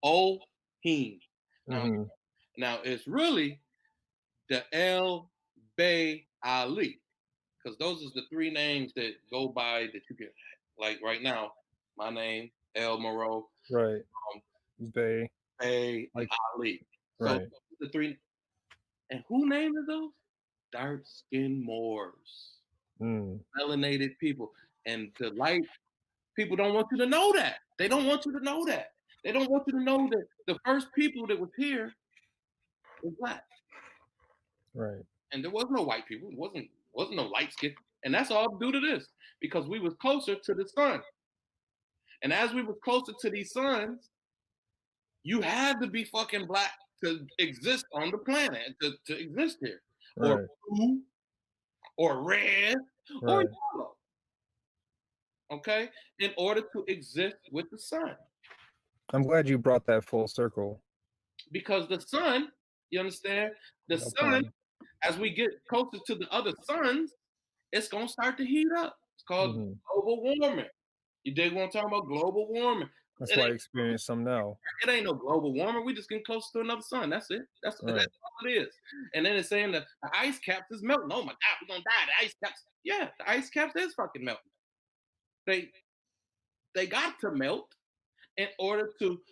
Elohim. Now, Mhm. now it's really the El Bay Ali, because those are the three names that go by that you can, like right now, my name, El Mereau, Right. um, Bay. Bay, and Like Ali. So right. the three, and who named those? Dark skinned Moors, Mm. melanated people. And the light people don't want you to know that. They don't want you to know that. They don't want you to know that the first people that was here was black. Right. And there was no white people. It wasn't no light skin. And that's all due to this. Because we was closer to the sun. And as we was closer to these suns, you had to be fucking black to exist on the planet, to exist here. Or Right. blue, or red, or Right. yellow. Okay? In order to exist with the sun. I'm glad you brought that full circle. Because the sun, you understand? The No sun, problem. as we get closer to the other suns, it's gonna start to heat up. It's called Mhm. global warming. You dig what I'm talking about? Global warming. That's It why I ain't, experienced some now. it ain't no global warming. We just getting close to another sun. That's it. That's Right. all it is. And then it's saying that the ice caps is melting. Oh my God, we're gonna die. The ice caps. Yeah, the ice caps is fucking melting. They they got to melt in order to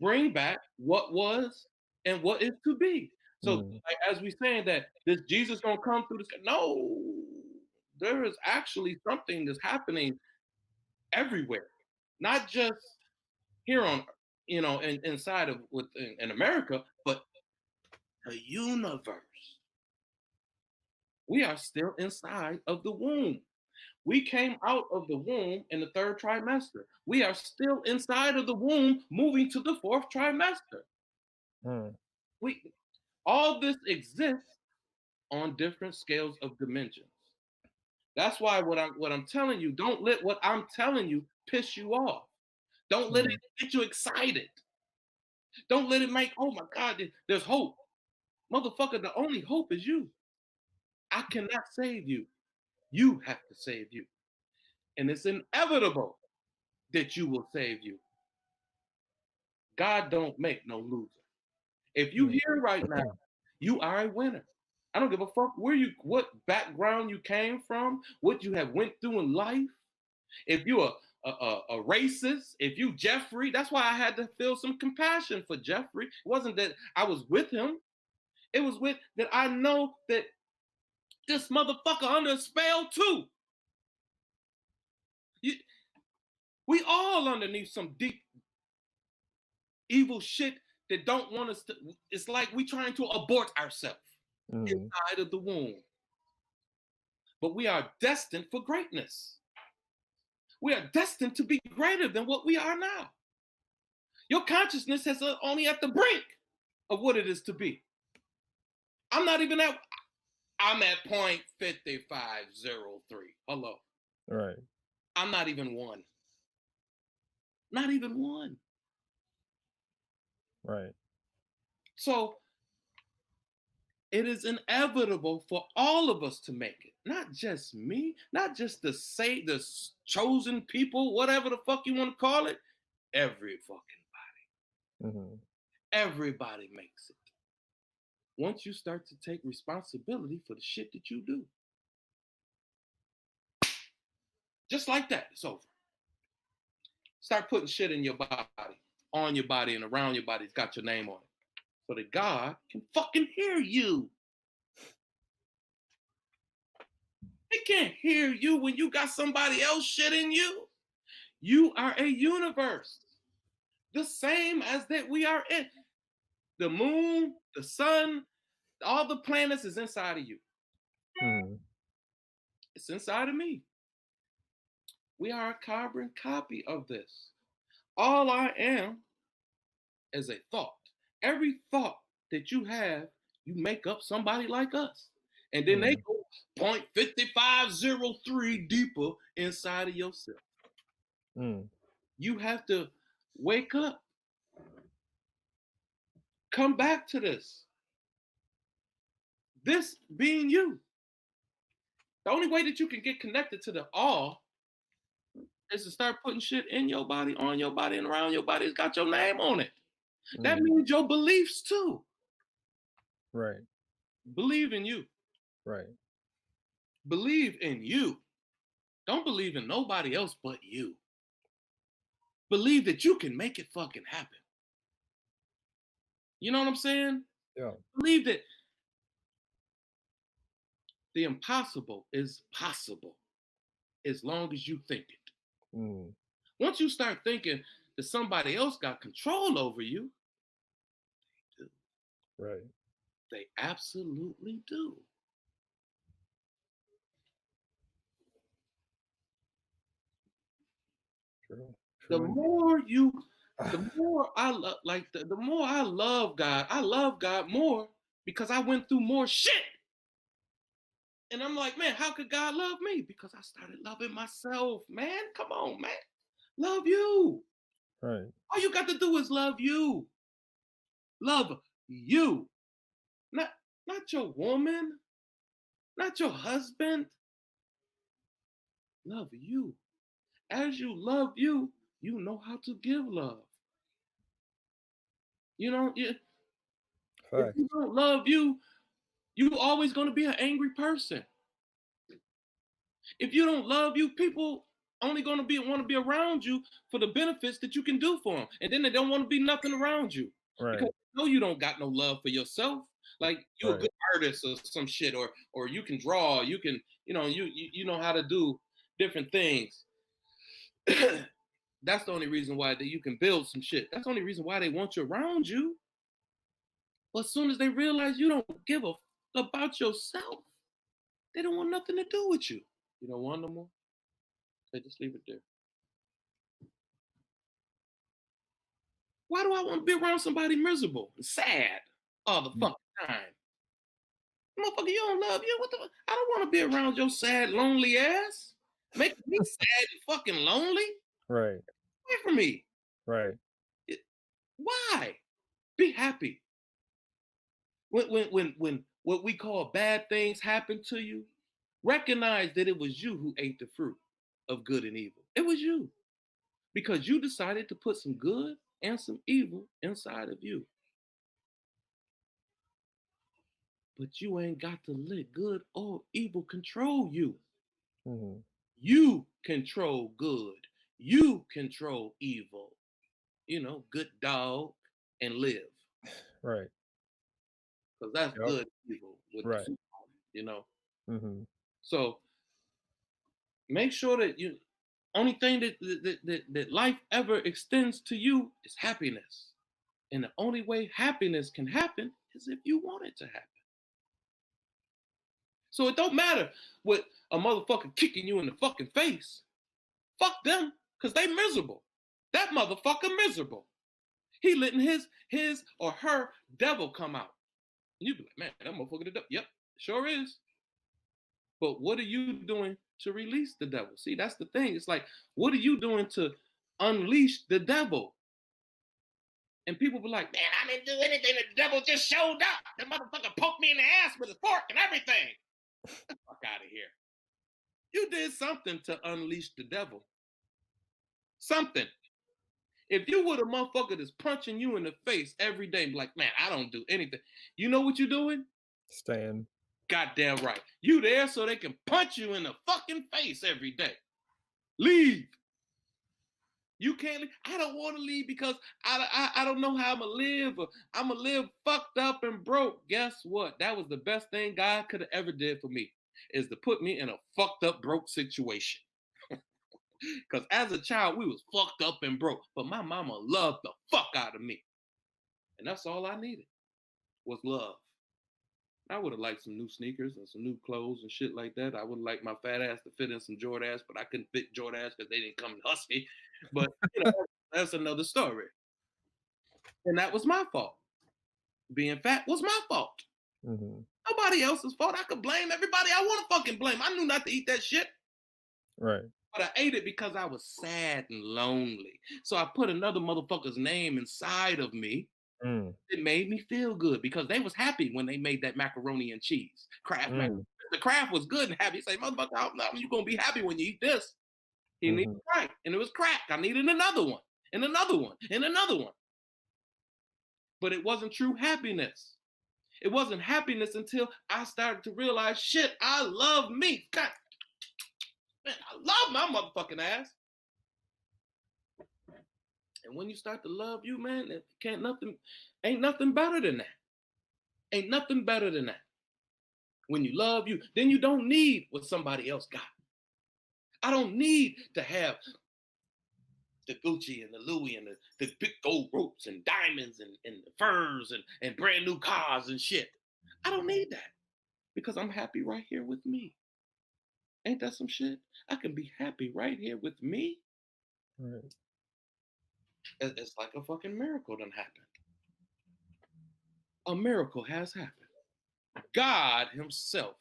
bring back what was and what is to be. So, Mm. like, as we saying that this Jesus gonna come through the sky, no, there is actually something that's happening everywhere, not just here on, inside of in America, but the universe. We are still inside of the womb. We came out of the womb in the third trimester. We are still inside of the womb, moving to the fourth trimester. Mm. We all this exists on different scales of dimensions. That's why what I'm telling you, don't let what I'm telling you piss you off. Don't let it Mm. get you excited. Don't let it make, oh my God, there's hope. Motherfucker, the only hope is you. I cannot save you. You have to save you. And it's inevitable that you will save you. God don't make no loser. If you Mm. here right now, you are a winner. I don't give a fuck what background you came from, what you have went through in life. If you are a racist, if you Jeffrey, that's why I had to feel some compassion for Jeffrey. It wasn't that I was with him. It was with that I know that this motherfucker under a spell too. You, we all underneath some deep evil shit that don't want us to. It's like we trying to abort ourselves Mm. inside of the womb. But we are destined for greatness. We are destined to be greater than what we are now. Your consciousness is only at the brink of what it is to be. I'm not even at, I'm at 0.5503. Hello. Right. I'm not even one. Not even one. Right. So it is inevitable for all of us to make it. Not just me, not just the chosen people, whatever the fuck you want to call it. Every fucking Mhm. everybody makes it. Once you start to take responsibility for the shit that you do. Just like that, it's over. Start putting shit in your body, on your body, and around your body. It's got your name on it. So that God can fucking hear you. He can't hear you when you got somebody else shit in you. You are a universe. The same as that we are in. The moon, the sun, all the planets is inside of you. Mhm. It's inside of me. We are a carbon copy of this. All I am is a thought. Every thought that you have, you make up somebody like us. And then they Mm. go 0.5503 deeper inside of yourself. Mm. You have to wake up. Come back to this. This being you. The only way that you can get connected to the all is to start putting shit in your body, on your body, and around your body. It's got your name on it. That Mm. means your beliefs too. Right. Believe in you. Right. Believe in you. Don't believe in nobody else but you. Believe that you can make it fucking happen. You know what I'm saying? Yeah. Believe that the impossible is possible as long as you think it. Mm. Once you start thinking that somebody else got control over you, Right. they absolutely do. True. The True indeed. more you, the more I love, like the more I love God. I love God more because I went through more shit. And I'm like, man, how could God love me? Because I started loving myself, man. Come on, man. Love you. Right. All you got to do is love you. Love you. Not not your woman, not your husband. Love you. As you love you, you know how to give love. You know, if Facts. you don't love you, you always going to be an angry person. If you don't love you, people only going to be want to be around you for the benefits that you can do for them, and then they don't want to be nothing around you because Right. they know you don't got no love for yourself. Like you a Right. good artist or some shit, or you can draw, you can, you know how to do different things. That's the only reason why that you can build some shit. That's the only reason why they want you around you. But as soon as they realize you don't give a about yourself, they don't want nothing to do with you. You don't want no more? Okay, just leave it there. Why do I want to be around somebody miserable and sad all the Mm. fucking time? Motherfucker, you don't love you. What the? I don't want to be around your sad, lonely ass. Make me sad and fucking lonely. Right. Away from me. Right. Why? Be happy. When what we call bad things happen to you, recognize that it was you who ate the fruit of good and evil. It was you because you decided to put some good and some evil inside of you. But you ain't got to let good or evil control you. Mhm. You control good. You control evil. Good dog and live. Right. Because that's Yep. good evil with the Right. food you know. Mhm. So make sure that you only thing that life ever extends to you is happiness. And the only way happiness can happen is if you want it to happen. So it don't matter what a motherfucker kicking you in the fucking face. Fuck them, because they miserable. That motherfucker miserable. He letting his or her devil come out. And you be like, man, that motherfucker the devil. Yep, sure is. But what are you doing to release the devil? See, that's the thing. It's like, what are you doing to unleash the devil? And people be like, man, I didn't do anything. The devil just showed up. The motherfucker poked me in the ass with a fork and everything. Get the fuck out of here. You did something to unleash the devil. Something. If you were a motherfucker that's punching you in the face every day, be like, man, I don't do anything. You know what you're doing? Stand. Goddamn right. You there so they can punch you in the fucking face every day. Leave. You can't leave. I don't want to leave because I don't know how I'm going to live. Or I'm going to live fucked up and broke. Guess what? That was the best thing God could have ever did for me, is to put me in a fucked up broke situation. Because as a child, we was fucked up and broke. But my mama loved the fuck out of me. And that's all I needed was love. I would have liked some new sneakers and some new clothes and shit like that. I would have liked my fat ass to fit in some Jordans, but I couldn't fit Jordans because they didn't come in husky. But that's another story. And that was my fault. Being fat was my fault. Mhm. Nobody else's fault. I could blame everybody I want to fucking blame. I knew not to eat that shit. Right. But I ate it because I was sad and lonely. So I put another motherfucker's name inside of me. Mm. It made me feel good because they was happy when they made that macaroni and cheese. Kraft macaroni. Mm. The Kraft was good and happy. You say, motherfucker, how you gonna be happy when you eat this? He needed Mhm. crack, and it was crack. I needed another one, and another one, and another one. but it wasn't true happiness. It wasn't happiness until I started to realize, shit, I love me. God, man, I love my motherfucking ass. And when you start to love you, man, ain't nothing better than that. Ain't nothing better than that. When you love you, then you don't need what somebody else got. I don't need to have the Gucci and the Louis and the big gold ropes and diamonds and the furs and brand new cars and shit. I don't need that because I'm happy right here with me. Ain't that some shit? I can be happy right here with me. Right. It's like a fucking miracle done happened. A miracle has happened. God himself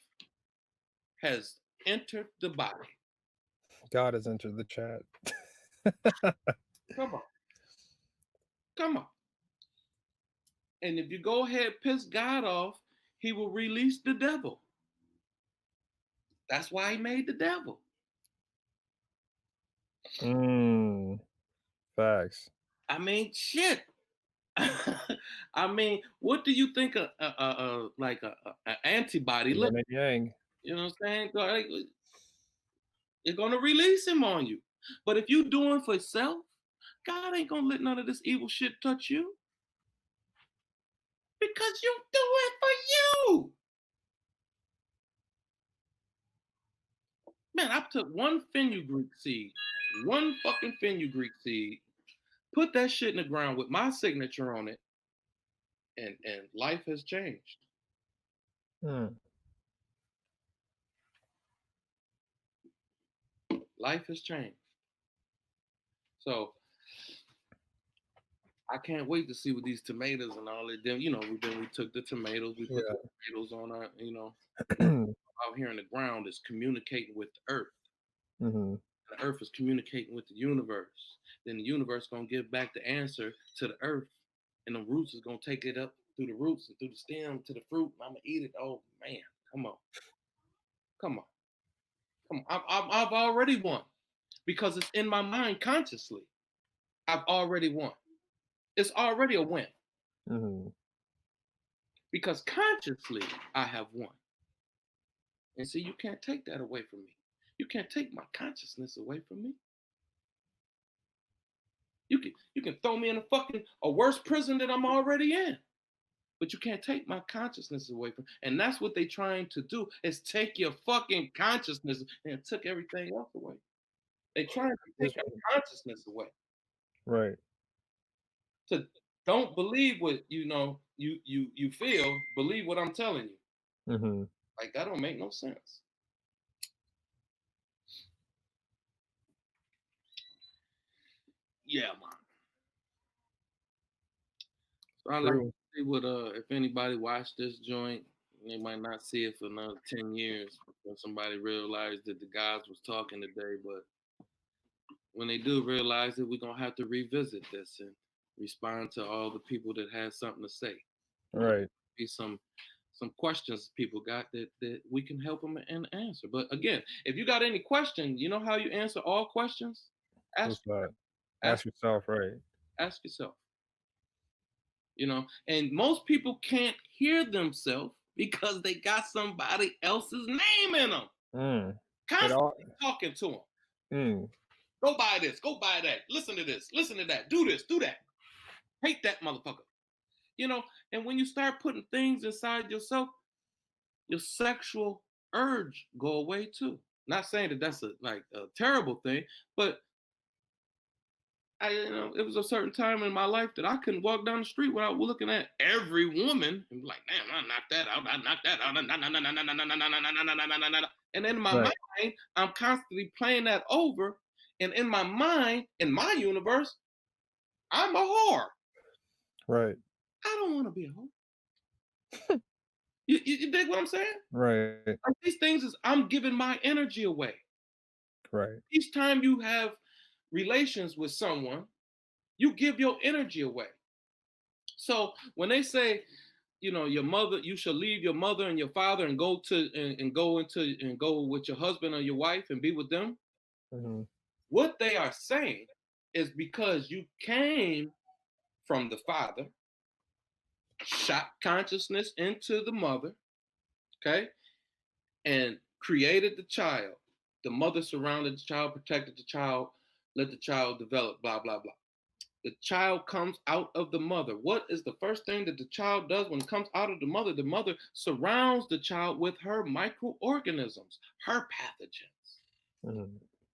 has entered the body. God has entered the chat. Come on. Come on. And if you go ahead and piss God off, he will release the devil. That's why he made the devil. Facts. I mean, shit. I mean, what do you think like a antibody? Yin and yang. You know what I'm saying? You're gonna release him on you. But if you doing for self, God ain't gonna let none of this evil shit touch you. Because you do it for you. Man, I took one fenugreek seed, one fucking fenugreek seed, put that shit in the ground with my signature on it, and life has changed. Life has changed. So I can't wait to see what these tomatoes and all that. Then we took the tomatoes, we put the tomatoes on our, out here in the ground is communicating with the earth. The earth is communicating with the universe. Then the universe gonna give back the answer to the earth, and the roots is gonna take it up through the roots and through the stem to the fruit. And I'm gonna eat it. Oh man, come on. I've already won because it's in my mind consciously. I've already won. It's already a win. Because consciously I have won. And see, you can't take that away from me. You can't take my consciousness away from me. You can throw me in a worse prison than I'm already in. But you can't take my consciousness away from me. And that's what they're trying to do, is take your fucking consciousness and took everything else away. They're trying to take your consciousness away. Right. So don't believe what you feel, believe what I'm telling you. Like, that don't make no sense. Yeah, man. So I like to see what if anybody watched this joint, they might not see it for another 10 years when somebody realized that the guys was talking today, but when they do realize it, we're gonna have to revisit this and respond to all the people that had something to say. Right. Be some questions people got that we can help them and answer. But again, if you got any question, you know how you answer all questions? Ask yourself, right? Ask yourself. And most people can't hear themselves because they got somebody else's name in them. Constantly talking to them. Go buy this, go buy that, listen to this, listen to that, do this, do that. Hate that motherfucker. And when you start putting things inside yourself, your sexual urge go away too. Not saying that that's a terrible thing, but it was a certain time in my life that I couldn't walk down the street without looking at every woman and be like, damn, I knocked that out, I knocked that out. And in my mind, I'm constantly playing that over. And in my mind, in my universe, I'm a whore. Right. I don't want to be a whore. You dig what I'm saying? Right. Like, these things is I'm giving my energy away. Right. Each time you have relations with someone, you give your energy away. So when they say, your mother, you shall leave your mother and your father and go with your husband or your wife and be with them. What they are saying is because you came from the father shot consciousness into the mother, okay, and created the child. The mother surrounded the child, protected the child, let the child develop, blah, blah, blah. The child comes out of the mother. What is the first thing that the child does when it comes out of the mother? The mother surrounds the child with her microorganisms, her pathogens. Mm.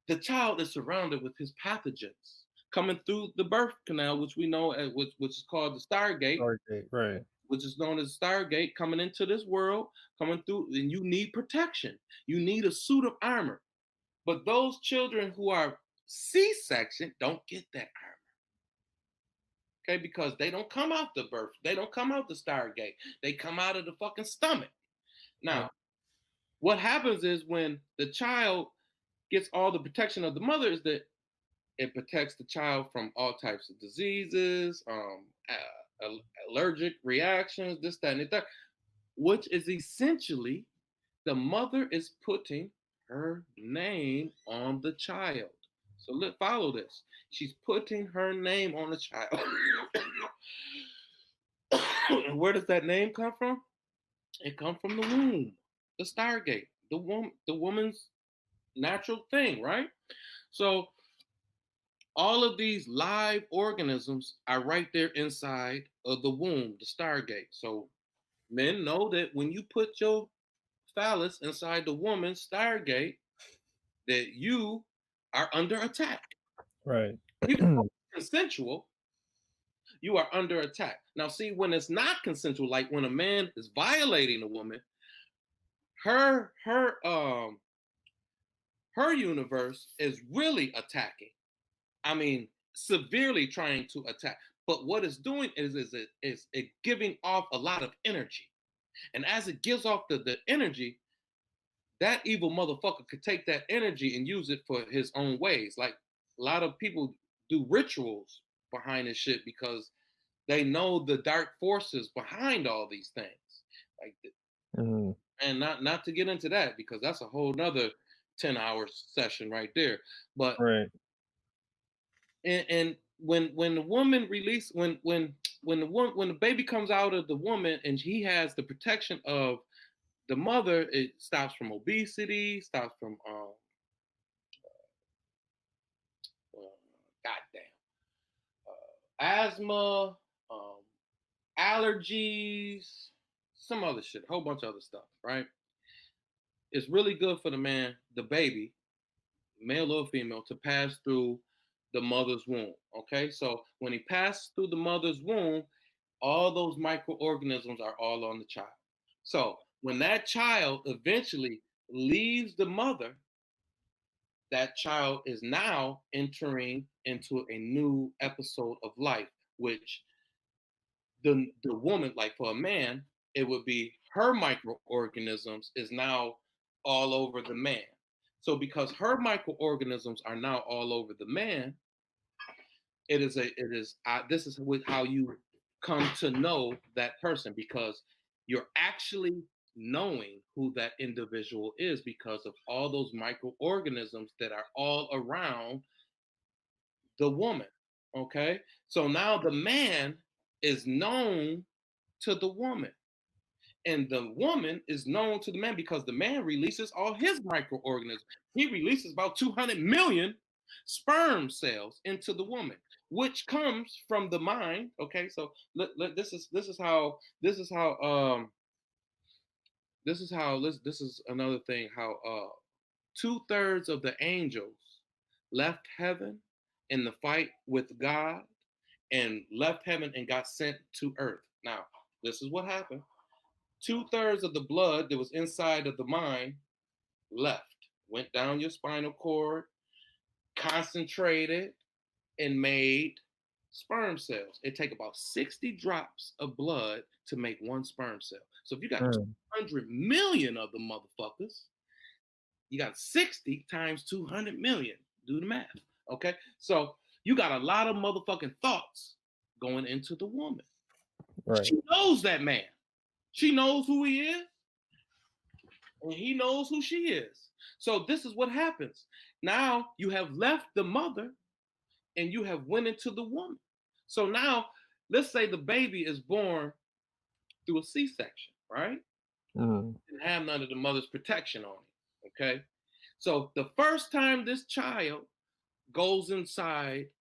The child is surrounded with his pathogens coming through the birth canal, which we know as which is called the Stargate, Stargate, right. which is known as Stargate, coming into this world, coming through, and you need protection. You need a suit of armor. But those children who are C-section don't get that armor. Okay, because they don't come out the birth, they don't come out the Stargate, they come out of the fucking stomach. Right. Now, what happens is when the child gets all the protection of the mother is that it protects the child from all types of diseases, allergic reactions, this, that, and the third, which is essentially the mother is putting her name on the child. So let's follow this. She's putting her name on the child. And where does that name come from? It comes from the womb, the Stargate, the woman's natural thing, right? So all of these live organisms are right there inside of the womb, the Stargate. So men know that when you put your phallus inside the woman's Stargate, that you are under attack. Right. Even though it's consensual, you are under attack. Now, see, when it's not consensual, like when a man is violating a woman, her universe is really attacking. I mean, severely trying to attack. But what it's doing is it giving off a lot of energy. And as it gives off the energy, that evil motherfucker could take that energy and use it for his own ways. Like a lot of people do rituals behind this shit because they know the dark forces behind all these things. Like, Mhm. and not to get into that because that's a whole nother 10-hour session right there. But Right. and when the woman release when the baby comes out of the woman and he has the protection of the mother, it stops from obesity, stops from goddamn asthma, um, allergies, some other shit, a whole bunch of other stuff, right? It's really good for the man, the baby, male or female, to pass through the mother's womb. Okay, so when he passes through the mother's womb, all those microorganisms are all on the child. So when that child eventually leaves the mother, that child is now entering into a new episode of life, which the woman, like for a man, it would be her microorganisms is now all over the man. So because her microorganisms are now all over the man, this is how you come to know that person because you're actually knowing who that individual is because of all those microorganisms that are all around the woman. Okay, so now the man is known to the woman and the woman is known to the man because the man releases all his microorganisms. He releases about 200 million sperm cells into the woman, which comes from the mind. Okay, so this is another thing how 2/3 of the angels left heaven in the fight with God and left heaven and got sent to earth. Now, this is what happened. 2/3 of the blood that was inside of the mind left, went down your spinal cord, concentrated, and made sperm cells. It take about 60 drops of blood to make one sperm cell. So if you got Mm. 200 million of the motherfuckers, you got 60 times 200 million. Do the math. Okay. So you got a lot of motherfucking thoughts going into the woman. Right. She knows that man. She knows who he is. And he knows who she is. So this is what happens. Now you have left the mother and you have went into the woman. So now let's say the baby is born through a C-section, right? Mhm. Didn't have none of the mother's protection on it. Okay. So the first time this child goes inside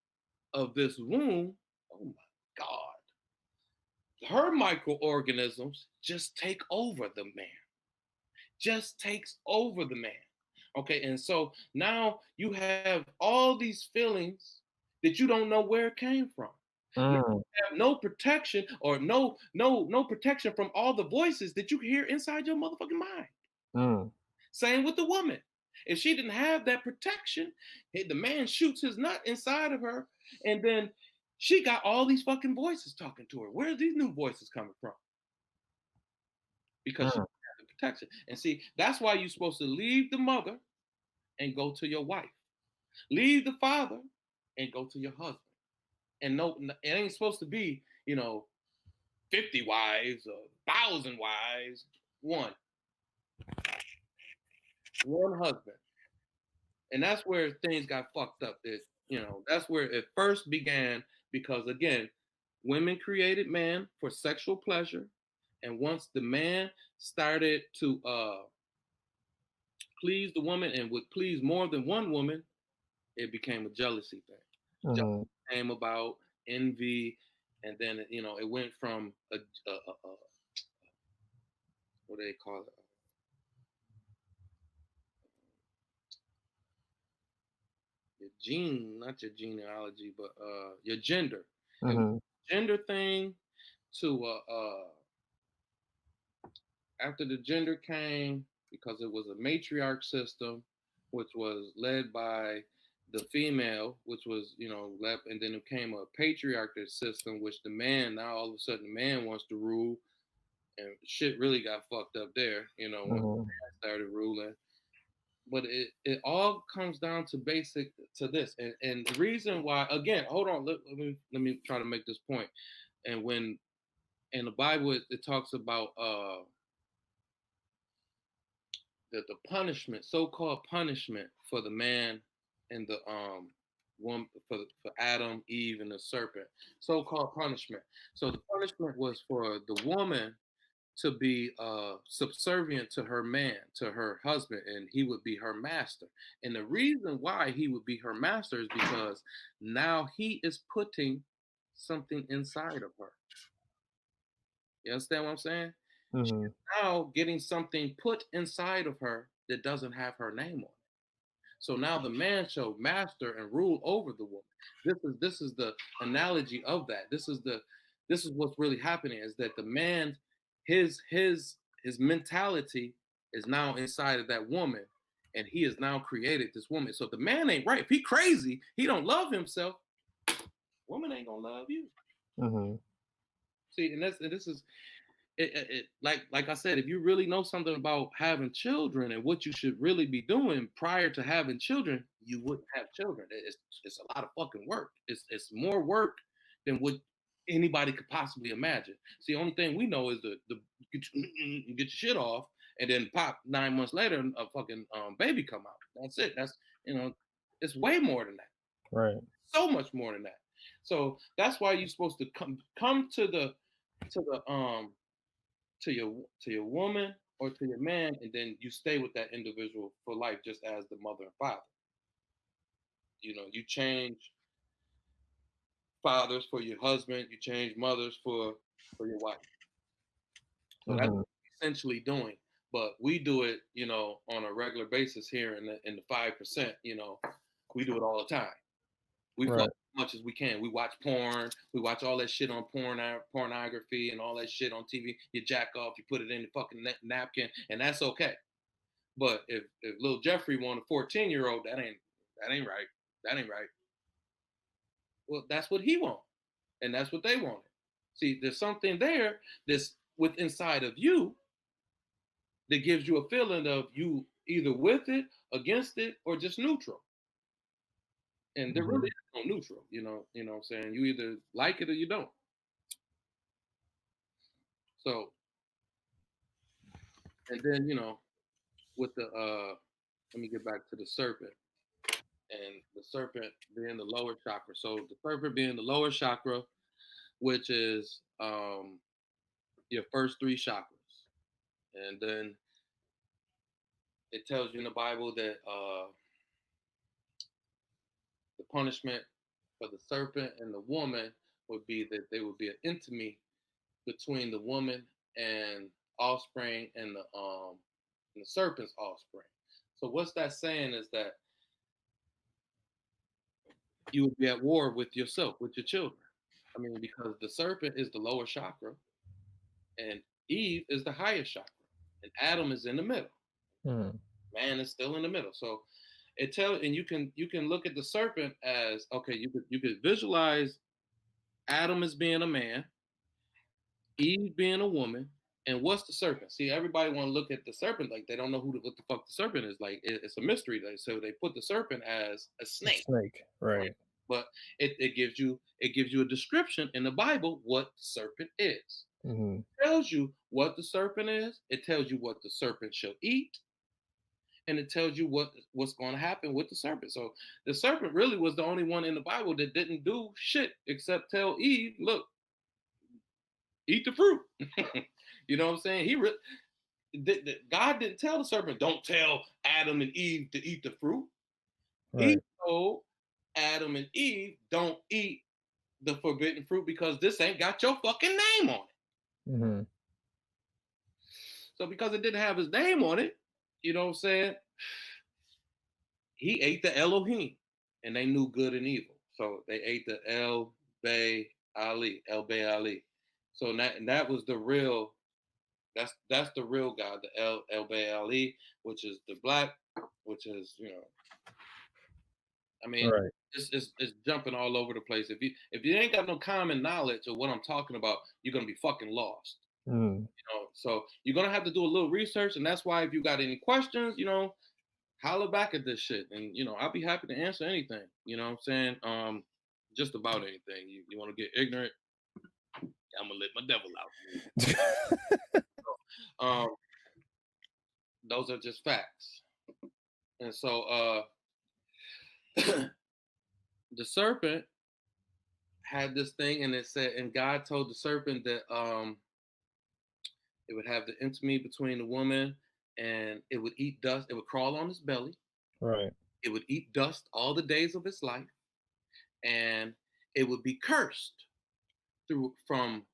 of this womb, oh my God, her microorganisms just take over the man, just takes over the man. Okay. And so now you have all these feelings that you don't know where it came from. Now you Mm. have no protection or no protection from all the voices that you hear inside your motherfucking mind. Mm. Same with the woman. If she didn't have that protection, the man shoots his nut inside of her, and then she got all these fucking voices talking to her. Where are these new voices coming from? Because she Mm. didn't have the protection. And see, that's why you're supposed to leave the mother and go to your wife. Leave the father and go to your husband. And no, it ain't supposed to be, 50 wives or 1,000 wives. One husband. And that's where things got fucked up. That's where it first began because again, women created man for sexual pleasure, and once the man started to please the woman and would please more than one woman, it became a jealousy thing. Jealousy Mhm. came about, envy, and then it went from a what do they call it? Your gene, not your genealogy, but your gender. It was Mhm. a gender thing to after the gender came because it was a matriarch system, which was led by the female, which was led, and then it came a patriarchal system, which the man now all of a sudden the man wants to rule, and shit really got fucked up there. Once Mhm. the man started ruling, but it all comes down to basic to this, and the reason why again, hold on, let me try to make this point. And when in the Bible it talks about the punishment, so-called punishment for the man and the woman, for Adam, Eve, and the serpent, so-called punishment. So the punishment was for the woman to be subservient to her man, to her husband, and he would be her master. And the reason why he would be her master is because now he is putting something inside of her. You understand what I'm saying? She's Mhm. now getting something put inside of her that doesn't have her name on it. So now the man shall master and rule over the woman. This is the analogy of that. This is what's really happening is that the man, his mentality is now inside of that woman, and he has now created this woman. So the man ain't right. If he crazy, he don't love himself. Woman ain't gonna love you. Mhm. See, and this is like I said, if you really know something about having children and what you should really be doing prior to having children, you wouldn't have children. It's a lot of fucking work. It's more work than what anybody could possibly imagine. See, the only thing we know is the you get your shit off and then pop 9 months later a fucking baby come out. That's it. That's it's way more than that. Right. So much more than that. So that's why you're supposed to come to the to your woman or to your man, and then you stay with that individual for life, just as the mother and father. You change fathers for your husband, you change mothers for your wife. So that's Mhm. what we're essentially doing. But we do it, on a regular basis here in the 5%. We do it all the time. We fuck Right. as much as we can. We watch porn. We watch all that shit on pornography and all that shit on TV. You jack off. You put it in the fucking napkin, and that's okay. But if little Jeffrey want a 14-year-old, that ain't right. That ain't right. Well, that's what he want, and that's what they wanted. See, there's something there that's with inside of you that gives you a feeling of you either with it, against it, or just neutral. And there really Mhm. is no neutral. What I'm saying? You either like it or you don't. So, and then with the let me get back to the serpent, and the serpent being the lower chakra. So the serpent being the lower chakra, which is your first three chakras, and then it tells you in the Bible that the punishment for the serpent and the woman would be that there would be an intimacy between the woman and offspring and the serpent's offspring. So what's that saying is that you would be at war with yourself, with your children. I mean, because the serpent is the lower chakra and Eve is the highest chakra, and Adam is in the middle. Mm. Man is still in the middle. So it tells, and you can look at the serpent as okay. You could visualize Adam as being a man, Eve being a woman, and what's the serpent? See, everybody want to look at the serpent like they don't know what the fuck the serpent is. Like it's a mystery. So they put the serpent as a snake. Snake, right? But it gives you a description in the Bible what the serpent is. Mm-hmm. It tells you what the serpent is. It tells you what the serpent shall eat, and it tells you what's going to happen with the serpent. So the serpent really was the only one in the Bible that didn't do shit except tell Eve, "Look, eat the fruit." You know what I'm saying? God didn't tell the serpent, "Don't tell Adam and Eve to eat the fruit." Right. He told Adam and Eve, "Don't eat the forbidden fruit because this ain't got your fucking name on it." Mm-hmm. So because it didn't have his name on it, you know what I'm saying? He ate the Elohim, and they knew good and evil. So they ate the El Bay Ali. So that was the real. That's the real God, the El Bay Ali, which is the black, which is I mean, Right. it's jumping all over the place. If you ain't got no common knowledge of what I'm talking about, you're gonna be fucking lost. Mm. So you're gonna have to do a little research, and that's why if you got any questions, holler back at this shit, and I'll be happy to answer anything. You know what I'm saying? Just about anything. You want to get ignorant? I'm gonna let my devil out. Um, those are just facts. And so the serpent had this thing, and it said, and God told the serpent that it would have the intimacy between the woman, and it would eat dust. It would crawl on its belly. Right. It would eat dust all the days of its life, and it would be cursed from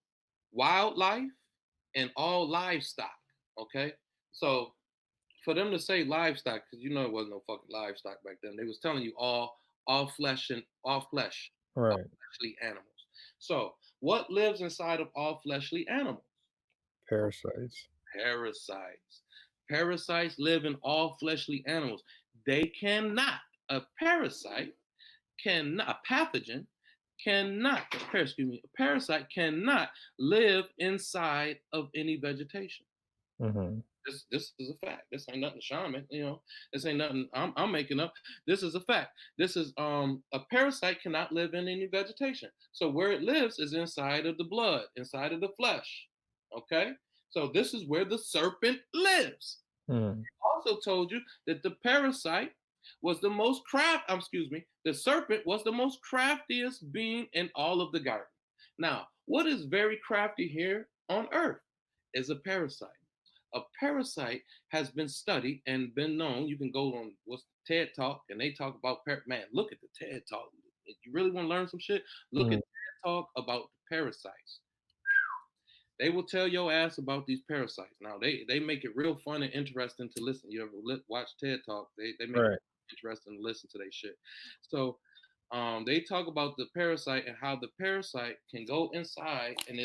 wildlife and all livestock. Okay, so for them to say livestock, because it wasn't no fucking livestock back then. They was telling you all flesh and all flesh, all Right. fleshly animals. So what lives inside of all fleshly animals? Parasites. Parasites. Parasites live in all fleshly animals. They cannot. A parasite cannot. A pathogen cannot. A parasite cannot live inside of any vegetation. Mm-hmm. This is a fact. This ain't nothing shaman, This ain't nothing I'm making up. This is a fact. This is a parasite cannot live in any vegetation. So where it lives is inside of the blood, inside of the flesh. Okay? So this is where the serpent lives. Mm-hmm. Also told you that the parasite was the most the serpent was the most craftiest being in all of the garden. Now, what is very crafty here on earth is a parasite. A parasite has been studied and been known. You can go on what's TED Talk, and they talk about man. Look at the TED Talk. If you really want to learn some shit, look at TED Talk about the parasites. They will tell your ass about these parasites. Now they make it real fun and interesting to listen. You ever watch TED Talk? They make it interesting to listen to their shit. So they talk about the parasite and how the parasite can go inside, and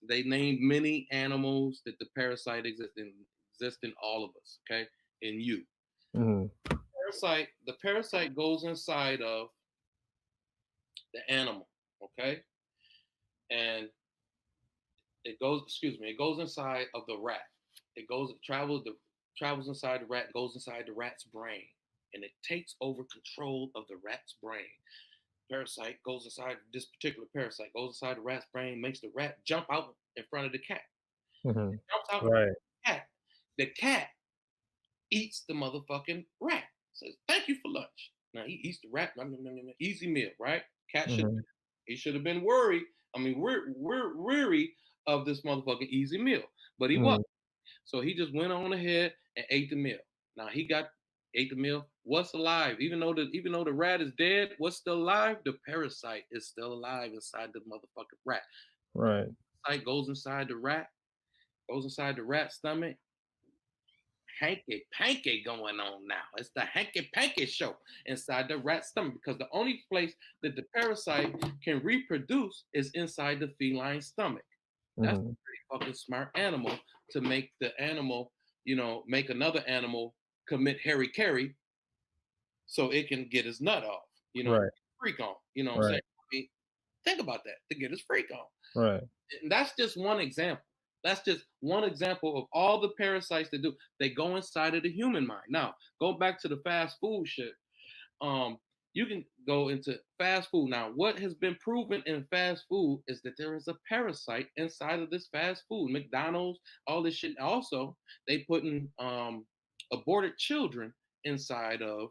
they name many animals that the parasite exist in all of us. Okay, in you. Mm-hmm. The parasite goes inside of the animal. Okay, and it goes inside of the rat. Travels inside the rat, goes inside the rat's brain, and it takes over control of the rat's brain. Parasite goes inside this particular parasite, goes inside the rat's brain, makes the rat jump out in front of the cat. Mm-hmm. Jumps out Right. the cat. The cat eats the motherfucking rat. Says, "Thank you for lunch." Now he eats the rat. Easy meal, right? Cat should Mm-hmm. he should have been worried. I mean, we're weary of this motherfucking easy meal. But he wasn't. So he just went on ahead and ate the meal. Now he ate the meal. What's alive? Even though the rat is dead, what's still alive? The parasite is still alive inside the motherfucking rat. Right. Parasite goes inside the rat's stomach. Hanky panky going on now. It's the hanky panky show inside the rat's stomach, because the only place that the parasite can reproduce is inside the feline stomach. That's a pretty fucking smart animal to make the animal, make another animal commit Harry Carry so it can get his nut off, Right. freak on. You know what I'm saying? I mean, think about that, to get his freak on. Right. And that's just one example. That's just one example of all the parasites that do. They go inside of the human mind. Now, go back to the fast food shit. You can go into fast food. Now, what has been proven in fast food is that there is a parasite inside of this fast food. McDonald's, all this shit. Also, they putting aborted children inside of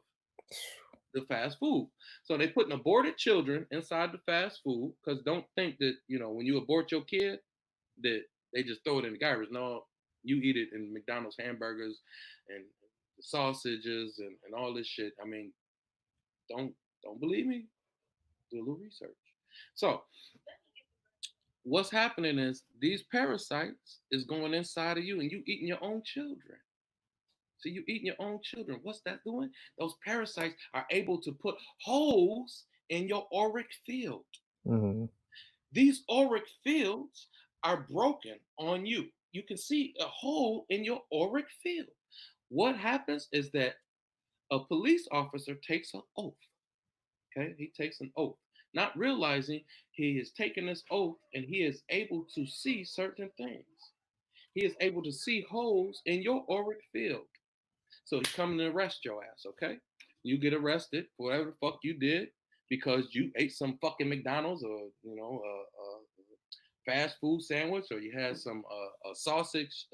the fast food. So they putting aborted children inside the fast food, because don't think that, when you abort your kid, that they just throw it in the garbage. No, you eat it in McDonald's hamburgers and sausages and all this shit. I mean, don't believe me? Do a little research. So what's happening is these parasites is going inside of you, and you eating your own children. So you eating your own children. What's that doing? Those parasites are able to put holes in your auric field. These auric fields are broken on you. You can see a hole in your auric field. What happens is that a police officer takes an oath. Okay, he takes an oath, not realizing he is taking this oath, and he is able to see certain things. He is able to see holes in your auric field. So he's coming to arrest your ass, okay? You get arrested for whatever the fuck you did because you ate some fucking McDonald's, or fast food sandwich, or you had some a sausage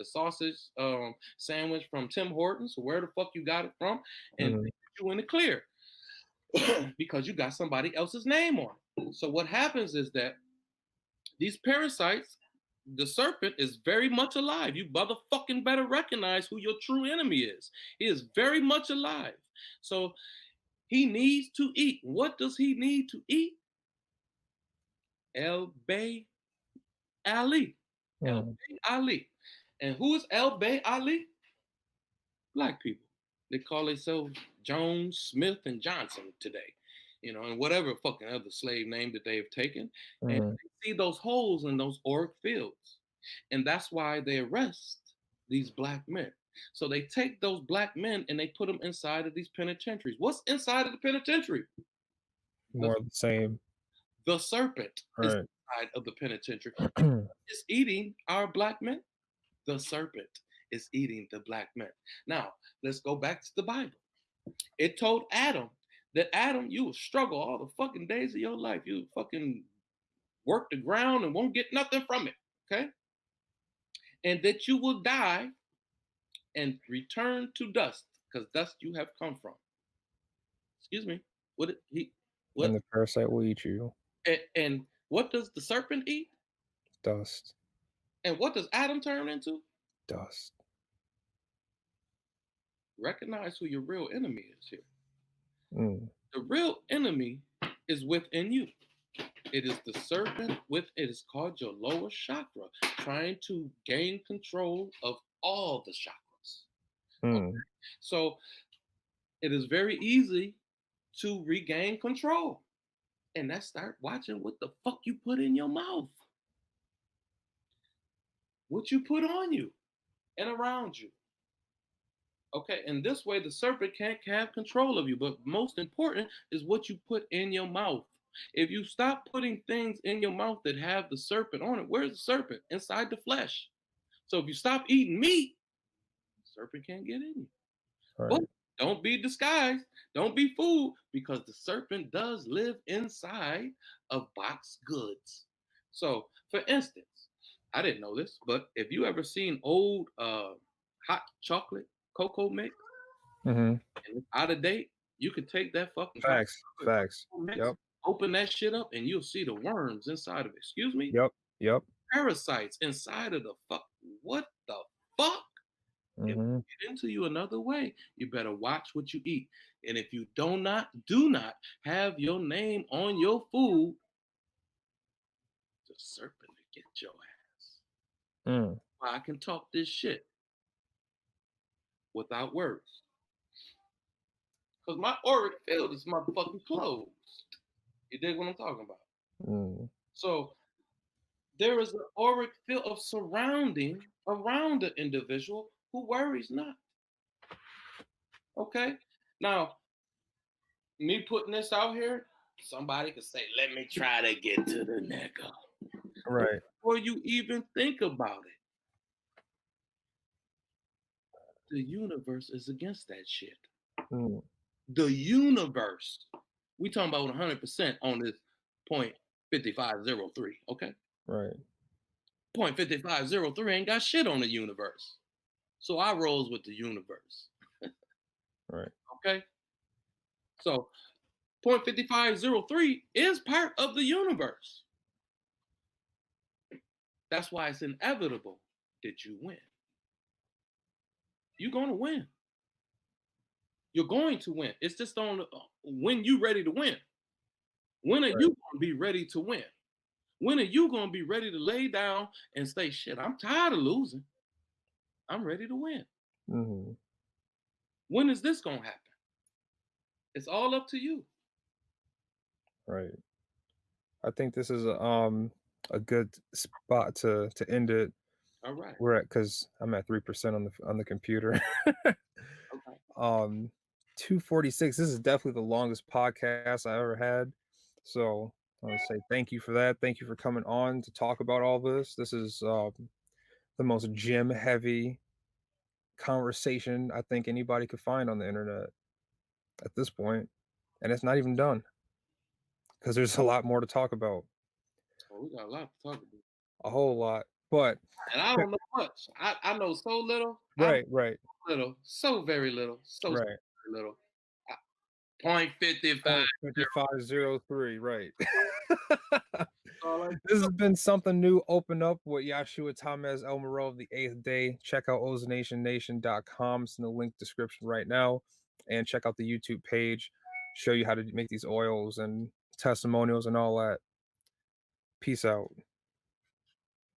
sandwich from Tim Hortons, or where the fuck you got it from, and you in the clear because you got somebody else's name on it. So what happens is that these parasites, the serpent is very much alive. You motherfucking better recognize who your true enemy is. He is very much alive. So he needs to eat. What does he need to eat? El Bay Ali. El Bay Ali. And who is El Bay Ali? Black people. They call themselves Jones, Smith, and Johnson today. And whatever fucking other slave name that they have taken. And they see those holes in those auric fields. And that's why they arrest these black men. So they take those black men and they put them inside of these penitentiaries. What's inside of the penitentiary? More of the same. The serpent is inside of the penitentiary. It's eating our black men. The serpent is eating the black men. Now, let's go back to the Bible. It told Adam that, Adam, you will struggle all the fucking days of your life. You fucking work the ground and won't get nothing from it, okay? And that you will die and return to dust, because dust you have come from. Excuse me. What? And the parasite will eat you. And what does the serpent eat? Dust. And what does Adam turn into? Dust. Recognize who your real enemy is here. The real enemy is within you. It is the serpent it is called your lower chakra, trying to gain control of all the chakras. Okay? So it is very easy to regain control. And let's start watching what the fuck you put in your mouth. What you put on you and around you. Okay, and this way the serpent can't have control of you. But most important is what you put in your mouth. If you stop putting things in your mouth that have the serpent on it, where's the serpent? Inside the flesh. So if you stop eating meat, the serpent can't get in you. Right. But don't be disguised. Don't be fooled, because the serpent does live inside of boxed goods. So, for instance, I didn't know this, but if you ever seen old hot chocolate cocoa mix, and it's out of date, you can take that fucking facts. Mix, yep. Open that shit up, and you'll see the worms inside of it. Excuse me. Yep. parasites inside of the fuck. What the fuck? It will Mm-hmm. get into you another way. You better watch what you eat. And if you do not have your name on your food, the serpent will get your ass. Mm. I can talk this shit without words. Because my auric field is motherfucking closed. You dig what I'm talking about? Mm. So there is an auric field of surrounding around the individual who worries not. Okay? Now, me putting this out here, somebody could say, let me try to get to the nigga. Right. Before you even think about it, the universe is against that shit. Mm. The universe. We talking about 100% on this point 5503, okay? Right. Point 5503 ain't got shit on the universe. So I rolls with the universe. Right. Okay? So point 5503 is part of the universe. That's why it's inevitable that you win. You're going to win. You're going to win. It's just on when you ready to win. When are you going to be ready to win? When are you going to be ready to lay down and say, shit, I'm tired of losing. I'm ready to win. Mm-hmm. When is this going to happen? It's all up to you. Right. I think this is a good spot to end it. All right. We're at because I'm at 3% on the computer. Okay. 246. This is definitely the longest podcast I ever had. So I want to say thank you for that. Thank you for coming on to talk about all this. This is the most gym heavy conversation I think anybody could find on the internet at this point, and it's not even done because there's a lot more to talk about, Well, we got a lot to talk about. a whole lot. But And I don't know much. I know so little. I know right, little. So very little. So right. very little. Point 55. 5503, right. All I This has been something new. Open up with Yashuwa Ta-Mes El Mereau of the 8th Day. Check out oznationnation.com. It's in the link description right now. And check out the YouTube page. Show you how to make these oils and testimonials and all that. Peace out.